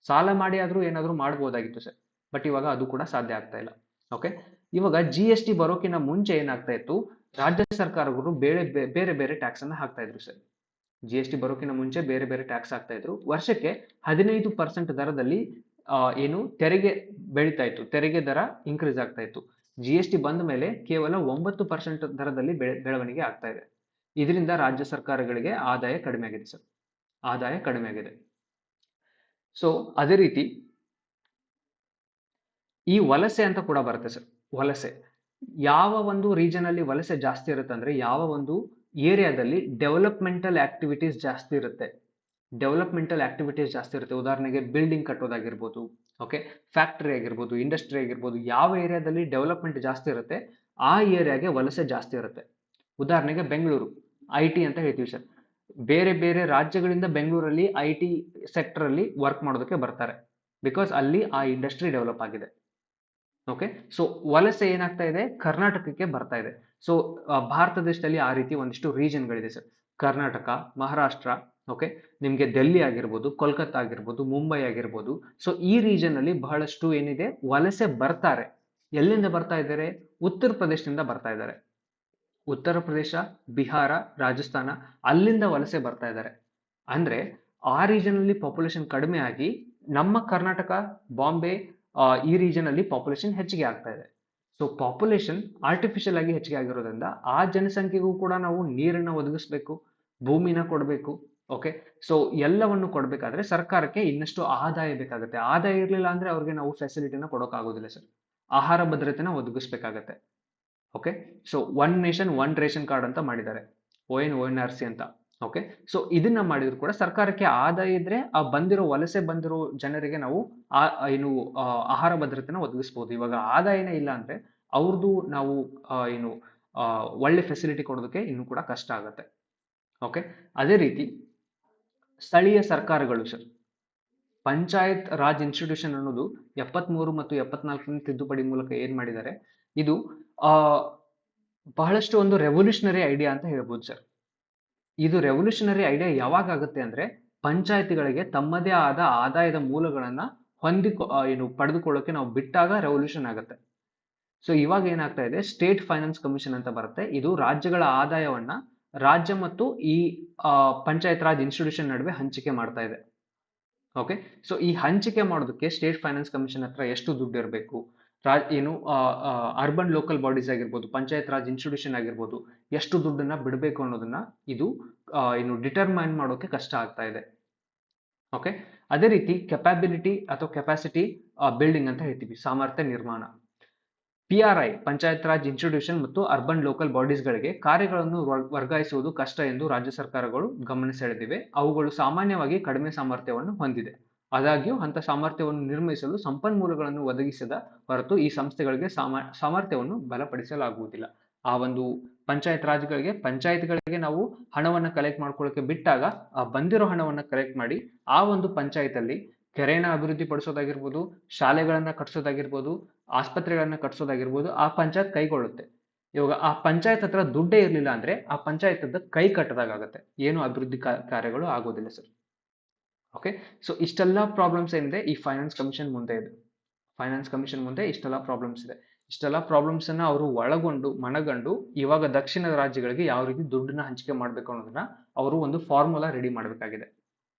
ಸಾಲ ಮಾಡಿ ಆದ್ರೂ ಏನಾದ್ರೂ ಮಾಡ್ಬೋದಾಗಿತ್ತು ಸರ್, ಬಟ್ ಇವಾಗ ಅದು ಕೂಡ ಸಾಧ್ಯ ಆಗ್ತಾ ಇಲ್ಲ. ಓಕೆ, ಇವಾಗ GST ಬರೋಕಿನ ಮುಂಚೆ ಏನಾಗ್ತಾ ಇತ್ತು, ರಾಜ್ಯ ಸರ್ಕಾರಗಳು ಬೇರೆ ಬೇರೆ ಟ್ಯಾಕ್ಸ್ ಅನ್ನ ಹಾಕ್ತಾ ಇದ್ರು ಸರ್. GST ಬರೋಕಿನ ಮುಂಚೆ ಬೇರೆ ಬೇರೆ ಟ್ಯಾಕ್ಸ್ ಹಾಕ್ತಾ ಇದ್ರು. ವರ್ಷಕ್ಕೆ 15% ದರದಲ್ಲಿ ಏನು ತೆರಿಗೆ ಬೆಳೀತಾ ಇತ್ತು, ತೆರಿಗೆ ದರ ಇನ್ಕ್ರೀಸ್ ಆಗ್ತಾ ಇತ್ತು. GST ಬಂದ ಮೇಲೆ ಕೇವಲ 9% ದರದಲ್ಲಿ ಬೆಳವಣಿಗೆ ಆಗ್ತಾ ಇದೆ. ಇದರಿಂದ ರಾಜ್ಯ ಸರ್ಕಾರಗಳಿಗೆ ಆದಾಯ ಕಡಿಮೆ ಆಗಿದೆ ಸರ್, ಆದಾಯ ಕಡಿಮೆ ಆಗಿದೆ. ಸೊ ಅದೇ ರೀತಿ ಈ ವಲಸೆ ಅಂತ ಕೂಡ ಬರುತ್ತೆ ಸರ್. ವಲಸೆ ಯಾವ ಒಂದು ರೀಜನ್ ಅಲ್ಲಿ ವಲಸೆ ಜಾಸ್ತಿ ಇರುತ್ತೆ ಅಂದ್ರೆ, ಯಾವ ಒಂದು ಏರಿಯಾದಲ್ಲಿ ಡೆವಲಪ್ಮೆಂಟಲ್ ಆಕ್ಟಿವಿಟೀಸ್ ಜಾಸ್ತಿ ಇರುತ್ತೆ. ಉದಾಹರಣೆಗೆ ಬಿಲ್ಡಿಂಗ್ ಕಟ್ಟೋದಾಗಿರ್ಬೋದು, ಓಕೆ, ಫ್ಯಾಕ್ಟರಿ ಆಗಿರ್ಬೋದು, ಇಂಡಸ್ಟ್ರಿ ಆಗಿರ್ಬೋದು. ಯಾವ ಏರಿಯಾದಲ್ಲಿ ಡೆವಲಪ್ಮೆಂಟ್ ಜಾಸ್ತಿ ಇರುತ್ತೆ ಆ ಏರಿಯಾಗೆ ವಲಸೆ ಜಾಸ್ತಿ ಇರುತ್ತೆ. ಉದಾಹರಣೆಗೆ ಬೆಂಗಳೂರು, IT ಅಂತ ಹೇಳ್ತೀವಿ ಸರ್. ಬೇರೆ ಬೇರೆ ರಾಜ್ಯಗಳಿಂದ ಬೆಂಗಳೂರಲ್ಲಿ IT ಸೆಕ್ಟರ್ ಅಲ್ಲಿ ವರ್ಕ್ ಮಾಡೋದಕ್ಕೆ ಬರ್ತಾರೆ, ಬಿಕಾಸ್ ಅಲ್ಲಿ ಆ ಇಂಡಸ್ಟ್ರಿ ಡೆವಲಪ್ ಆಗಿದೆ. ಓಕೆ, ಸೊ ವಲಸೆ ಏನಾಗ್ತಾ ಇದೆ, ಕರ್ನಾಟಕಕ್ಕೆ ಬರ್ತಾ ಇದೆ. ಸೊ ಭಾರತ ದೇಶದಲ್ಲಿ ಆ ರೀತಿ ಒಂದಿಷ್ಟು ರೀಜನ್ಗಳಿದೆ ಸರ್. ಕರ್ನಾಟಕ, ಮಹಾರಾಷ್ಟ್ರ, ಓಕೆ, ನಿಮ್ಗೆ ಡೆಲ್ಲಿ ಆಗಿರ್ಬೋದು, ಕೋಲ್ಕತ್ತಾ ಆಗಿರ್ಬೋದು, ಮುಂಬೈ ಆಗಿರ್ಬೋದು. ಸೊ ಈ ರೀಜನ್ ಅಲ್ಲಿ ಬಹಳಷ್ಟು ಏನಿದೆ, ವಲಸೆ ಬರ್ತಾರೆ. ಎಲ್ಲಿಂದ ಬರ್ತಾ ಇದ್ದಾರೆ, ಉತ್ತರ ಪ್ರದೇಶದಿಂದ ಬರ್ತಾ ಇದ್ದಾರೆ. ಉತ್ತರ ಪ್ರದೇಶ, ಬಿಹಾರ, ರಾಜಸ್ಥಾನ, ಅಲ್ಲಿಂದ ವಲಸೆ ಬರ್ತಾ ಇದ್ದಾರೆ. ಅಂದ್ರೆ ಆ ರೀಜನ್ ಅಲ್ಲಿ ಪಾಪ್ಯುಲೇಷನ್ ಕಡಿಮೆ ಆಗಿ ನಮ್ಮ ಕರ್ನಾಟಕ, ಬಾಂಬೆ, ಈ ರೀಜನ್ ಅಲ್ಲಿ ಪಾಪ್ಯುಲೇಷನ್ ಹೆಚ್ಚಿಗೆ ಆಗ್ತಾ ಇದೆ. ಸೊ ಪಾಪ್ಯುಲೇಷನ್ ಆರ್ಟಿಫಿಷಿಯಲ್ ಆಗಿ ಹೆಚ್ಚಿಗೆ ಆಗಿರೋದ್ರಿಂದ ಆ ಜನಸಂಖ್ಯೆಗೂ ಕೂಡ ನಾವು ನೀರನ್ನ ಒದಗಿಸ್ಬೇಕು, ಭೂಮಿನ ಕೊಡಬೇಕು. ಓಕೆ, ಸೊ ಎಲ್ಲವನ್ನು ಕೊಡ್ಬೇಕಾದ್ರೆ ಸರ್ಕಾರಕ್ಕೆ ಇನ್ನಷ್ಟು ಆದಾಯ ಬೇಕಾಗುತ್ತೆ. ಆದಾಯ ಇರ್ಲಿಲ್ಲ ಅಂದ್ರೆ ಅವ್ರಿಗೆ ನಾವು ಫೆಸಿಲಿಟಿನ ಕೊಡೋಕ್ಕಾಗೋದಿಲ್ಲ ಸರ್. ಆಹಾರ ಭದ್ರತೆನ ಒದಗಿಸ್ಬೇಕಾಗತ್ತೆ. Okay, so one nation one ration card ಅಂತ ಮಾಡಿದ್ದಾರೆ, ONRC ಅಂತ. ಓಕೆ, ಸೊ ಇದನ್ನ ಮಾಡಿದ್ರು ಕೂಡ ಸರ್ಕಾರಕ್ಕೆ ಆದಾಯ ಇದ್ರೆ ಆ ವಲಸೆ ಬಂದಿರೋ ಜನರಿಗೆ ನಾವು ಆಹಾರ ಭದ್ರತೆನ ಒದಗಿಸಬಹುದು. ಇವಾಗ ಆದಾಯನೇ ಇಲ್ಲ ಅಂದ್ರೆ ಅವ್ರದ್ದು ನಾವು ಒಳ್ಳೆ ಫೆಸಿಲಿಟಿ ಕೊಡೋದಕ್ಕೆ ಇನ್ನೂ ಕೂಡ ಕಷ್ಟ ಆಗುತ್ತೆ. ಓಕೆ, ಅದೇ ರೀತಿ ಸ್ಥಳೀಯ ಸರ್ಕಾರಗಳು ಸರ್, ಪಂಚಾಯತ್ ರಾಜ್ ಇನ್ಸ್ಟಿಟ್ಯೂಷನ್ ಅನ್ನೋದು 73 ಮತ್ತು 74ನೇ ತಿದ್ದುಪಡಿ ಮೂಲಕ ಏನ್ ಮಾಡಿದ್ದಾರೆ, ಇದು ಬಹಳಷ್ಟು ಒಂದು ರೆವಲ್ಯೂಷನರಿ ಐಡಿಯಾ ಅಂತ ಹೇಳ್ಬೋದು ಸರ್. ಇದು ರೆವಲ್ಯೂಷನರಿ ಐಡಿಯಾ ಯಾವಾಗ ಆಗುತ್ತೆ ಅಂದ್ರೆ, ಪಂಚಾಯತಿಗಳಿಗೆ ತಮ್ಮದೇ ಆದ ಆದಾಯದ ಮೂಲಗಳನ್ನ ಪಡೆದುಕೊಳ್ಳೋಕೆ ನಾವು ಬಿಟ್ಟಾಗ ರೆವಲ್ಯೂಷನ್ ಆಗುತ್ತೆ. ಸೊ ಇವಾಗ ಏನಾಗ್ತಾ ಇದೆ, ಸ್ಟೇಟ್ ಫೈನಾನ್ಸ್ ಕಮಿಷನ್ ಅಂತ ಬರುತ್ತೆ. ಇದು ರಾಜ್ಯಗಳ ಆದಾಯವನ್ನ ರಾಜ್ಯ ಮತ್ತು ಈ ಪಂಚಾಯತ್ ರಾಜ್ ಇನ್ಸ್ಟಿಟ್ಯೂಷನ್ ನಡುವೆ ಹಂಚಿಕೆ ಮಾಡ್ತಾ ಇದೆ. ಓಕೆ, ಸೊ ಈ ಹಂಚಿಕೆ ಮಾಡೋದಕ್ಕೆ ಸ್ಟೇಟ್ ಫೈನಾನ್ಸ್ ಕಮಿಷನ್ ಹತ್ರ ಎಷ್ಟು ದುಡ್ಡು ಇರಬೇಕು, ಏನು ಅರ್ಬನ್ ಲೋಕಲ್ ಬಾಡೀಸ್ ಆಗಿರ್ಬೋದು, ಪಂಚಾಯತ್ ರಾಜ್ ಇನ್ಸ್ಟಿಟ್ಯೂಷನ್ ಆಗಿರ್ಬೋದು, ಎಷ್ಟು ದುಡ್ಡನ್ನ ಬಿಡಬೇಕು ಅನ್ನೋದನ್ನ ಇದು ಏನು ಡಿಟರ್ಮೈನ್ ಮಾಡೋಕೆ ಕಷ್ಟ ಆಗ್ತಾ ಇದೆ. ಓಕೆ, ಅದೇ ರೀತಿ ಕೆಪಾಬಿಲಿಟಿ ಅಥವಾ ಕೆಪಾಸಿಟಿ ಬಿಲ್ಡಿಂಗ್ ಅಂತ ಹೇಳ್ತೀವಿ, ಸಾಮರ್ಥ್ಯ ನಿರ್ಮಾಣ. PRI ಪಂಚಾಯತ್ ರಾಜ್ ಇನ್ಸ್ಟಿಟ್ಯೂಷನ್ ಮತ್ತು ಅರ್ಬನ್ ಲೋಕಲ್ ಬಾಡೀಸ್ಗಳಿಗೆ ಕಾರ್ಯಗಳನ್ನು ವರ್ಗಾಯಿಸುವುದು ಕಷ್ಟ ಎಂದು ರಾಜ್ಯ ಸರ್ಕಾರಗಳು ಗಮನ ಸೆಳೆದಿವೆ. ಅವುಗಳು ಸಾಮಾನ್ಯವಾಗಿ ಕಡಿಮೆ ಸಾಮರ್ಥ್ಯವನ್ನು ಹೊಂದಿದೆ. ಆದಾಗ್ಯೂ ಅಂತ ಸಾಮರ್ಥ್ಯವನ್ನು ನಿರ್ಮಿಸಲು ಸಂಪನ್ಮೂಲಗಳನ್ನು ಒದಗಿಸದ ಹೊರತು ಈ ಸಂಸ್ಥೆಗಳಿಗೆ ಸಾಮರ್ಥ್ಯವನ್ನು ಬಲಪಡಿಸಲಾಗುವುದಿಲ್ಲ. ಆ ಒಂದು ಪಂಚಾಯತ್ಗಳಿಗೆ ನಾವು ಹಣವನ್ನು ಕಲೆಕ್ಟ್ ಮಾಡ್ಕೊಳ್ಳೋಕೆ ಬಿಟ್ಟಾಗ ಆ ಬಂದಿರೋ ಹಣವನ್ನು ಕಲೆಕ್ಟ್ ಮಾಡಿ ಆ ಒಂದು ಪಂಚಾಯತ್ ಕೆರೆನ ಅಭಿವೃದ್ಧಿ ಪಡಿಸೋದಾಗಿರ್ಬೋದು, ಶಾಲೆಗಳನ್ನ ಕಟ್ಸೋದಾಗಿರ್ಬೋದು, ಆಸ್ಪತ್ರೆಗಳನ್ನ ಕಟ್ಸೋದಾಗಿರ್ಬೋದು, ಆ ಪಂಚಾಯತ್ ಕೈಗೊಳ್ಳುತ್ತೆ. ಇವಾಗ ಆ ಪಂಚಾಯತ್ ಹತ್ರ ದುಡ್ಡೇ ಇರಲಿಲ್ಲ ಅಂದ್ರೆ ಆ ಪಂಚಾಯತ್ ಕೈ ಕಟ್ಟದಾಗತ್ತೆ, ಏನು ಅಭಿವೃದ್ಧಿ ಕಾರ್ಯಗಳು ಆಗೋದಿಲ್ಲ ಸರ್. ಓಕೆ, ಸೊ ಇಷ್ಟೆಲ್ಲ ಪ್ರಾಬ್ಲಮ್ಸ್ ಏನಿದೆ ಈ ಫೈನಾನ್ಸ್ ಕಮಿಷನ್ ಮುಂದೆ ಇದೆ. ಫೈನಾನ್ಸ್ ಕಮಿಷನ್ ಮುಂದೆ ಇಷ್ಟೆಲ್ಲ ಪ್ರಾಬ್ಲಮ್ಸ್ ಇದೆ. ಇಷ್ಟೆಲ್ಲ ಪ್ರಾಬ್ಲಮ್ಸ್ ಅನ್ನ ಅವರು ಮನಗಂಡು ಇವಾಗ ದಕ್ಷಿಣ ರಾಜ್ಯಗಳಿಗೆ ಯಾವ ರೀತಿ ದುಡ್ಡನ್ನ ಹಂಚಿಕೆ ಮಾಡ್ಬೇಕು ಅನ್ನೋದನ್ನ ಅವರು ಒಂದು ಫಾರ್ಮುಲಾ ರೆಡಿ ಮಾಡಬೇಕಾಗಿದೆ.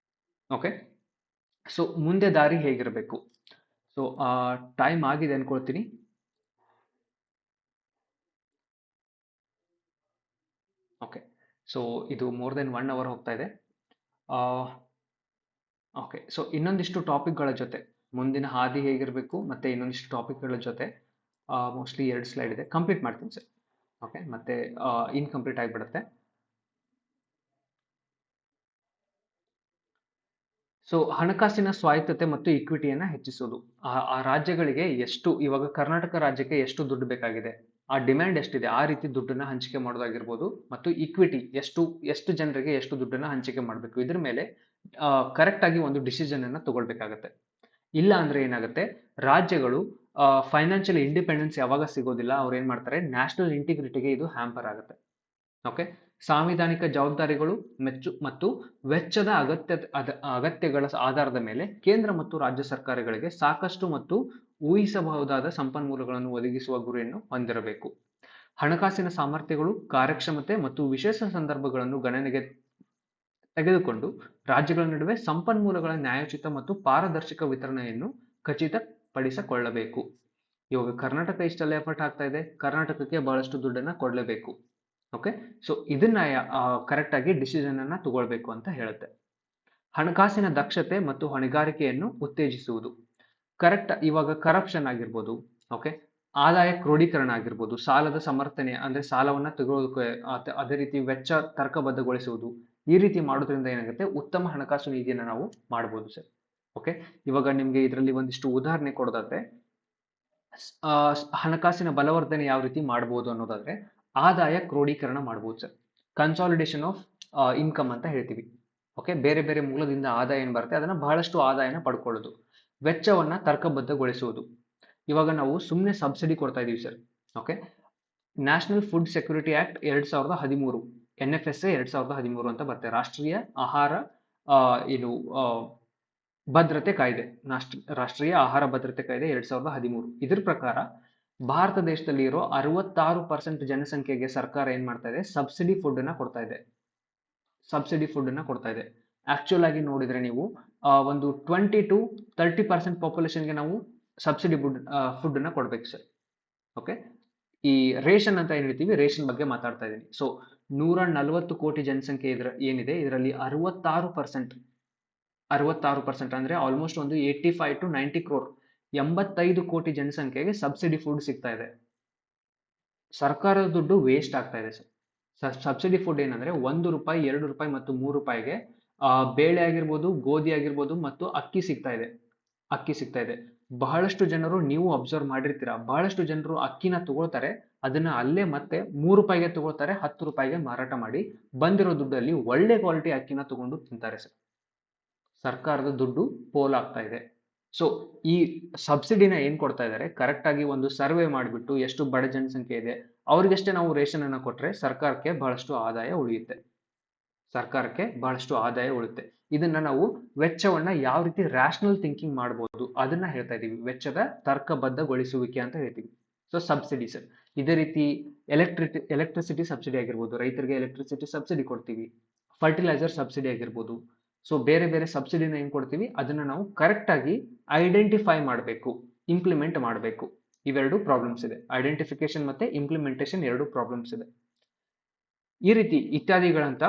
ಓಕೆ, ಸೊ ಮುಂದೆ ದಾರಿ ಹೇಗಿರಬೇಕು? ಸೊ ಟೈಮ್ ಆಗಿದೆ ಅನ್ಕೊಳ್ತೀನಿ. ಓಕೆ, ಸೊ ಇದು ಮೋರ್ ದೆನ್ 1 ಅವರ್ ಹೋಗ್ತಾ ಇದೆ. ಓಕೆ, ಸೊ ಇನ್ನೊಂದಿಷ್ಟು ಟಾಪಿಕ್ಗಳ ಜೊತೆ ಮುಂದಿನ ಹಾದಿ ಹೇಗಿರಬೇಕು ಮತ್ತೆ ಇನ್ನೊಂದಿಷ್ಟು ಟಾಪಿಕ್ಗಳ ಜೊತೆ ಮೋಸ್ಟ್ಲಿ 2 ಸ್ಲೈಡ್ ಇದೆ, ಕಂಪ್ಲೀಟ್ ಮಾಡ್ತೀನಿ ಸರ್. ಓಕೆ, ಮತ್ತೆ ಇನ್ಕಂಪ್ಲೀಟ್ ಆಗಿಬಿಡುತ್ತೆ. ಸೊ ಹಣಕಾಸಿನ ಸ್ವಾಯತ್ತತೆ ಮತ್ತು ಇಕ್ವಿಟಿಯನ್ನ ಹೆಚ್ಚಿಸೋದು. ಆ ರಾಜ್ಯಗಳಿಗೆ ಎಷ್ಟು, ಇವಾಗ ಕರ್ನಾಟಕ ರಾಜ್ಯಕ್ಕೆ ಎಷ್ಟು ದುಡ್ಡು ಬೇಕಾಗಿದೆ, ಆ ಡಿಮ್ಯಾಂಡ್ ಎಷ್ಟಿದೆ, ಆ ರೀತಿ ದುಡ್ಡನ್ನ ಹಂಚಿಕೆ ಮಾಡೋದಾಗಿರ್ಬೋದು, ಮತ್ತು ಇಕ್ವಿಟಿ ಎಷ್ಟು ಜನರಿಗೆ ಎಷ್ಟು ದುಡ್ಡನ್ನ ಹಂಚಿಕೆ ಮಾಡಬೇಕು, ಇದ್ರ ಮೇಲೆ ಕರೆಕ್ಟ್ ಆಗಿ ಒಂದು ಡಿಸಿಷನ್ ಅನ್ನ ತಗೊಳ್ಬೇಕಾಗತ್ತೆ. ಇಲ್ಲ ಅಂದ್ರೆ ಏನಾಗುತ್ತೆ, ರಾಜ್ಯಗಳು ಫೈನಾನ್ಷಿಯಲ್ ಇಂಡಿಪೆಂಡೆನ್ಸ್ ಯಾವಾಗ ಸಿಗೋದಿಲ್ಲ, ಅವ್ರು ಏನ್ ಮಾಡ್ತಾರೆ, ನ್ಯಾಷನಲ್ ಇಂಟಿಗ್ರಿಟಿಗೆ ಇದು ಹ್ಯಾಂಪರ್ ಆಗುತ್ತೆ. ಓಕೆ, ಸಾಂವಿಧಾನಿಕ ಜವಾಬ್ದಾರಿಗಳು ಮತ್ತು ವೆಚ್ಚದ ಅಗತ್ಯಗಳ ಆಧಾರದ ಮೇಲೆ ಕೇಂದ್ರ ಮತ್ತು ರಾಜ್ಯ ಸರ್ಕಾರಗಳಿಗೆ ಸಾಕಷ್ಟು ಮತ್ತು ಊಹಿಸಬಹುದಾದ ಸಂಪನ್ಮೂಲಗಳನ್ನು ಒದಗಿಸುವ ಗುರಿಯನ್ನು ಹೊಂದಿರಬೇಕು. ಹಣಕಾಸಿನ ಸಾಮರ್ಥ್ಯಗಳು, ಕಾರ್ಯಕ್ಷಮತೆ ಮತ್ತು ವಿಶೇಷ ಸಂದರ್ಭಗಳನ್ನು ಗಣನೆಗೆ ತೆಗೆದುಕೊಂಡು ರಾಜ್ಯಗಳ ನಡುವೆ ಸಂಪನ್ಮೂಲಗಳ ನ್ಯಾಯೋಚಿತ ಮತ್ತು ಪಾರದರ್ಶಕ ವಿತರಣೆಯನ್ನು ಖಚಿತಪಡಿಸಿಕೊಳ್ಳಬೇಕು. ಇವಾಗ ಕರ್ನಾಟಕ ಇಷ್ಟೆಲ್ಲ ಎಫರ್ಟ್ ಆಗ್ತಾ ಇದೆ, ಕರ್ನಾಟಕಕ್ಕೆ ಬಹಳಷ್ಟು ದುಡ್ಡನ್ನ ಕೊಡಲೇಬೇಕು. ಓಕೆ, ಸೊ ಇದನ್ನ ಕರೆಕ್ಟ್ ಆಗಿ ಡಿಸಿಷನ್ ಅನ್ನ ತಗೊಳ್ಬೇಕು ಅಂತ ಹೇಳುತ್ತೆ. ಹಣಕಾಸಿನ ದಕ್ಷತೆ ಮತ್ತು ಹೊಣೆಗಾರಿಕೆಯನ್ನು ಉತ್ತೇಜಿಸುವುದು. ಕರೆಕ್ಟ್, ಇವಾಗ ಕರಪ್ಷನ್ ಆಗಿರ್ಬೋದು, ಓಕೆ, ಆದಾಯ ಕ್ರೋಢೀಕರಣ ಆಗಿರ್ಬೋದು, ಸಾಲದ ಸಮರ್ಥನೆ ಅಂದ್ರೆ ಸಾಲವನ್ನ ತೆಗೆದುಕೊಳ್ಳೋದಕ್ಕೆ, ಅದೇ ರೀತಿ ವೆಚ್ಚ ತರ್ಕಬದ್ಧಗೊಳಿಸುವುದು, ಈ ರೀತಿ ಮಾಡೋದ್ರಿಂದ ಏನಾಗುತ್ತೆ, ಉತ್ತಮ ಹಣಕಾಸು ನೀತಿಯನ್ನು ನಾವು ಮಾಡಬಹುದು ಸರ್. ಓಕೆ, ಇವಾಗ ನಿಮ್ಗೆ ಇದರಲ್ಲಿ ಒಂದಿಷ್ಟು ಉದಾಹರಣೆ ಕೊಡೋದಾದ್ರೆ, ಹಣಕಾಸಿನ ಬಲವರ್ಧನೆ ಯಾವ ರೀತಿ ಮಾಡಬಹುದು ಅನ್ನೋದಾದ್ರೆ, ಆದಾಯ ಕ್ರೋಢೀಕರಣ ಮಾಡಬಹುದು ಸರ್. ಕನ್ಸಾಲಿಡೇಷನ್ ಆಫ್ ಇನ್ಕಮ್ ಅಂತ ಹೇಳ್ತೀವಿ. ಓಕೆ, ಬೇರೆ ಬೇರೆ ಮೂಲದಿಂದ ಆದಾಯ ಏನ್ ಬರುತ್ತೆ ಅದನ್ನ ಬಹಳಷ್ಟು ಆದಾಯನ ಪಡ್ಕೊಳ್ಳೋದು. ವೆಚ್ಚವನ್ನ ತರ್ಕಬದ್ಧಗೊಳಿಸುವುದು. ಇವಾಗ ನಾವು ಸುಮ್ಮನೆ ಸಬ್ಸಿಡಿ ಕೊಡ್ತಾ ಇದೀವಿ sir. Okay, national food security act 2013, NFSA 2013 ಅಂತ ಬರುತ್ತೆ, ರಾಷ್ಟ್ರೀಯ ಆಹಾರ ಭದ್ರತೆ ಕಾಯ್ದೆ, ರಾಷ್ಟ್ರೀಯ ಆಹಾರ ಭದ್ರತೆ ಕಾಯ್ದೆ 2013. ಇದ್ರ ಪ್ರಕಾರ ಭಾರತ ದೇಶದಲ್ಲಿ ಇರೋ 66% ಜನಸಂಖ್ಯೆಗೆ ಸರ್ಕಾರ ಏನ್ ಮಾಡ್ತಾ ಇದೆ, ಸಬ್ಸಿಡಿ ಫುಡ್ ಅನ್ನ ಕೊಡ್ತಾ ಇದೆ. ಆಕ್ಚುಲ್ ಆಗಿ ನೋಡಿದ್ರೆ ನೀವು ಒಂದು 20 to 30% ಪಾಪ್ಯುಲೇಷನ್ಗೆ ನಾವು ಸಬ್ಸಿಡಿ ಫುಡ್ ಅನ್ನ ಕೊಡ್ಬೇಕು ಸರ್. ಓಕೆ, ಈ ರೇಷನ್ ಅಂತ ಏನ್ ಹೇಳ್ತೀವಿ, ರೇಷನ್ ಬಗ್ಗೆ ಮಾತಾಡ್ತಾ ಇದ್ದೀನಿ. ಸೊ 140 ಕೋಟಿ ಜನಸಂಖ್ಯೆ ಏನಿದೆ, ಇದರಲ್ಲಿ 66% ಅಂದ್ರೆ ಆಲ್ಮೋಸ್ಟ್ ಒಂದು 85 to 90 crore, 85 ಕೋಟಿ ಜನಸಂಖ್ಯೆಗೆ ಸಬ್ಸಿಡಿ ಫುಡ್ ಸಿಗ್ತಾ ಇದೆ. ಸರ್ಕಾರದ ದುಡ್ಡು ವೇಸ್ಟ್ ಆಗ್ತಾ ಇದೆ ಸರ್. ಸಬ್ಸಿಡಿ ಫುಡ್ ಏನಂದ್ರೆ 1 ರೂಪಾಯಿ, 2 ರೂಪಾಯಿ ಮತ್ತು 3 ರೂಪಾಯಿಗೆ ಬೇಳೆ ಆಗಿರ್ಬೋದು, ಗೋಧಿ ಆಗಿರ್ಬೋದು ಮತ್ತು ಅಕ್ಕಿ ಸಿಗ್ತಾ ಇದೆ. ಬಹಳಷ್ಟು ಜನರು, ನೀವು ಅಬ್ಸರ್ವ್ ಮಾಡಿರ್ತೀರಾ, ಬಹಳಷ್ಟು ಜನರು ಅಕ್ಕಿನ ತಗೊಳ್ತಾರೆ, ಅದನ್ನ ಅಲ್ಲೇ ಮತ್ತೆ 3 ರೂಪಾಯಿಗೆ ತಗೊಳ್ತಾರೆ, 10 ರೂಪಾಯಿಗೆ ಮಾರಾಟ ಮಾಡಿ ಬಂದಿರೋ ದುಡ್ಡಲ್ಲಿ ಒಳ್ಳೆ ಕ್ವಾಲಿಟಿ ಅಕ್ಕಿನ ತಗೊಂಡು ತಿಂತಾರೆ ಸರ್. ಸರ್ಕಾರದ ದುಡ್ಡು ಪೋಲಾಗ್ತಾ ಇದೆ. ಸೊ ಈ ಸಬ್ಸಿಡಿನ ಏನ್ ಕೊಡ್ತಾ ಇದ್ದಾರೆ, ಕರೆಕ್ಟ್ ಆಗಿ ಒಂದು ಸರ್ವೆ ಮಾಡಿಬಿಟ್ಟು ಎಷ್ಟು ಬಡ ಜನಸಂಖ್ಯೆ ಇದೆ ಅವ್ರಿಗಷ್ಟೇ ನಾವು ರೇಷನ್ ಅನ್ನ ಕೊಟ್ರೆ ಸರ್ಕಾರಕ್ಕೆ ಬಹಳಷ್ಟು ಆದಾಯ ಉಳಿಯುತ್ತೆ. ಇದನ್ನ ನಾವು ವೆಚ್ಚವನ್ನ ಯಾವ ರೀತಿ ರ್ಯಾಷನಲ್ ಥಿಂಕಿಂಗ್ ಮಾಡಬಹುದು ಅದನ್ನ ಹೇಳ್ತಾ ಇದೀವಿ, ವೆಚ್ಚದ ತರ್ಕಬದ್ಧಗೊಳಿಸುವಿಕೆ ಅಂತ ಹೇಳ್ತೀವಿ. ಸೊ ಸಬ್ಸಿಡಿ ಸರ್, ಇದೇ ರೀತಿ ಎಲೆಕ್ಟ್ರಿಸಿಟಿ ಸಬ್ಸಿಡಿ ಆಗಿರ್ಬೋದು, ರೈತರಿಗೆ ಎಲೆಕ್ಟ್ರಿಸಿಟಿ ಸಬ್ಸಿಡಿ ಕೊಡ್ತೀವಿ, ಫರ್ಟಿಲೈಸರ್ ಸಬ್ಸಿಡಿ ಆಗಿರ್ಬೋದು. ಸೊ ಬೇರೆ ಬೇರೆ ಸಬ್ಸಿಡಿನ ಏನ್ ಕೊಡ್ತೀವಿ, ಅದನ್ನ ನಾವು ಕರೆಕ್ಟ್ ಆಗಿ ಐಡೆಂಟಿಫೈ ಮಾಡಬೇಕು, ಇಂಪ್ಲಿಮೆಂಟ್ ಮಾಡಬೇಕು. ಇವೆರಡು ಪ್ರಾಬ್ಲಮ್ಸ್ ಇದೆ. ಐಡೆಂಟಿಫಿಕೇಶನ್ ಮತ್ತೆ ಇಂಪ್ಲಿಮೆಂಟೇಷನ್ ಎರಡು ಪ್ರಾಬ್ಲಮ್ಸ್ ಇದೆ. ಈ ರೀತಿ ಇತ್ಯಾದಿಗಳಂತ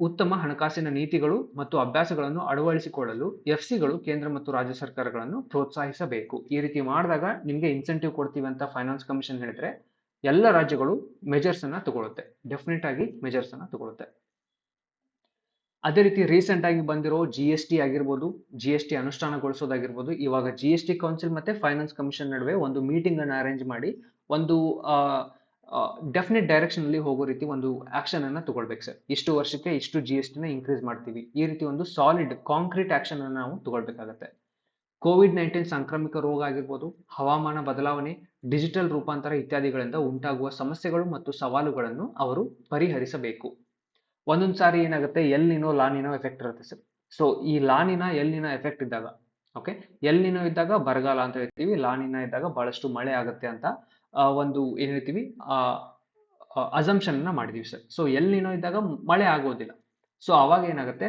ಉತ್ತಮ ಹಣಕಾಸಿನ ನೀತಿಗಳು ಮತ್ತು ಅಭ್ಯಾಸಗಳನ್ನು ಅಳವಡಿಸಿಕೊಳ್ಳಲು ಎಫ್ಸಿಗಳು ಕೇಂದ್ರ ಮತ್ತು ರಾಜ್ಯ ಸರ್ಕಾರಗಳನ್ನು ಪ್ರೋತ್ಸಾಹಿಸಬೇಕು. ಈ ರೀತಿ ಮಾಡಿದಾಗ ನಿಮಗೆ ಇನ್ಸೆಂಟಿವ್ ಕೊಡ್ತೀವಿ ಅಂತ ಫೈನಾನ್ಸ್ ಕಮಿಷನ್ ಹೇಳಿದ್ರೆ ಎಲ್ಲ ರಾಜ್ಯಗಳು ಮೆಜರ್ಸ್ ಅನ್ನ ತಗೊಳುತ್ತೆ, ಡೆಫಿನೆಟ್ ಆಗಿ ಮೆಜರ್ಸ್ ಅನ್ನ ತಗೊಳುತ್ತೆ. ಅದೇ ರೀತಿ ರೀಸೆಂಟ್ ಆಗಿ ಬಂದಿರೋ GST ಆಗಿರ್ಬೋದು, GST ಅನುಷ್ಠಾನಗೊಳಿಸೋದಾಗಿರ್ಬೋದು, ಇವಾಗ GST ಕೌನ್ಸಿಲ್ ಮತ್ತೆ ಫೈನಾನ್ಸ್ ಕಮಿಷನ್ ನಡುವೆ ಒಂದು ಮೀಟಿಂಗ್ ಅನ್ನು ಅರೇಂಜ್ ಮಾಡಿ ಒಂದು ಡೆಫಿನೆಟ್ ಡೈರೆಕ್ಷನ್ ಅಲ್ಲಿ ಹೋಗೋ ರೀತಿ ಒಂದು ಆಕ್ಷನ್ ಅನ್ನ ತಗೊಳ್ಬೇಕು ಸರ್. ಇಷ್ಟು ವರ್ಷಕ್ಕೆ ಇಷ್ಟು GST ನ ಇನ್ಕ್ರೀಸ್ ಮಾಡ್ತೀವಿ, ಈ ರೀತಿ ಒಂದು ಸಾಲಿಡ್ ಕಾಂಕ್ರೀಟ್ ಆಕ್ಷನ್ ಅನ್ನು ನಾವು ತಗೊಳ್ಬೇಕಾಗತ್ತೆ. COVID-19 ಸಾಂಕ್ರಾಮಿಕ ರೋಗ ಆಗಿರ್ಬೋದು, ಹವಾಮಾನ ಬದಲಾವಣೆ, ಡಿಜಿಟಲ್ ರೂಪಾಂತರ ಇತ್ಯಾದಿಗಳಿಂದ ಉಂಟಾಗುವ ಸಮಸ್ಯೆಗಳು ಮತ್ತು ಸವಾಲುಗಳನ್ನು ಅವರು ಪರಿಹರಿಸಬೇಕು. ಒಂದೊಂದು ಸಾರಿ ಏನಾಗುತ್ತೆ, ಎಲ್ ನಿನೋ ಲಾ ನಿನೋ ಎಫೆಕ್ಟ್ ಇರುತ್ತೆ ಸರ್. ಸೊ ಈ ಲಾ ನಿನ ಎಲ್ ನಿನ ಎಫೆಕ್ಟ್ ಇದ್ದಾಗ, ಓಕೆ, ಎಲ್ ನಿನೋ ಇದ್ದಾಗ ಬರಗಾಲ ಅಂತ ಹೇಳ್ತೀವಿ, ಲಾ ನಿನ ಇದ್ದಾಗ ಬಹಳಷ್ಟು ಮಳೆ ಆಗುತ್ತೆ ಅಂತ ಒಂದು ಏನ್ ಹೇಳ್ತೀವಿ ಅಸಂಪ್ಷನ್ ಅನ್ನ ಮಾಡಿದೀವಿ ಸರ್. ಸೊ ಎಲ್ ನಿನೋ ಇದ್ದಾಗ ಮಳೆ ಆಗೋದಿಲ್ಲ. ಸೊ ಅವಾಗ ಏನಾಗುತ್ತೆ,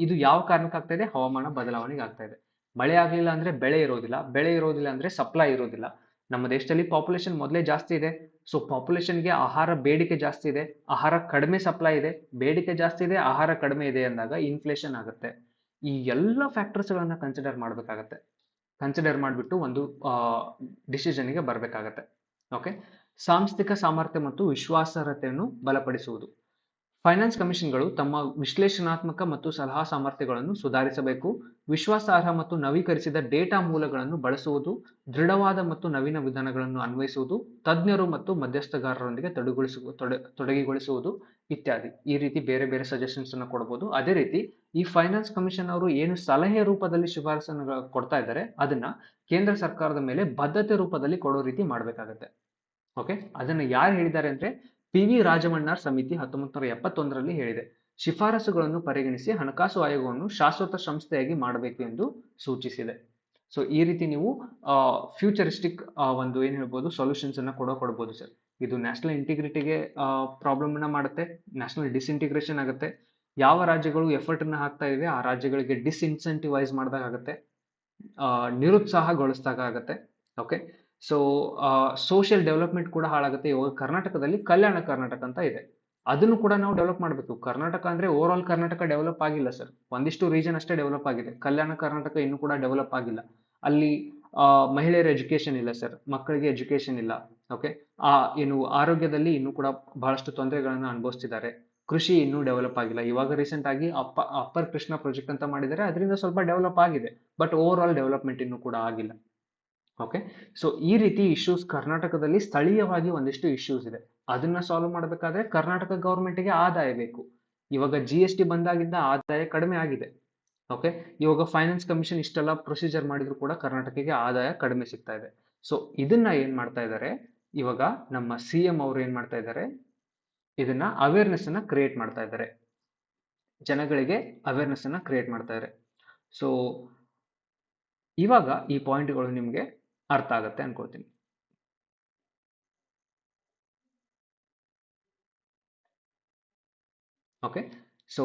ಇದು ಯಾವ ಕಾರಣಕ್ಕೆ ಆಗ್ತಾ ಇದೆ, ಹವಾಮಾನ ಬದಲಾವಣೆಗೆ ಆಗ್ತಾ ಇದೆ. ಮಳೆ ಆಗ್ಲಿಲ್ಲ ಅಂದ್ರೆ ಬೆಳೆ ಇರೋದಿಲ್ಲ, ಬೆಳೆ ಇರೋದಿಲ್ಲ ಅಂದ್ರೆ ಸಪ್ಲೈ ಇರೋದಿಲ್ಲ. ನಮ್ಮ ದೇಶದಲ್ಲಿ ಪಾಪ್ಯುಲೇಷನ್ ಮೊದಲೇ ಜಾಸ್ತಿ ಇದೆ. ಸೊ ಪಾಪ್ಯುಲೇಷನ್ಗೆ ಆಹಾರ ಬೇಡಿಕೆ ಜಾಸ್ತಿ ಇದೆ, ಆಹಾರ ಕಡಿಮೆ ಸಪ್ಲೈ ಇದೆ, ಬೇಡಿಕೆ ಜಾಸ್ತಿ ಇದೆ, ಆಹಾರ ಕಡಿಮೆ ಇದೆ ಅಂದಾಗ ಇನ್ಫ್ಲೇಷನ್ ಆಗುತ್ತೆ. ಈ ಎಲ್ಲ ಫ್ಯಾಕ್ಟರ್ಸ್ ಗಳನ್ನ ಕನ್ಸಿಡರ್ ಮಾಡ್ಬೇಕಾಗತ್ತೆ. ಕನ್ಸಿಡರ್ ಮಾಡಿಬಿಟ್ಟು ಒಂದು ಡಿಸಿಷನ್ಗೆ ಬರಬೇಕಾಗತ್ತೆ. ಓಕೆ, ಸಾಂಸ್ಥಿಕ ಸಾಮರ್ಥ್ಯ ಮತ್ತು ವಿಶ್ವಾಸಾರ್ಹತೆಯನ್ನು ಬಲಪಡಿಸುವುದು. ಫೈನಾನ್ಸ್ ಕಮಿಷನ್ಗಳು ತಮ್ಮ ವಿಶ್ಲೇಷಣಾತ್ಮಕ ಮತ್ತು ಸಲಹಾ ಸಾಮರ್ಥ್ಯಗಳನ್ನು ಸುಧಾರಿಸಬೇಕು. ವಿಶ್ವಾಸಾರ್ಹ ಮತ್ತು ನವೀಕರಿಸಿದ ಡೇಟಾ ಮೂಲಗಳನ್ನು ಬಳಸುವುದು, ದೃಢವಾದ ಮತ್ತು ನವೀನ ವಿಧಾನಗಳನ್ನು ಅನ್ವಯಿಸುವುದು, ತಜ್ಞರು ಮತ್ತು ಮಧ್ಯಸ್ಥಗಾರರೊಂದಿಗೆ ತೊಡಗಿಗೊಳಿಸುವುದು ಇತ್ಯಾದಿ. ಈ ರೀತಿ ಬೇರೆ ಬೇರೆ ಸಜೆಷನ್ಸ್ ಅನ್ನು ಕೊಡಬಹುದು. ಅದೇ ರೀತಿ ಈ ಫೈನಾನ್ಸ್ ಕಮಿಷನ್ ಅವರು ಏನು ಸಲಹೆ ರೂಪದಲ್ಲಿ ಶಿಫಾರಸನ್ನು ಕೊಡ್ತಾ ಇದ್ದಾರೆ, ಅದನ್ನ ಕೇಂದ್ರ ಸರ್ಕಾರದ ಮೇಲೆ ಬದ್ಧತೆ ರೂಪದಲ್ಲಿ ಕೊಡೋ ರೀತಿ ಮಾಡಬೇಕಾಗತ್ತೆ. ಓಕೆ, ಅದನ್ನ ಯಾರು ಹೇಳಿದ್ದಾರೆ ಅಂದ್ರೆ PV ರಾಜಮಣ್ಣಾರ್ ಸಮಿತಿ 1971ರಲ್ಲಿ ಹೇಳಿದೆ. ಶಿಫಾರಸುಗಳನ್ನು ಪರಿಗಣಿಸಿ ಹಣಕಾಸು ಆಯೋಗವನ್ನು ಶಾಶ್ವತ ಸಂಸ್ಥೆಯಾಗಿ ಮಾಡಬೇಕು ಎಂದು ಸೂಚಿಸಿದೆ. ಸೊ ಈ ರೀತಿ ನೀವು ಫ್ಯೂಚರಿಸ್ಟಿಕ್ ಒಂದು ಏನ್ ಹೇಳ್ಬೋದು ಸೊಲ್ಯೂಷನ್ಸ್ ಅನ್ನ ಕೊಡಬಹುದು ಸರ್. ಇದು ನ್ಯಾಷನಲ್ ಇಂಟಿಗ್ರಿಟಿಗೆ ಪ್ರಾಬ್ಲಮ್ ಅನ್ನ ಮಾಡುತ್ತೆ, ನ್ಯಾಷನಲ್ ಡಿಸ್ಇಂಟಿಗ್ರೇಷನ್ ಆಗುತ್ತೆ. ಯಾವ ರಾಜ್ಯಗಳು ಎಫರ್ಟ್ ಅನ್ನ ಹಾಕ್ತಾ ಇವೆ ಆ ರಾಜ್ಯಗಳಿಗೆ ಡಿಸ್ಇನ್ಸೆಂಟಿವೈಸ್ ಮಾಡಿದಾಗುತ್ತೆ, ನಿರುತ್ಸಾಹಗೊಳಿಸಿದಾಗ ಆಗುತ್ತೆ. ಓಕೆ, ಸೊ ಸೋಷಿಯಲ್ ಡೆವಲಪ್ಮೆಂಟ್ ಕೂಡ ಹಾಳಾಗುತ್ತೆ. ಇವಾಗ ಕರ್ನಾಟಕದಲ್ಲಿ ಕಲ್ಯಾಣ ಕರ್ನಾಟಕ ಅಂತ ಇದೆ, ಅದನ್ನು ಕೂಡ ನಾವು ಡೆವಲಪ್ ಮಾಡಬೇಕು. ಕರ್ನಾಟಕ ಅಂದ್ರೆ ಓವರ್ ಆಲ್ ಕರ್ನಾಟಕ ಡೆವಲಪ್ ಆಗಿಲ್ಲ ಸರ್, ಒಂದಿಷ್ಟು ರೀಜನ್ ಅಷ್ಟೇ ಡೆವಲಪ್ ಆಗಿದೆ. ಕಲ್ಯಾಣ ಕರ್ನಾಟಕ ಇನ್ನೂ ಕೂಡ ಡೆವಲಪ್ ಆಗಿಲ್ಲ. ಅಲ್ಲಿ ಮಹಿಳೆಯರ ಎಜುಕೇಶನ್ ಇಲ್ಲ ಸರ್, ಮಕ್ಕಳಿಗೆ ಎಜುಕೇಶನ್ ಇಲ್ಲ. ಓಕೆ, ಏನು ಆರೋಗ್ಯದಲ್ಲಿ ಇನ್ನೂ ಕೂಡ ಬಹಳಷ್ಟು ತೊಂದರೆಗಳನ್ನ ಅನುಭವಿಸ್ತಿದ್ದಾರೆ. ಕೃಷಿ ಇನ್ನೂ ಡೆವಲಪ್ ಆಗಿಲ್ಲ. ಇವಾಗ ರೀಸೆಂಟ್ ಆಗಿ ಅಪ್ಪರ್ ಕೃಷ್ಣ ಪ್ರಾಜೆಕ್ಟ್ ಅಂತ ಮಾಡಿದ್ದಾರೆ, ಅದರಿಂದ ಸ್ವಲ್ಪ ಡೆವಲಪ್ ಆಗಿದೆ, ಬಟ್ ಓವರ್ ಆಲ್ ಡೆವಲಪ್ಮೆಂಟ್ ಇನ್ನೂ ಕೂಡ ಆಗಿಲ್ಲ. ಓಕೆ, ಸೊ ಈ ರೀತಿ ಇಶ್ಯೂಸ್ ಕರ್ನಾಟಕದಲ್ಲಿ ಸ್ಥಳೀಯವಾಗಿ ಒಂದಿಷ್ಟು ಇಶ್ಯೂಸ್ ಇದೆ. ಅದನ್ನ ಸಾಲ್ವ್ ಮಾಡಬೇಕಾದ್ರೆ ಕರ್ನಾಟಕ ಗವರ್ಮೆಂಟ್ಗೆ ಆದಾಯ ಬೇಕು. ಇವಾಗ GST ಬಂದಾಗಿಂದ ಆದಾಯ ಕಡಿಮೆ ಆಗಿದೆ. ಓಕೆ, ಇವಾಗ ಫೈನಾನ್ಸ್ ಕಮಿಷನ್ ಇಷ್ಟೆಲ್ಲ ಪ್ರೊಸೀಜರ್ ಮಾಡಿದ್ರು ಕೂಡ ಕರ್ನಾಟಕಕ್ಕೆ ಆದಾಯ ಕಡಿಮೆ ಸಿಗ್ತಾ ಇದೆ. ಸೊ ಇದನ್ನ ಏನ್ ಮಾಡ್ತಾ ಇದ್ದಾರೆ, ಇವಾಗ ನಮ್ಮ CM ಅವರು ಏನ್ ಮಾಡ್ತಾ ಇದ್ದಾರೆ, ಇದನ್ನ ಅವೇರ್ನೆಸ್ ಅನ್ನ ಕ್ರಿಯೇಟ್ ಮಾಡ್ತಾ ಇದ್ದಾರೆ, ಜನಗಳಿಗೆ ಅವೇರ್ನೆಸ್ ಅನ್ನ ಕ್ರಿಯೇಟ್ ಮಾಡ್ತಾ ಇದ್ದಾರೆ. ಸೊ ಇವಾಗ ಈ ಪಾಯಿಂಟ್ಗಳು ನಿಮ್ಗೆ ಅರ್ಥ ಆಗತ್ತೆ ಅನ್ಕೊಳ್ತೀನಿ. ಓಕೆ, ಸೊ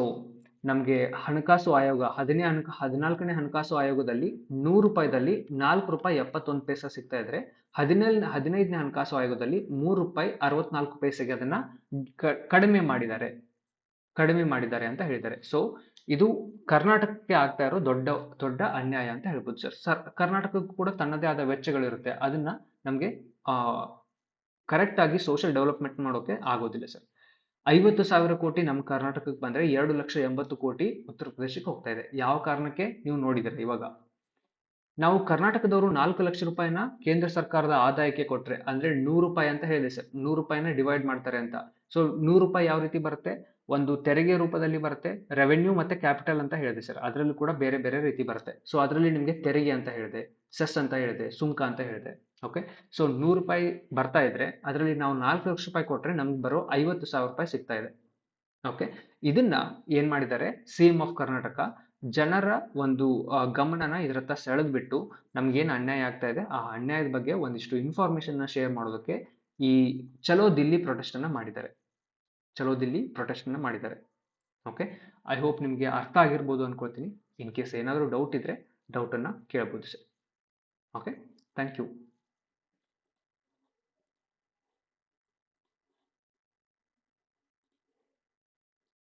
ನಮ್ಗೆ ಹಣಕಾಸು ಆಯೋಗ 14ನೇ ಹಣಕಾಸು ಆಯೋಗದಲ್ಲಿ ₹100ದಲ್ಲಿ ₹4.71 ಸಿಗ್ತಾ ಇದ್ರೆ 15ನೇ ಹಣಕಾಸು ಆಯೋಗದಲ್ಲಿ ₹3.64 ಅದನ್ನ ಕಡಿಮೆ ಮಾಡಿದ್ದಾರೆ ಅಂತ ಹೇಳಿದ್ದಾರೆ. ಸೊ ಇದು ಕರ್ನಾಟಕಕ್ಕೆ ಆಗ್ತಾ ಇರೋ ದೊಡ್ಡ ಅನ್ಯಾಯ ಅಂತ ಹೇಳ್ಬೋದು ಸರ್. ಕರ್ನಾಟಕಕ್ಕೂ ಕೂಡ ತನ್ನದೇ ಆದ ವೆಚ್ಚಗಳಿರುತ್ತೆ, ಅದನ್ನ ನಮ್ಗೆ ಕರೆಕ್ಟ್ ಆಗಿ ಸೋಷಿಯಲ್ ಡೆವಲಪ್ಮೆಂಟ್ ಮಾಡೋಕೆ ಆಗೋದಿಲ್ಲ ಸರ್. 50,000 ಕೋಟಿ ನಮ್ಮ ಕರ್ನಾಟಕಕ್ಕೆ ಬಂದ್ರೆ 2,80,00,000 ಕೋಟಿ ಉತ್ತರ ಪ್ರದೇಶಕ್ಕೆ ಹೋಗ್ತಾ ಇದೆ. ಯಾವ ಕಾರಣಕ್ಕೆ ನೀವು ನೋಡಿದ್ರೆ, ಇವಾಗ ನಾವು ಕರ್ನಾಟಕದವರು 4 ಲಕ್ಷ ರೂಪಾಯಿನ ಕೇಂದ್ರ ಸರ್ಕಾರದ ಆದಾಯಕ್ಕೆ ಕೊಟ್ರೆ, ಅಂದ್ರೆ ₹100 ಅಂತ ಹೇಳಿದೆ ಸರ್, ₹100ನ ಡಿವೈಡ್ ಮಾಡ್ತಾರೆ ಅಂತ. ಸೊ ₹100 ಯಾವ ರೀತಿ ಬರುತ್ತೆ, ಒಂದು ತೆರಿಗೆ ರೂಪದಲ್ಲಿ ಬರುತ್ತೆ, ರೆವೆನ್ಯೂ ಮತ್ತೆ ಕ್ಯಾಪಿಟಲ್ ಅಂತ ಹೇಳಿದೆ ಸರ್. ಅದರಲ್ಲೂ ಕೂಡ ಬೇರೆ ಬೇರೆ ರೀತಿ ಬರುತ್ತೆ. ಸೊ ಅದರಲ್ಲಿ ನಿಮ್ಗೆ ತೆರಿಗೆ ಅಂತ ಹೇಳಿದೆ, ಸೆಸ್ ಅಂತ ಹೇಳಿದೆ, ಸುಂಕ ಅಂತ ಹೇಳಿದೆ. ಓಕೆ, ಸೊ ₹100 ಬರ್ತಾ ಇದ್ರೆ ಅದರಲ್ಲಿ ನಾವು 4 ಲಕ್ಷ ರೂಪಾಯಿ ಕೊಟ್ರೆ ನಮ್ಗೆ ಬರೋ 50,000 ರೂಪಾಯಿ ಸಿಗ್ತಾ ಇದೆ. ಓಕೆ, ಇದನ್ನ ಏನ್ ಮಾಡಿದ್ದಾರೆ CM ಆಫ್ ಕರ್ನಾಟಕ, ಜನರ ಒಂದು ಗಮನನ ಇದರತ್ತ ಸೆಳೆದ್ಬಿಟ್ಟು ನಮ್ಗೇನು ಅನ್ಯಾಯ ಆಗ್ತಾ ಇದೆ ಆ ಅನ್ಯಾಯದ ಬಗ್ಗೆ ಒಂದಿಷ್ಟು ಇನ್ಫಾರ್ಮೇಶನ್ ಶೇರ್ ಮಾಡೋದಕ್ಕೆ ಈ ಚಲೋ ದಿಲ್ಲಿ ಪ್ರೊಟೆಸ್ಟ್ ಅನ್ನ ಮಾಡಿದ್ದಾರೆ. ಓಕೆ, ಐ ಹೋಪ್ ನಿಮ್ಗೆ ಅರ್ಥ ಆಗಿರ್ಬೋದು ಅನ್ಕೊಳ್ತೀನಿ. ಇನ್ ಕೇಸ್ ಏನಾದರೂ ಡೌಟ್ ಇದ್ರೆ ಡೌಟ್ ಅನ್ನ ಕೇಳಬಹುದು ಸರ್. Okay, thank you.